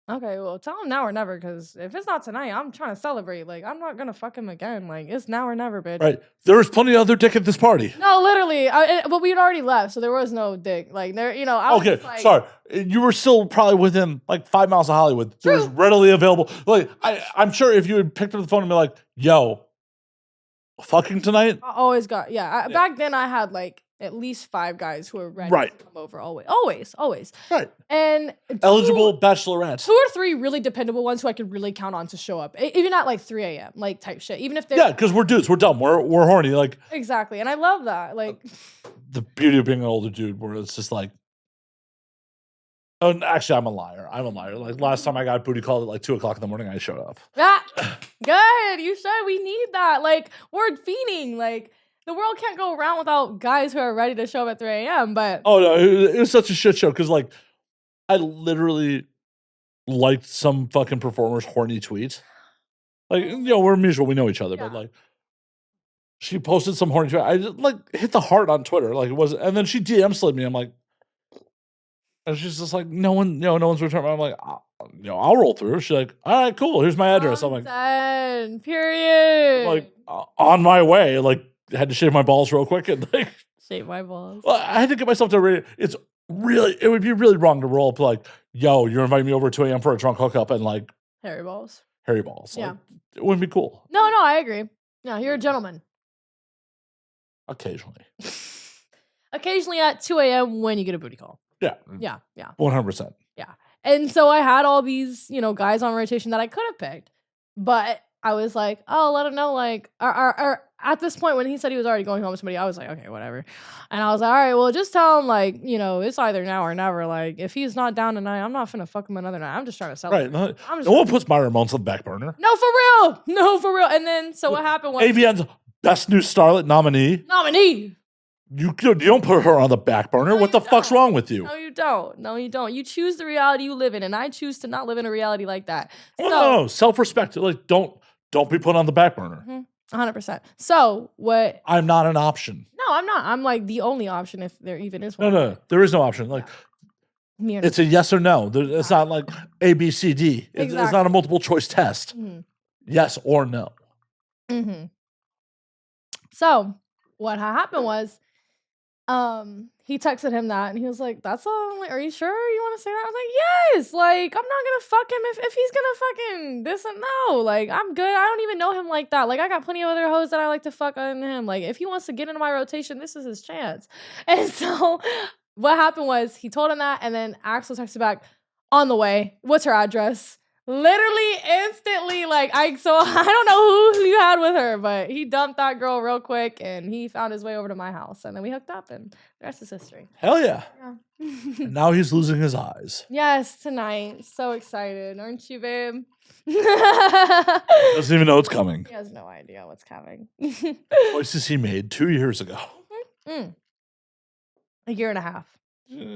okay, well, tell him now or never, because if it's not tonight, I'm trying to celebrate. Like, I'm not gonna fuck him again. Like, it's now or never, bitch. Right. There was plenty of other dick at this party. No, literally. But we had already left, so there was no dick. Like, there, you know. I was just like, sorry. You were still probably within like 5 miles of Hollywood. True. It was readily available. Like, I'm sure if you had picked up the phone and be like, yo, fucking tonight? I always got, back then I had like at least 5 guys who were ready to come over. Always. Right. And eligible bachelorettes. 2 or 3 really dependable ones who I could really count on to show up, even at like 3 a.m. like type shit. Even if they're because we're dudes, we're dumb, we're horny. Like exactly, and I love that. Like the beauty of being an older dude, where it's just like, oh, actually, I'm a liar. Like last time I got booty called at like 2 o'clock in the morning, I showed up. Good. You should. We need that. Like we're fiending. Like. The world can't go around without guys who are ready to show up at 3 a.m. But oh no, it was such a shit show because like I literally liked some fucking performer's horny tweet. Like, you know, we're mutual, we know each other, but like she posted some horny tweet. I just like hit the heart on Twitter, like it wasn't, and then she DM slid me. I'm like, and she's just like, no one's returning. I'm like, I'll roll through. She's like, all right, cool. Here's my address. I'm like, done. Period. Like on my way. Like. Had to shave my balls real quick and like shave my balls. Well, I had to get myself to ready. It would be really wrong to roll up like, yo, you're inviting me over at 2 a.m. for a drunk hookup and like hairy balls. Yeah. Like, it wouldn't be cool. No, I agree. No, you're a gentleman. Occasionally. Occasionally at 2 a.m. when you get a booty call. Yeah. 100%. Yeah. And so I had all these, guys on rotation that I could have picked, but I was like, oh, let him know, like, or at this point when he said he was already going home with somebody, I was like, okay, whatever. And I was like, all right, well, just tell him, like, it's either now or never. Like, if he's not down tonight, I'm not finna fuck him another night. I'm just trying to celebrate. Right. No one puts Myra Moans on the back burner. No, for real. And then, so what happened was AVN's Best New Starlet nominee. You don't put her on the back burner. No, what the fuck's wrong with you? No, you don't. You choose the reality you live in, and I choose to not live in a reality like that. So, no, self-respect. Like, don't be put on the back burner. 100%. So what? I'm not an option. No, I'm not. I'm like the only option if there even is one. No, there is no option. Like, it's a yes or no. It's not like A, B, C, D. It's not a multiple choice test. Mm-hmm. Yes or no. Mm-hmm. So what happened was, he texted him that, and he was like, "That's all. Like, are you sure you want to say that?" I was like, "Yes. Like, I'm not gonna fuck him if he's gonna fucking this and no. Like, I'm good. I don't even know him like that. Like, I got plenty of other hoes that I like to fuck on him. Like, if he wants to get into my rotation, this is his chance." And so, what happened was he told him that, and then Axel texted back, "On the way. What's her address?" Literally instantly, like I don't know who you had with her, but he dumped that girl real quick, and he found his way over to my house, and then we hooked up, and the rest is history. Hell yeah! And now he's losing his eyes. Yes, tonight. So excited, aren't you, babe? Doesn't even know it's coming. He has no idea what's coming. Choices he made 2 years ago. A year and a half.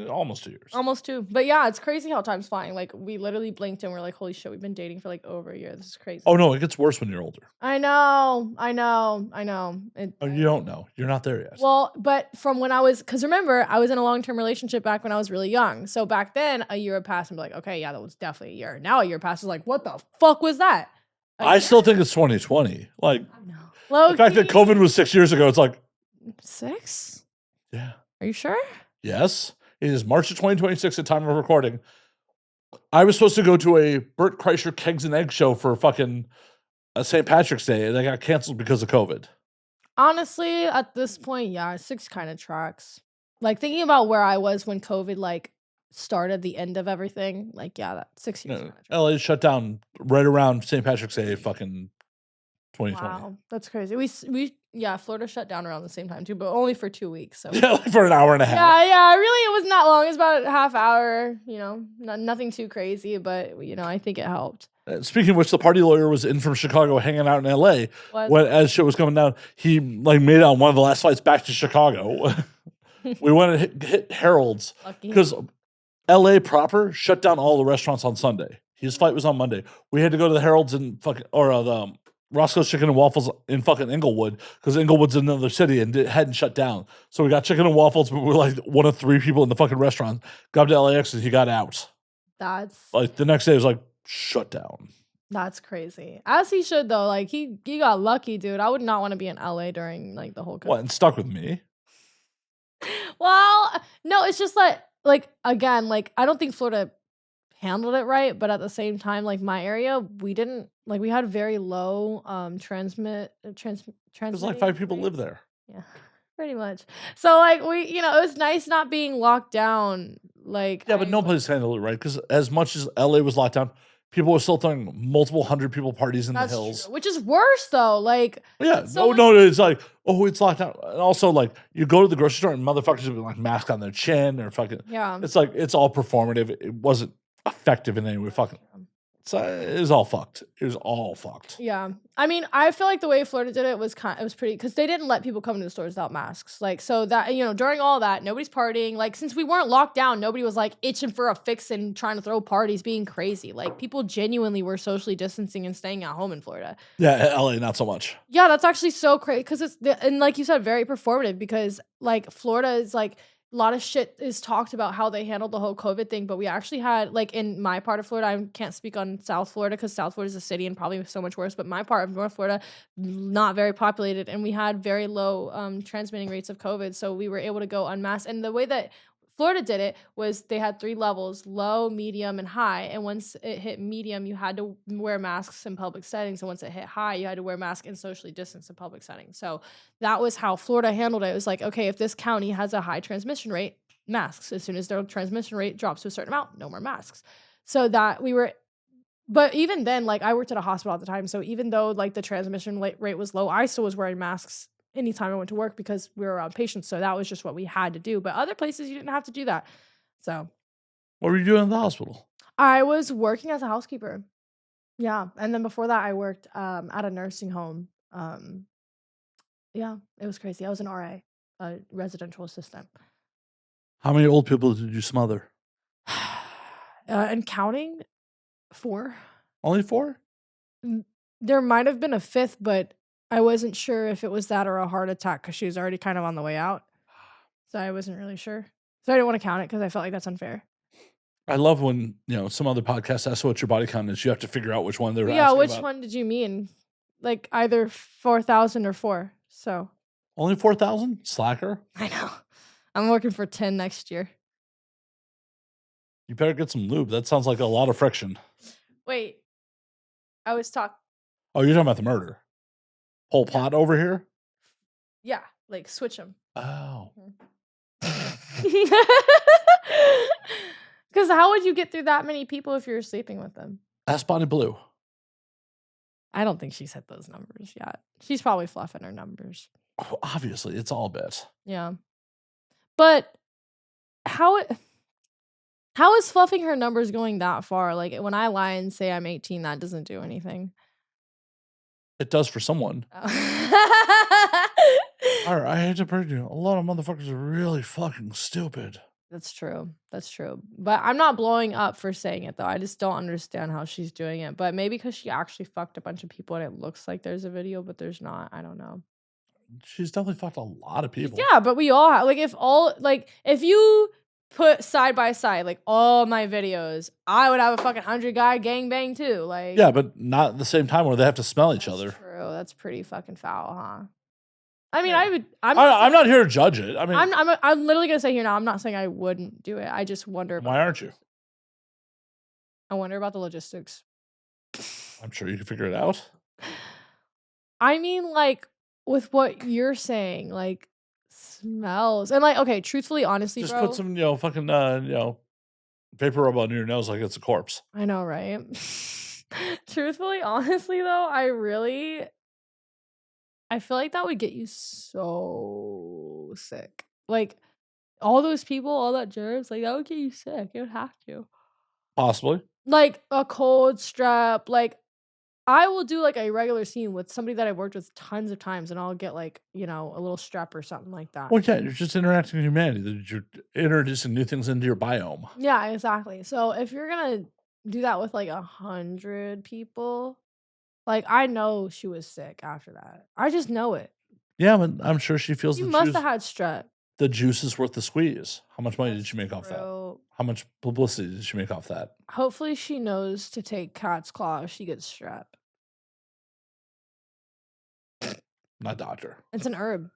Almost 2 years. Almost 2. But yeah, it's crazy how time's flying. Like, we literally blinked and we're like, holy shit, we've been dating for like over a year. This is crazy. Oh no, it gets worse when you're older. I know. You don't know. You're not there yet. Well, but from when because remember, I was in a long-term relationship back when I was really young. So back then, a year had passed and be like, okay, yeah, that was definitely a year. Now a year passes, like, what the fuck was that? I still think it's 2020. Like, the fact that COVID was 6 years ago, it's like 6? Yeah. Are you sure? Yes. It is March of 2026 at time of recording. I was supposed to go to a Burt Kreischer Kegs and Egg show for fucking St. Patrick's Day, and they got canceled because of COVID. Honestly, at this point, yeah, 6 kind of tracks. Like, thinking about where I was when COVID, like, started the end of everything, like, yeah, that 6 years kinda tracks. LA shut down right around St. Patrick's Day, fucking 2020. Wow, that's crazy. Florida shut down around the same time too, but only for 2 weeks. So Yeah, like for an hour and a half. yeah, really, it wasn't that long. It was about a half hour. Nothing too crazy, but I think it helped. Speaking of which, the party lawyer was in from Chicago, hanging out in LA. As shit was coming down, he like made it on one of the last flights back to Chicago. We went and hit Harold's because LA proper shut down all the restaurants on Sunday. His flight was on Monday. We had to go to the Harold's and the Roscoe's Chicken and Waffles in fucking Inglewood because Inglewood's in another city and it hadn't shut down. So we got chicken and waffles, but we were like one of 3 people in the fucking restaurant. Got to LAX and he got out. That's like the next day it was like shut down. That's crazy. As he should though. Like he got lucky, dude. I would not want to be in LA during like the whole. What, and stuck with me? Well, no, it's just like again, like I don't think Florida handled it right, but at the same time, like my area, we didn't like we had very low transmit. There's like 5 people live there. Yeah, pretty much. So like it was nice not being locked down. Like yeah, but no place handled it right because as much as LA was locked down, people were still throwing multiple 100 people parties in the hills. True, which is worse though. Like yeah, no, it's like it's locked down. And also like you go to the grocery store and motherfuckers have been like mask on their chin or fucking It's like it's all performative. It wasn't effective in any way. Fucking it was all fucked. It was all fucked. Yeah, I mean, I feel like the way Florida did it was pretty because they didn't let people come into the stores without masks. Like, so that during all that, nobody's partying. Like, since we weren't locked down, nobody was like itching for a fix and trying to throw parties, being crazy. Like, people genuinely were socially distancing and staying at home in Florida. Yeah, LA not so much. Yeah, that's actually so crazy because and like you said, very performative because like Florida is like. A lot of shit is talked about how they handled the whole COVID thing, but we actually had, like, in my part of Florida, I can't speak on South Florida because South Florida is a city and probably so much worse, but my part of North Florida, not very populated, and we had very low transmitting rates of COVID, so we were able to go unmasked. And the way that Florida did it was they had 3 levels, low, medium, and high. And once it hit medium, you had to wear masks in public settings. And once it hit high, you had to wear masks and socially distance in public settings. So that was how Florida handled it. It was like, okay, if this county has a high transmission rate, masks. As soon as their transmission rate drops to a certain amount, no more masks. So that but even then, like I worked at a hospital at the time. So even though like the transmission rate was low, I still was wearing masks anytime I went to work because we were around patients. So that was just what we had to do. But other places, you didn't have to do that. So. What were you doing in the hospital? I was working as a housekeeper. Yeah. And then before that, I worked at a nursing home. Yeah, it was crazy. I was an RA, a residential assistant. How many old people did you smother? And counting, 4. Only 4? There might have been a 5th, but I wasn't sure if it was that or a heart attack because she was already kind of on the way out. So I wasn't really sure. So I didn't want to count it because I felt like that's unfair. I love when, some other podcasts ask what your body count is. You have to figure out which one they're asking Yeah, which about. one did you mean? Like either 4,000 or 4. So. Only 4,000? Slacker? I know. I'm working for 10 next year. You better get some lube. That sounds like a lot of friction. Wait. I was talking. Oh, you're talking about the murder. Whole plot over here? Yeah, like switch them. Oh. Because how would you get through that many people if you're sleeping with them? Ask Bonnie Blue. I don't think she's hit those numbers yet. She's probably fluffing her numbers. Oh, obviously, it's all bit. Yeah. But how is fluffing her numbers going that far? Like when I lie and say I'm 18, that doesn't do anything. It does for someone. Oh. All right, I hate to break you. A lot of motherfuckers are really fucking stupid. That's true. That's true. But I'm not blowing up for saying it, though. I just don't understand how she's doing it. But maybe because she actually fucked a bunch of people and it looks like there's a video, but there's not. I don't know. She's definitely fucked a lot of people. Yeah, but we all have, if you put side by side, like all my videos, I would have a fucking 100-guy gangbang too. Like. Yeah, but not at the same time where they have to smell each other. True. That's pretty fucking foul, huh? I mean, Yeah. I'm not here to judge it. I mean, I'm literally gonna say here now. I'm not saying I wouldn't do it. I just wonder. About why aren't you? I wonder about the logistics. I'm sure you can figure it out. I mean, like with what you're saying, like smells and like okay, truthfully, honestly, Just bro. put some, fucking, vapor rub under your nose like it's a corpse. I know, right? Truthfully, honestly, though, I feel like that would get you so sick. Like all those people, all that germs, like that would get you sick. It would have to. Possibly. Like a cold strep, like I will do like a regular scene with somebody that I've worked with tons of times, and I'll get like, a little strep or something like that. Well, yeah, you're just interacting with humanity. You're introducing new things into your biome. Yeah, exactly. So if you're gonna do that with like 100 people, like I know she was sick after that. I just know it. Yeah, but I'm sure she feels You the must juice. have had strep. The juice is worth the squeeze. How much money did she make off that? True. How much publicity did she make off that? Hopefully she knows to take cat's claw if she gets strep. Not doctor. It's an herb.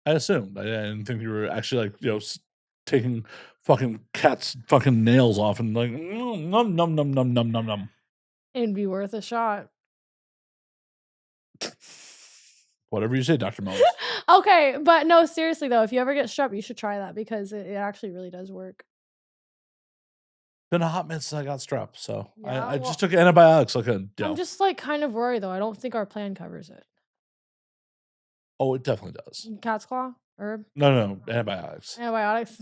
I assumed. I didn't think you were actually like, taking fucking cat's fucking nails off and like, num, num, num, num, num, num, num. It'd be worth a shot. Whatever you say, Dr. Moans. Okay, but no, seriously though, if you ever get strep, you should try that because it actually really does work. Been a hot minute since I got strep, so Yeah, I well, just took antibiotics like a. I'm just like kind of worried though. I don't think our plan covers it. Oh, it definitely does. Cat's claw herb. No, antibiotics. Antibiotics.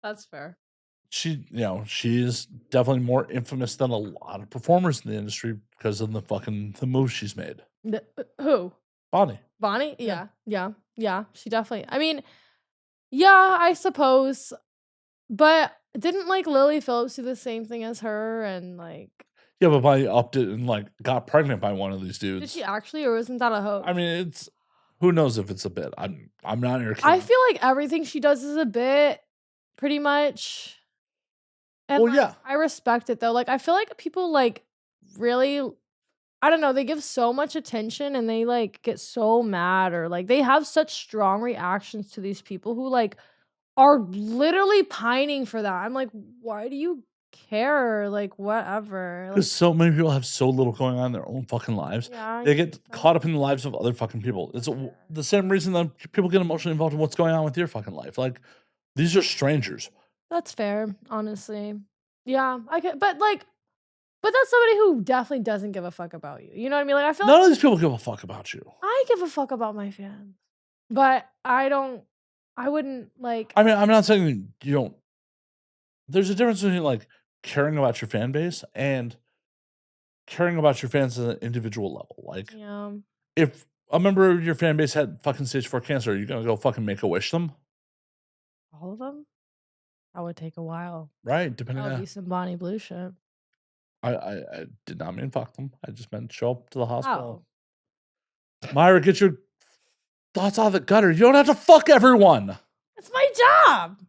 That's fair. She's definitely more infamous than a lot of performers in the industry because of the moves she's made. Who? Bonnie. Bonnie? Yeah. She definitely. I mean, yeah, I suppose. But didn't like Lily Phillips do the same thing as her and like Yeah, but Bonnie upped it and like got pregnant by one of these dudes. did she actually, or wasn't that a hoax? I mean, who knows if it's a bit. I'm not in her I feel like everything she does is a bit, pretty much. And well, yeah. I respect it though. Like I feel like people like really, I don't know, they give so much attention and they like get so mad or like they have such strong reactions to these people who like are literally pining for that. I'm like, why do you care? Like whatever. Because so many people have so little going on in their own fucking lives. Yeah, they get caught up in the lives of other fucking people. It's the same reason that people get emotionally involved in what's going on with your fucking life. Like, these are strangers. That's fair, honestly. Yeah, I can, but that's somebody who definitely doesn't give a fuck about you. You know what I mean? Like I feel None like of these people give a fuck about you. I give a fuck about my fans, but I wouldn't like. I mean, I'm not saying you don't. There's a difference between like caring about your fan base and caring about your fans at an individual level. Like, Yeah. if a member of your fan base had fucking stage 4 cancer, are you gonna go fucking make a wish them? All of them? That would take a while. Right, depending That would on. be some Bonnie Blue shit. I did not mean fuck them. I just meant show up to the hospital. Oh. Myra, get your thoughts out of the gutter. You don't have to fuck everyone. It's my job.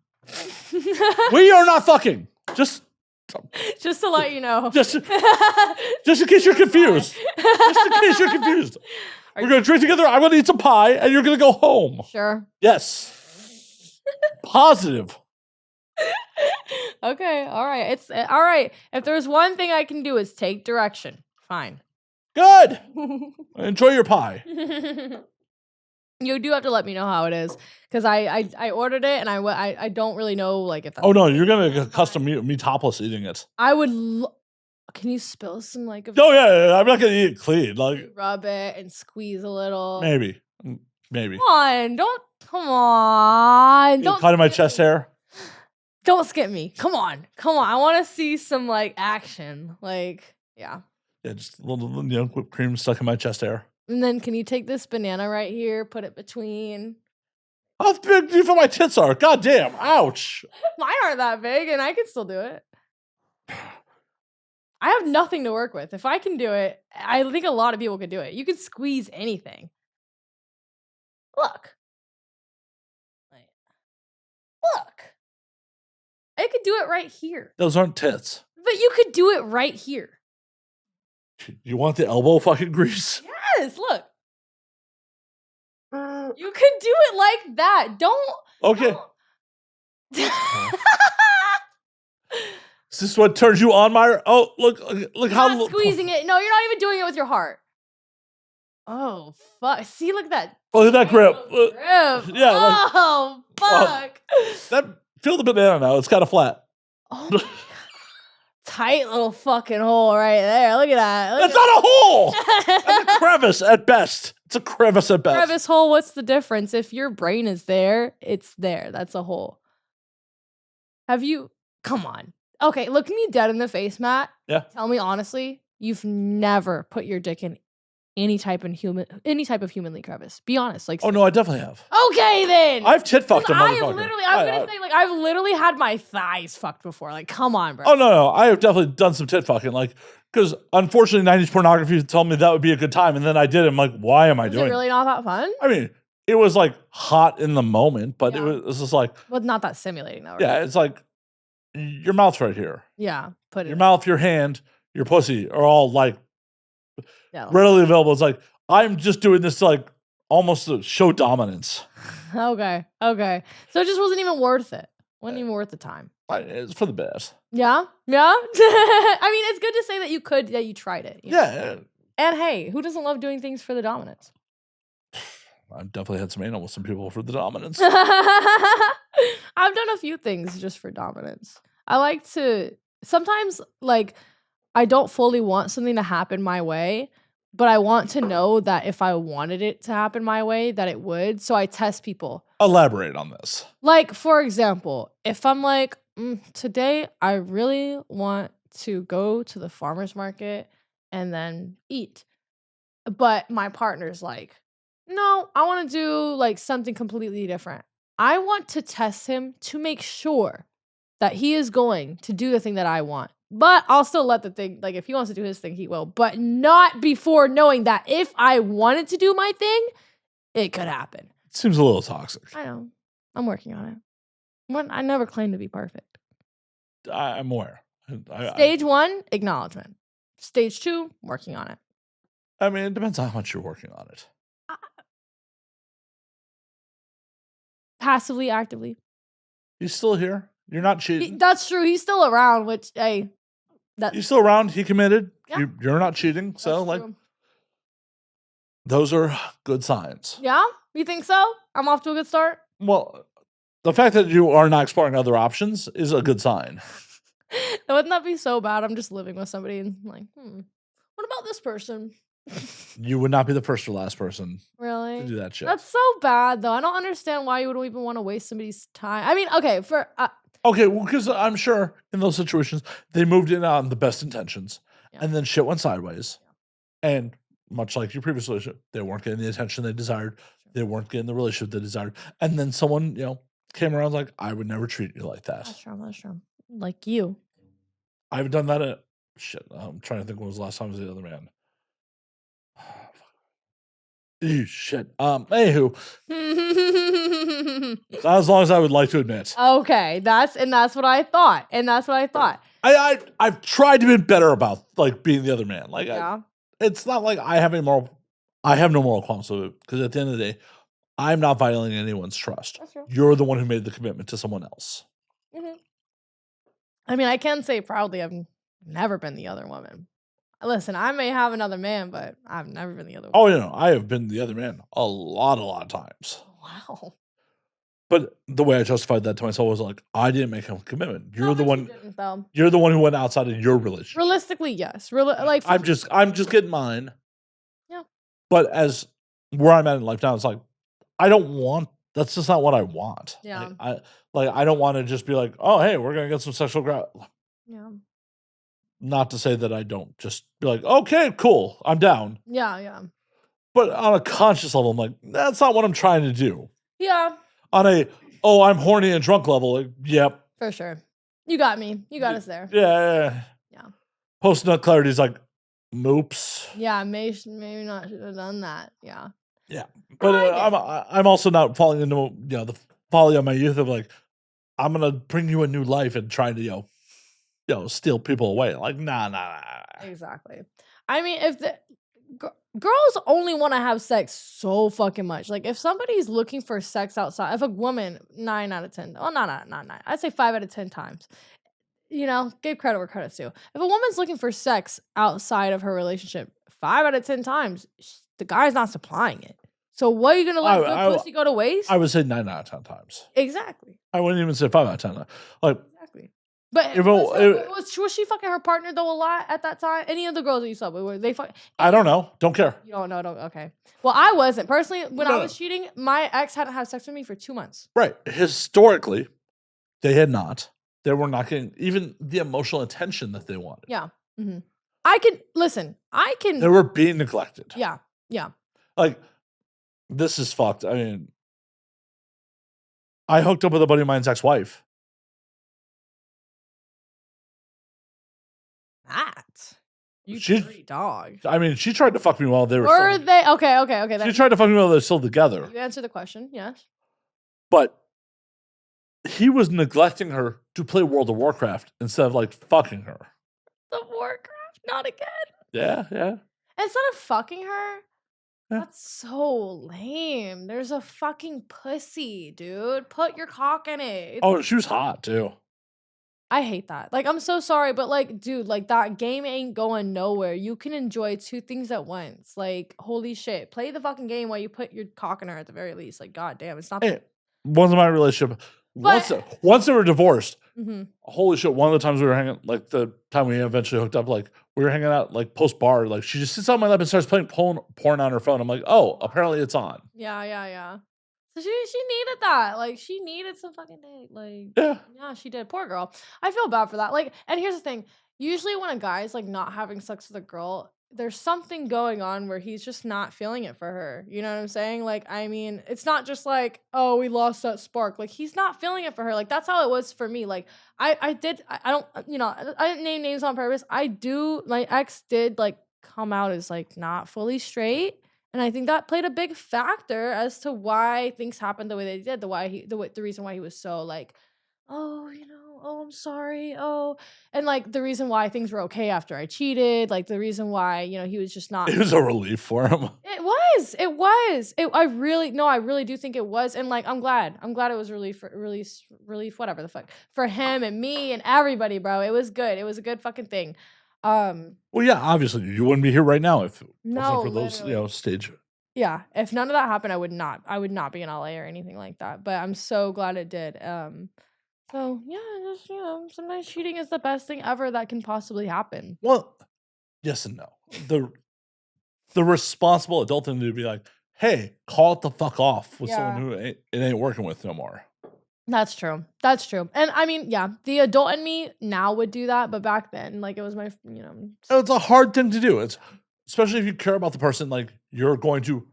We are not fucking. Just to let you know. just in case you're confused. Just in case you're confused. We're gonna drink together. I'm gonna eat some pie, and you're gonna go home. Sure. Yes. Positive. Okay. All right. It's all right. If there's one thing I can do is take direction. Fine. Good. Enjoy your pie. You do have to let me know how it is because I ordered it and I don't really know like if that's Oh no, you're gonna get custom me topless eating it. I would. Can you spill some like? Oh yeah, I'm not gonna eat it clean. Like rub it and squeeze a little. maybe. Come on, don't Cutting my chest hair. Don't skip me. Come on. I want to see some like action. Like yeah. Yeah, just a little whipped cream stuck in my chest hair. And then can you take this banana right here, put it between? How big do you think my tits are? God damn. Ouch. Mine aren't that big and I can still do it. I have nothing to work with. If I can do it, I think a lot of people could do it. You can squeeze anything. Look. I could do it right here. Those aren't tits. But you could do it right here. You want the elbow fucking grease? Yes, look. You can do it like that. Don't. Okay. don't- Is this what turns you on, Myra? Oh, look how not squeezing it. No, you're not even doing it with your heart. Oh fuck! See, look at that. Look at that grip. Grip. Yeah, like- Oh fuck! Feel the banana now. It's kind of flat. Oh my God. Tight little fucking hole right there. Look at that. That's not a hole. That's a crevice at best. It's a crevice at best. Crevice hole. What's the difference? If your brain is there, it's there. That's a hole. Have you? Come on. Okay, look me dead in the face, Matt. Yeah. Tell me honestly, you've never put your dick in any type of humanly crevice. Be honest. Like. Oh no, I definitely have. Okay then. I've tit fucked a I motherfucker. am literally. I was gonna say like I've literally had my thighs fucked before. Like, come on, bro. Oh no, I have definitely done some tit fucking. Like, because unfortunately, 90s pornography told me that would be a good time, and then I did it. I'm like, why am I Was doing it really not that fun? I mean, it was like hot in the moment, but Yeah. it was just like, Well, not that stimulating though. Right? yeah, it's like your mouth's right here. Yeah. Put it. Your mouth, your hand, your pussy are all like Yeah. readily available. It's like I'm just doing this to like almost to show dominance. Okay. Okay. So it just wasn't even worth it. Wasn't even worth the time. It's for the best. Yeah. Yeah. I mean, it's good to say that you tried it. you know? Yeah, And hey, who doesn't love doing things for the dominance? I've definitely had some anal with some people for the dominance. I've done a few things just for dominance. I like to sometimes like I don't fully want something to happen my way, but I want to know that if I wanted it to happen my way, that it would. So I test people. Elaborate on this. Like, for example, if I'm like, today I really want to go to the farmer's market and then eat. But my partner's like, no, I want to do like something completely different. I want to test him to make sure that he is going to do the thing that I want. But I'll still let the thing, like if he wants to do his thing, he will. But not before knowing that if I wanted to do my thing, it could happen. Seems a little toxic. I know. I'm working on it. I never claim to be perfect. I'm aware. Stage 1, acknowledgement. Stage 2, working on it. I mean, it depends on how much you're working on it. Passively, actively. He's still here. You're not cheating. That's true. He's still around, which, hey. He's still around. He committed. Yeah. You're not cheating. So, That's like, true. those are good signs. Yeah? You think so? I'm off to a good start? Well, the fact that you are not exploring other options is a good sign. Wouldn't that be so bad? I'm just living with somebody and like, what about this person? You would not be the first or last person Really? to do that shit. That's so bad, though. I don't understand why you would even want to waste somebody's time. I mean, okay, Okay, well, because I'm sure in those situations, they moved in on the best intentions, Yeah. and then shit went sideways. And much like your previous relationship, they weren't getting the attention they desired. They weren't getting the relationship they desired. And then someone, came around like, I would never treat you like that. That's true. Like you. I've done that at, shit, I'm trying to think when was the last time I was the other man. Ew, shit. Anywho, not as long as I would like to admit. Okay, that's what I thought. I've tried to be better about like being the other man. Like, Yeah. it's not like I have no moral qualms with it, because at the end of the day, I'm not violating anyone's trust. That's true. You're the one who made the commitment to someone else. Mhm. I mean, I can say proudly I've never been the other woman. Listen, I may have another man, but I've never been the other woman. Oh, I have been the other man a lot of times. Wow. But the way I justified that to myself was like, I didn't make a commitment. You're No, the but one. you didn't, though. You're the one who went outside of your relationship. Realistically, yes. Like I'm just getting mine. Yeah. But as where I'm at in life now, it's like I don't want. That's just not what I want. Yeah. I don't want to just be like, oh, hey, we're gonna get some sexual Yeah. Not to say that I don't just be like, okay, cool, I'm down. Yeah. But on a conscious level, I'm like, that's not what I'm trying to do. Yeah. On a, oh, I'm horny and drunk level, like, yep. For sure. You got me. You got us there. Yeah. Post nut clarity is like, moops. Yeah, maybe not should have done that. Yeah. Yeah. But I'm also not falling into the folly of my youth of like, I'm gonna bring you a new life and try to steal people away. Like, nah. Exactly. I mean, if girls only want to have sex so fucking much. Like, if somebody's looking for sex outside, if a woman, 9 out of 10, oh, not 9, I'd say 5 out of 10 times, give credit where credit's due. If a woman's looking for sex outside of her relationship, 5 out of 10 times, the guy's not supplying it. So what are you going to let good pussy go to waste? I would say 9 out of 10 times. Exactly. I wouldn't even say 5 out of 10. Like, exactly. But was she fucking her partner though a lot at that time? Any of the girls that you saw, were they fucking? I don't know. Don't care. You don't know? Okay. Well, I wasn't personally when I was cheating. My ex hadn't had sex with me for 2 months. Right. Historically, they had not. They were not getting even the emotional attention that they wanted. Yeah. Mm-hmm. I can listen. They were being neglected. Yeah. Yeah. Like, this is fucked. I mean, I hooked up with a buddy of mine's ex-wife. You dirty dog. I mean, she tried to fuck me while they were. Were they? Okay. She tried to fuck me while they're still together. You answered the question. Yes. But he was neglecting her to play World of Warcraft instead of like fucking her. The Warcraft, not again. Yeah. Instead of fucking her. That's so lame. There's a fucking pussy, dude. Put your cock in it. Oh, she was hot too. I hate that. Like, I'm so sorry, but like, dude, like that game ain't going nowhere. You can enjoy 2 things at once. Like, holy shit. Play the fucking game while you put your cock in her at the very least. Like, goddamn, it's not. Hey, once in my relationship, once they were divorced, holy shit, one of the times we were hanging, like the time we eventually hooked up, like we were hanging out like post bar, like she just sits on my lap and starts playing porn on her phone. I'm like, oh, apparently it's on. Yeah. So she needed that. Like, she needed some fucking dick. Like, yeah, she did. Poor girl. I feel bad for that. Like, and here's the thing. Usually when a guy's like not having sex with a girl, there's something going on where he's just not feeling it for her. You know what I'm saying? Like, I mean, it's not just like, oh, we lost that spark. Like, he's not feeling it for her. Like, that's how it was for me. Like, I didn't name names on purpose. My ex did like come out as like not fully straight. And I think that played a big factor as to why things happened the way they did. The reason why he was so like, oh, I'm sorry. Oh, and like the reason why things were okay after I cheated. Like the reason why, he was just not. It was a relief for him. It was. I really do think it was. And like, I'm glad it was relief, whatever the fuck, for him and me and everybody, bro. It was good. It was a good fucking thing. Well, yeah, obviously you wouldn't be here right now if it wasn't for those, stage. Yeah, if none of that happened, I would not be in LA or anything like that. But I'm so glad it did. So yeah, just sometimes cheating is the best thing ever that can possibly happen. Well, yes and no. The responsible adult thing to be like, hey, call it the fuck off with someone who it ain't working with no more. That's true. And I mean, yeah, the adult in me now would do that, but back then, like, it was my, It's a hard thing to do. It's especially if you care about the person, like, you're going to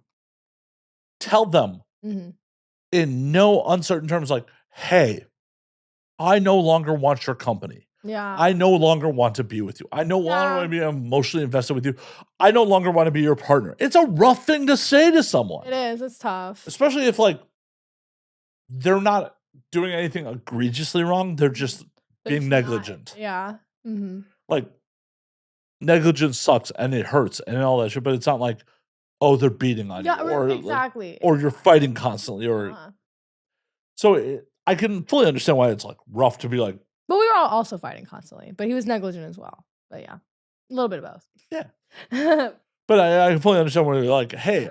tell them in no uncertain terms, like, hey, I no longer want your company. Yeah. I no longer want to be with you. I no longer want to be emotionally invested with you. I no longer want to be your partner. It's a rough thing to say to someone. It is. It's tough. Especially if, like, they're not doing anything egregiously wrong. They're just being negligent. Yeah. Mm-hmm. Like, negligence sucks and it hurts and all that shit, but it's not like, oh, they're beating on you. Or, exactly. Like, or you're fighting constantly. Or So I can fully understand why it's, like, rough to be like. But we were all also fighting constantly. But he was negligent as well. But yeah, a little bit of both. Yeah. But I can fully understand where you're like, hey,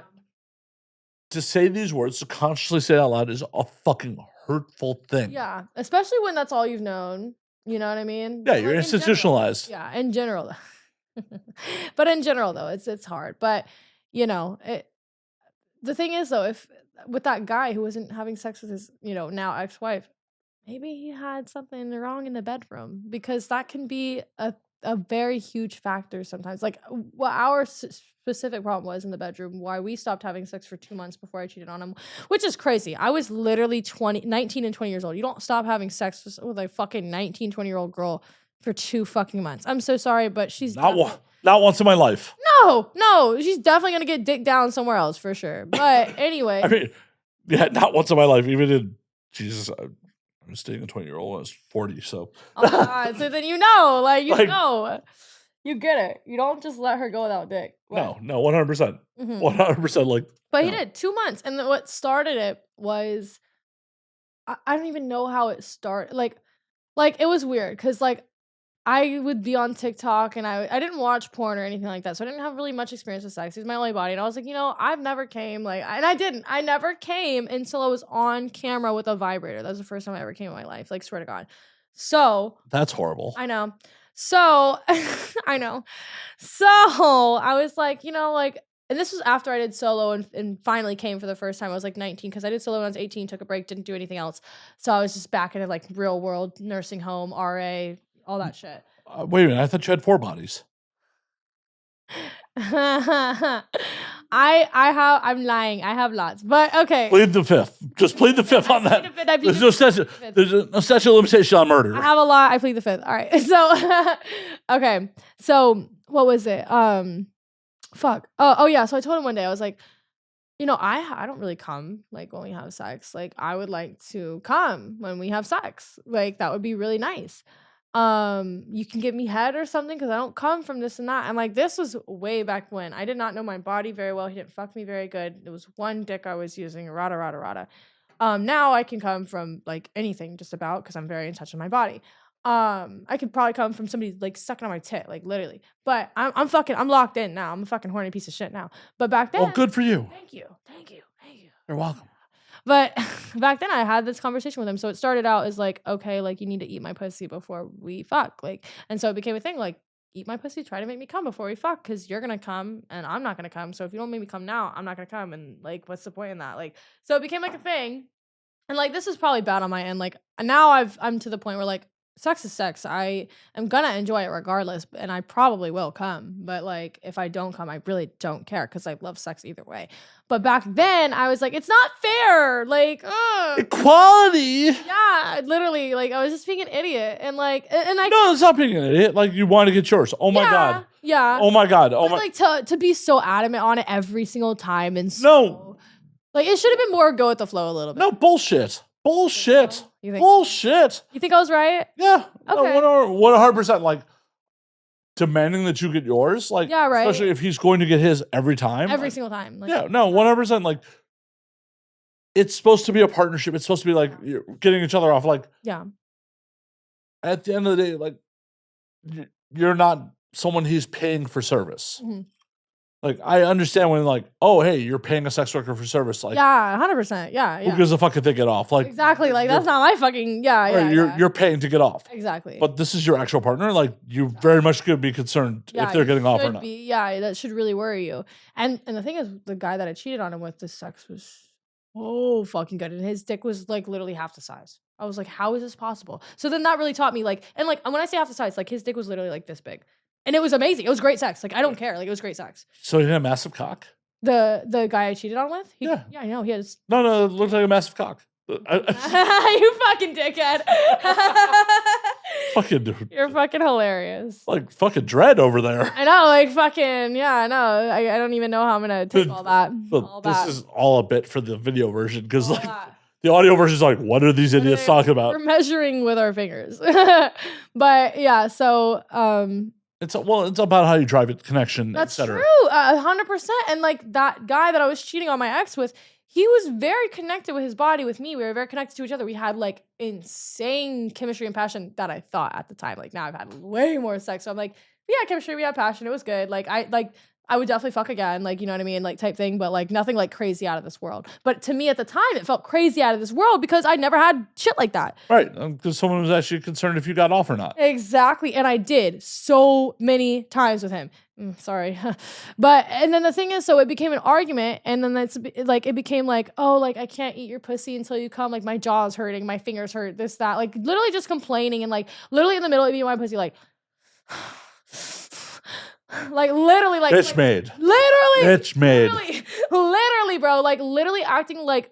to say these words, to consciously say it out loud is a fucking hurtful thing. Yeah, especially when that's all you've known. You know what I mean? Yeah, you're institutionalized. In general. But in general, though, it's hard. But, the thing is, though, if with that guy who wasn't having sex with his, now ex-wife, maybe he had something wrong in the bedroom, because that can be a very huge factor sometimes. Like, what our specific problem was in the bedroom, why we stopped having sex for 2 months before I cheated on him, which is crazy. I was literally 19 and 20 years old. You don't stop having sex with a fucking 19, 20-year-old girl for 2 fucking months. I'm so sorry, but she's not once in my life. No, she's definitely gonna get dick down somewhere else for sure. But anyway, I mean, yeah, not once in my life. Even in Jesus, I was dating a 20-year-old when I was 40. So, oh my God. So then like. You get it. You don't just let her go without dick. No, 100%. Mhm. 100%. Like, But he no. did 2 months, and then what started it was I don't even know how it started. Like it was weird because like I would be on TikTok and I didn't watch porn or anything like that, so I didn't have really much experience with sex. It was my only body, and I was like, I've never came and I didn't. I never came until I was on camera with a vibrator. That was the first time I ever came in my life. Like swear to God. So That's horrible. I know. So I know. So I was like, and this was after I did solo and finally came for the first time. I was like 19 because I did solo when I was 18, took a break, didn't do anything else. So I was just back into like real world, nursing home, RA, all that shit. Wait a minute. I thought you had 4 bodies. I'm lying. I have lots, but okay. Plead the fifth. Just plead the fifth on that. There's no statute of limitation on murder. I have a lot. I plead the fifth. All right. So, okay. So what was it? Fuck. Oh yeah. So I told him one day, I was like, I don't really come like when we have sex. Like I would like to come when we have sex. Like that would be really nice. You can give me head or something because I don't come from this and that. And like this was way back when I did not know my body very well. He didn't fuck me very good. It was one dick I was using, rada. Now I can come from like anything just about because I'm very in touch with my body. I could probably come from somebody like sucking on my tit, like literally. But I'm locked in now. I'm a fucking horny piece of shit now. But back then, well, good for you. Thank you. You're welcome. But back then I had this conversation with him. So it started out as like, okay, like you need to eat my pussy before we fuck. Like, and so it became a thing like, eat my pussy, try to make me come before we fuck, because you're gonna come and I'm not gonna come. So if you don't make me come now, I'm not gonna come. And like, what's the point in that? Like, so it became like a thing. And like this is probably bad on my end. Like now I'm to the point where like sex is sex. I am gonna enjoy it regardless, and I probably will come. But like if I don't come, I really don't care because I love sex either way. But back then I was like, it's not fair. Like equality. Yeah, literally. Like I was just being an idiot, and like no, it's not being an idiot. Like you want to get yours. Oh my god. Yeah. Oh my god. Oh my. Like to be so adamant on it every single time and so, no. Like it should have been more go with the flow a little bit. No bullshit. Bullshit. You think, bullshit. You think I was right? Yeah. Okay. No, 100%. Like demanding that you get yours. Like, yeah, right. Especially if he's going to get his every time. Every single time. Like, yeah. No. 100%. Like, it's supposed to be a partnership. It's supposed to be like you're getting each other off. Like, yeah. At the end of the day, like, you're not someone he's paying for service. Mm-hmm. Like, I understand when, like, oh, hey, you're paying a sex worker for service. Like, yeah, 100%. Yeah. Who gives a fuck if they get off? Like, exactly. Like, that's not my fucking, You're paying to get off. Exactly. But this is your actual partner. Like, you very much could be concerned if they're getting off or not. That should really worry you. And the thing is, the guy that I cheated on him with, the sex was so fucking good. And his dick was, like, literally half the size. I was like, how is this possible? So then that really taught me, like, and, like, when I say half the size, like, his dick was literally, like, this big. And it was amazing. It was great sex. Like, I don't care. Like, it was great sex. So he had a massive cock? The guy I cheated on with? Yeah. Yeah, I know. He has... No, it looked like a massive cock. You fucking dickhead. Fucking dude. You're fucking hilarious. Like, fucking dread over there. I know, like, fucking, yeah, I know. I don't even know how I'm going to take all that. This is all a bit for the video version, because, like... The audio version is like, what are these idiots talking about? We're measuring with our fingers. But yeah, so it's about how you drive it, connection, that's etc. true, 100%. And like that guy that I was cheating on my ex with, he was very connected with his body with me. We were very connected to each other. We had like insane chemistry and passion that I thought at the time. Like now I've had way more sex. So I'm like, we had chemistry, we had passion. It was good. Like I would definitely fuck again, like, you know what I mean? Like type thing, but like nothing like crazy out of this world. But to me at the time, it felt crazy out of this world because I never had shit like that. Right. Because someone was actually concerned if you got off or not. Exactly. And I did so many times with him. Sorry. And then the thing is, so it became an argument. And then it became like, oh, like I can't eat your pussy until you come. Like my jaw's hurting, my fingers hurt, this, that. Like literally just complaining and like literally in the middle of me, my pussy like... Like literally, like bitch made. Literally, bitch made. Literally, bro. Like literally acting like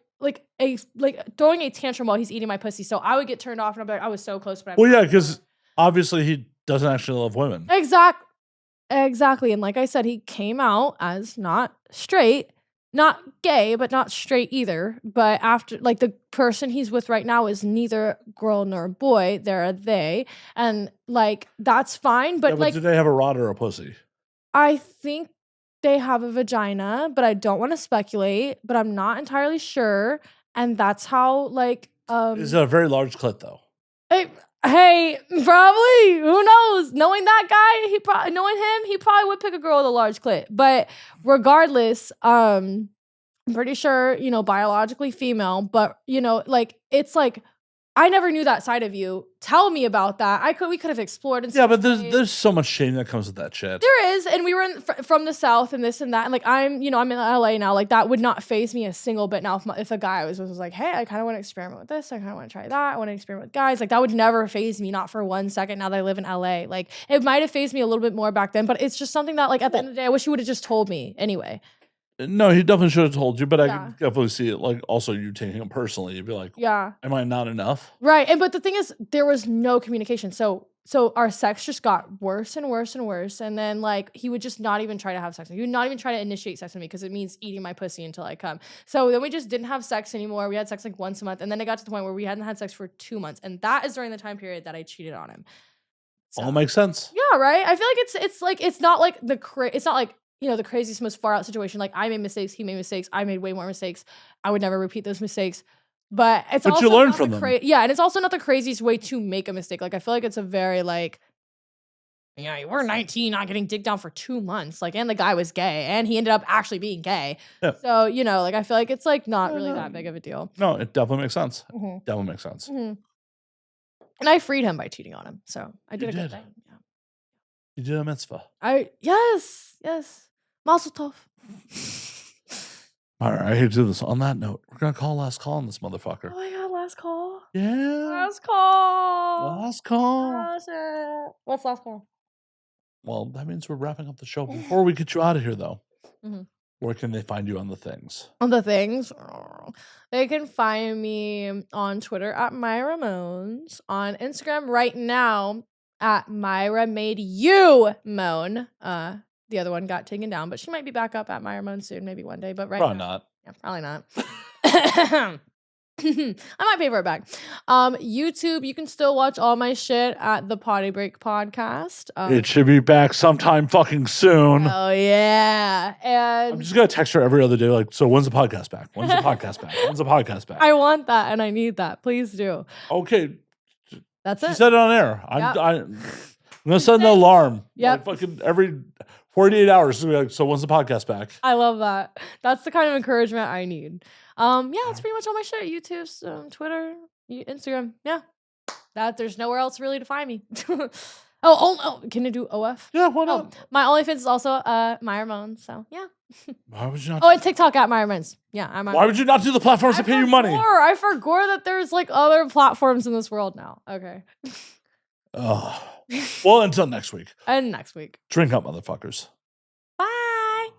throwing a tantrum while he's eating my pussy. So I would get turned off, and I'd be like, I was so close. But well, yeah, because obviously he doesn't actually love women. Exactly. And like I said, he came out as not straight, not gay, but not straight either. But after, like, the person he's with right now is neither girl nor boy. They're a they. And, like, that's fine. But, Yeah, but like, do they have a rod or a pussy? I think they have a vagina, but I don't want to speculate, but I'm not entirely sure. And that's how, like, Is it a very large clit, though? hey, probably. Who knows? Knowing that guy, knowing him, he probably would pick a girl with a large clit. But regardless, I'm pretty sure, biologically female, but like, it's like, I never knew that side of you. Tell me about that. We could have explored and Yeah, but there's so much shame that comes with that shit. There is, and we were from the South and this and that, and like I'm in LA now. Like that would not faze me a single bit now. If a guy was like, hey, I kind of want to experiment with this, I kind of want to try that, I want to experiment with guys, like that would never faze me, not for 1 second. Now that I live in LA, like it might have fazed me a little bit more back then, but it's just something that, like, at the end of the day, I wish you would have just told me anyway. No, he definitely should have told you, but I Yeah. can definitely see it. Like, also you taking it personally, you'd be like, Yeah. am I not enough? Right. But the thing is, there was no communication. So our sex just got worse and worse and worse. And then, like, he would just not even try to have sex with me. He would not even try to initiate sex with me because it means eating my pussy until I come. So then we just didn't have sex anymore. We had sex like once a month. And then it got to the point where we hadn't had sex for 2 months. And that is during the time period that I cheated on him. So, All makes sense. yeah, right? I feel like it's like, it's not like it's not like, the craziest, most far out situation. Like, I made mistakes, he made mistakes, I made way more mistakes. I would never repeat those mistakes. But it's also you learn not from the them. yeah, and it's also not the craziest way to make a mistake. Like, I feel like it's a very, like, we're 19, not getting dicked down for 2 months. Like, and the guy was gay, and he ended up actually being gay. Yeah. So, like, I feel like it's, like, not really that big of a deal. No, it definitely makes sense. Mm-hmm. Definitely makes sense. Mm-hmm. And I freed him by cheating on him. So I did You a good did. thing. Yeah. You did a mitzvah. Yes. Mazel tov. All right, I hate to do this. On that note, we're going to call last call on this motherfucker. Oh my God, last call. Yeah. Last call. Last call. Oh, shit. What's last call? Well, that means we're wrapping up the show. Before we get you out of here, though, Mhm. where can they find you on the things? On the things? They can find me on Twitter at Myra Moans. On Instagram right now at Myra Made You Moan. The other one got taken down, but she might be back up at Myra Moan soon, maybe one day. But Probably now, not. yeah, probably not. I might pay for it back. YouTube, you can still watch all my shit at the Poddy Break podcast. It should be back sometime fucking soon. Oh yeah, and I'm just gonna text her every other day, like, so when's the podcast back? When's the podcast back? When's the podcast back? I want that and I need that. Please do. Okay, That's she it. said it on air. Yep. I'm gonna set an alarm. Yep. Like fucking every 48 hours. Like, so when's the podcast back? I love that. That's the kind of encouragement I need. Yeah, that's pretty much all my shit. YouTube, Twitter, Instagram. Yeah, there's nowhere else really to find me. Oh, can you do OF? Yeah, why not? My OnlyFans is also Myra Moans. So yeah. Why would you not? Oh, and TikTok at Myra Moans. Yeah, I'm. Why would you not do the platforms that pay you money? I forgot that there's like other platforms in this world now. Okay. Oh. Well, until next week. And next week. Drink up, motherfuckers. Bye.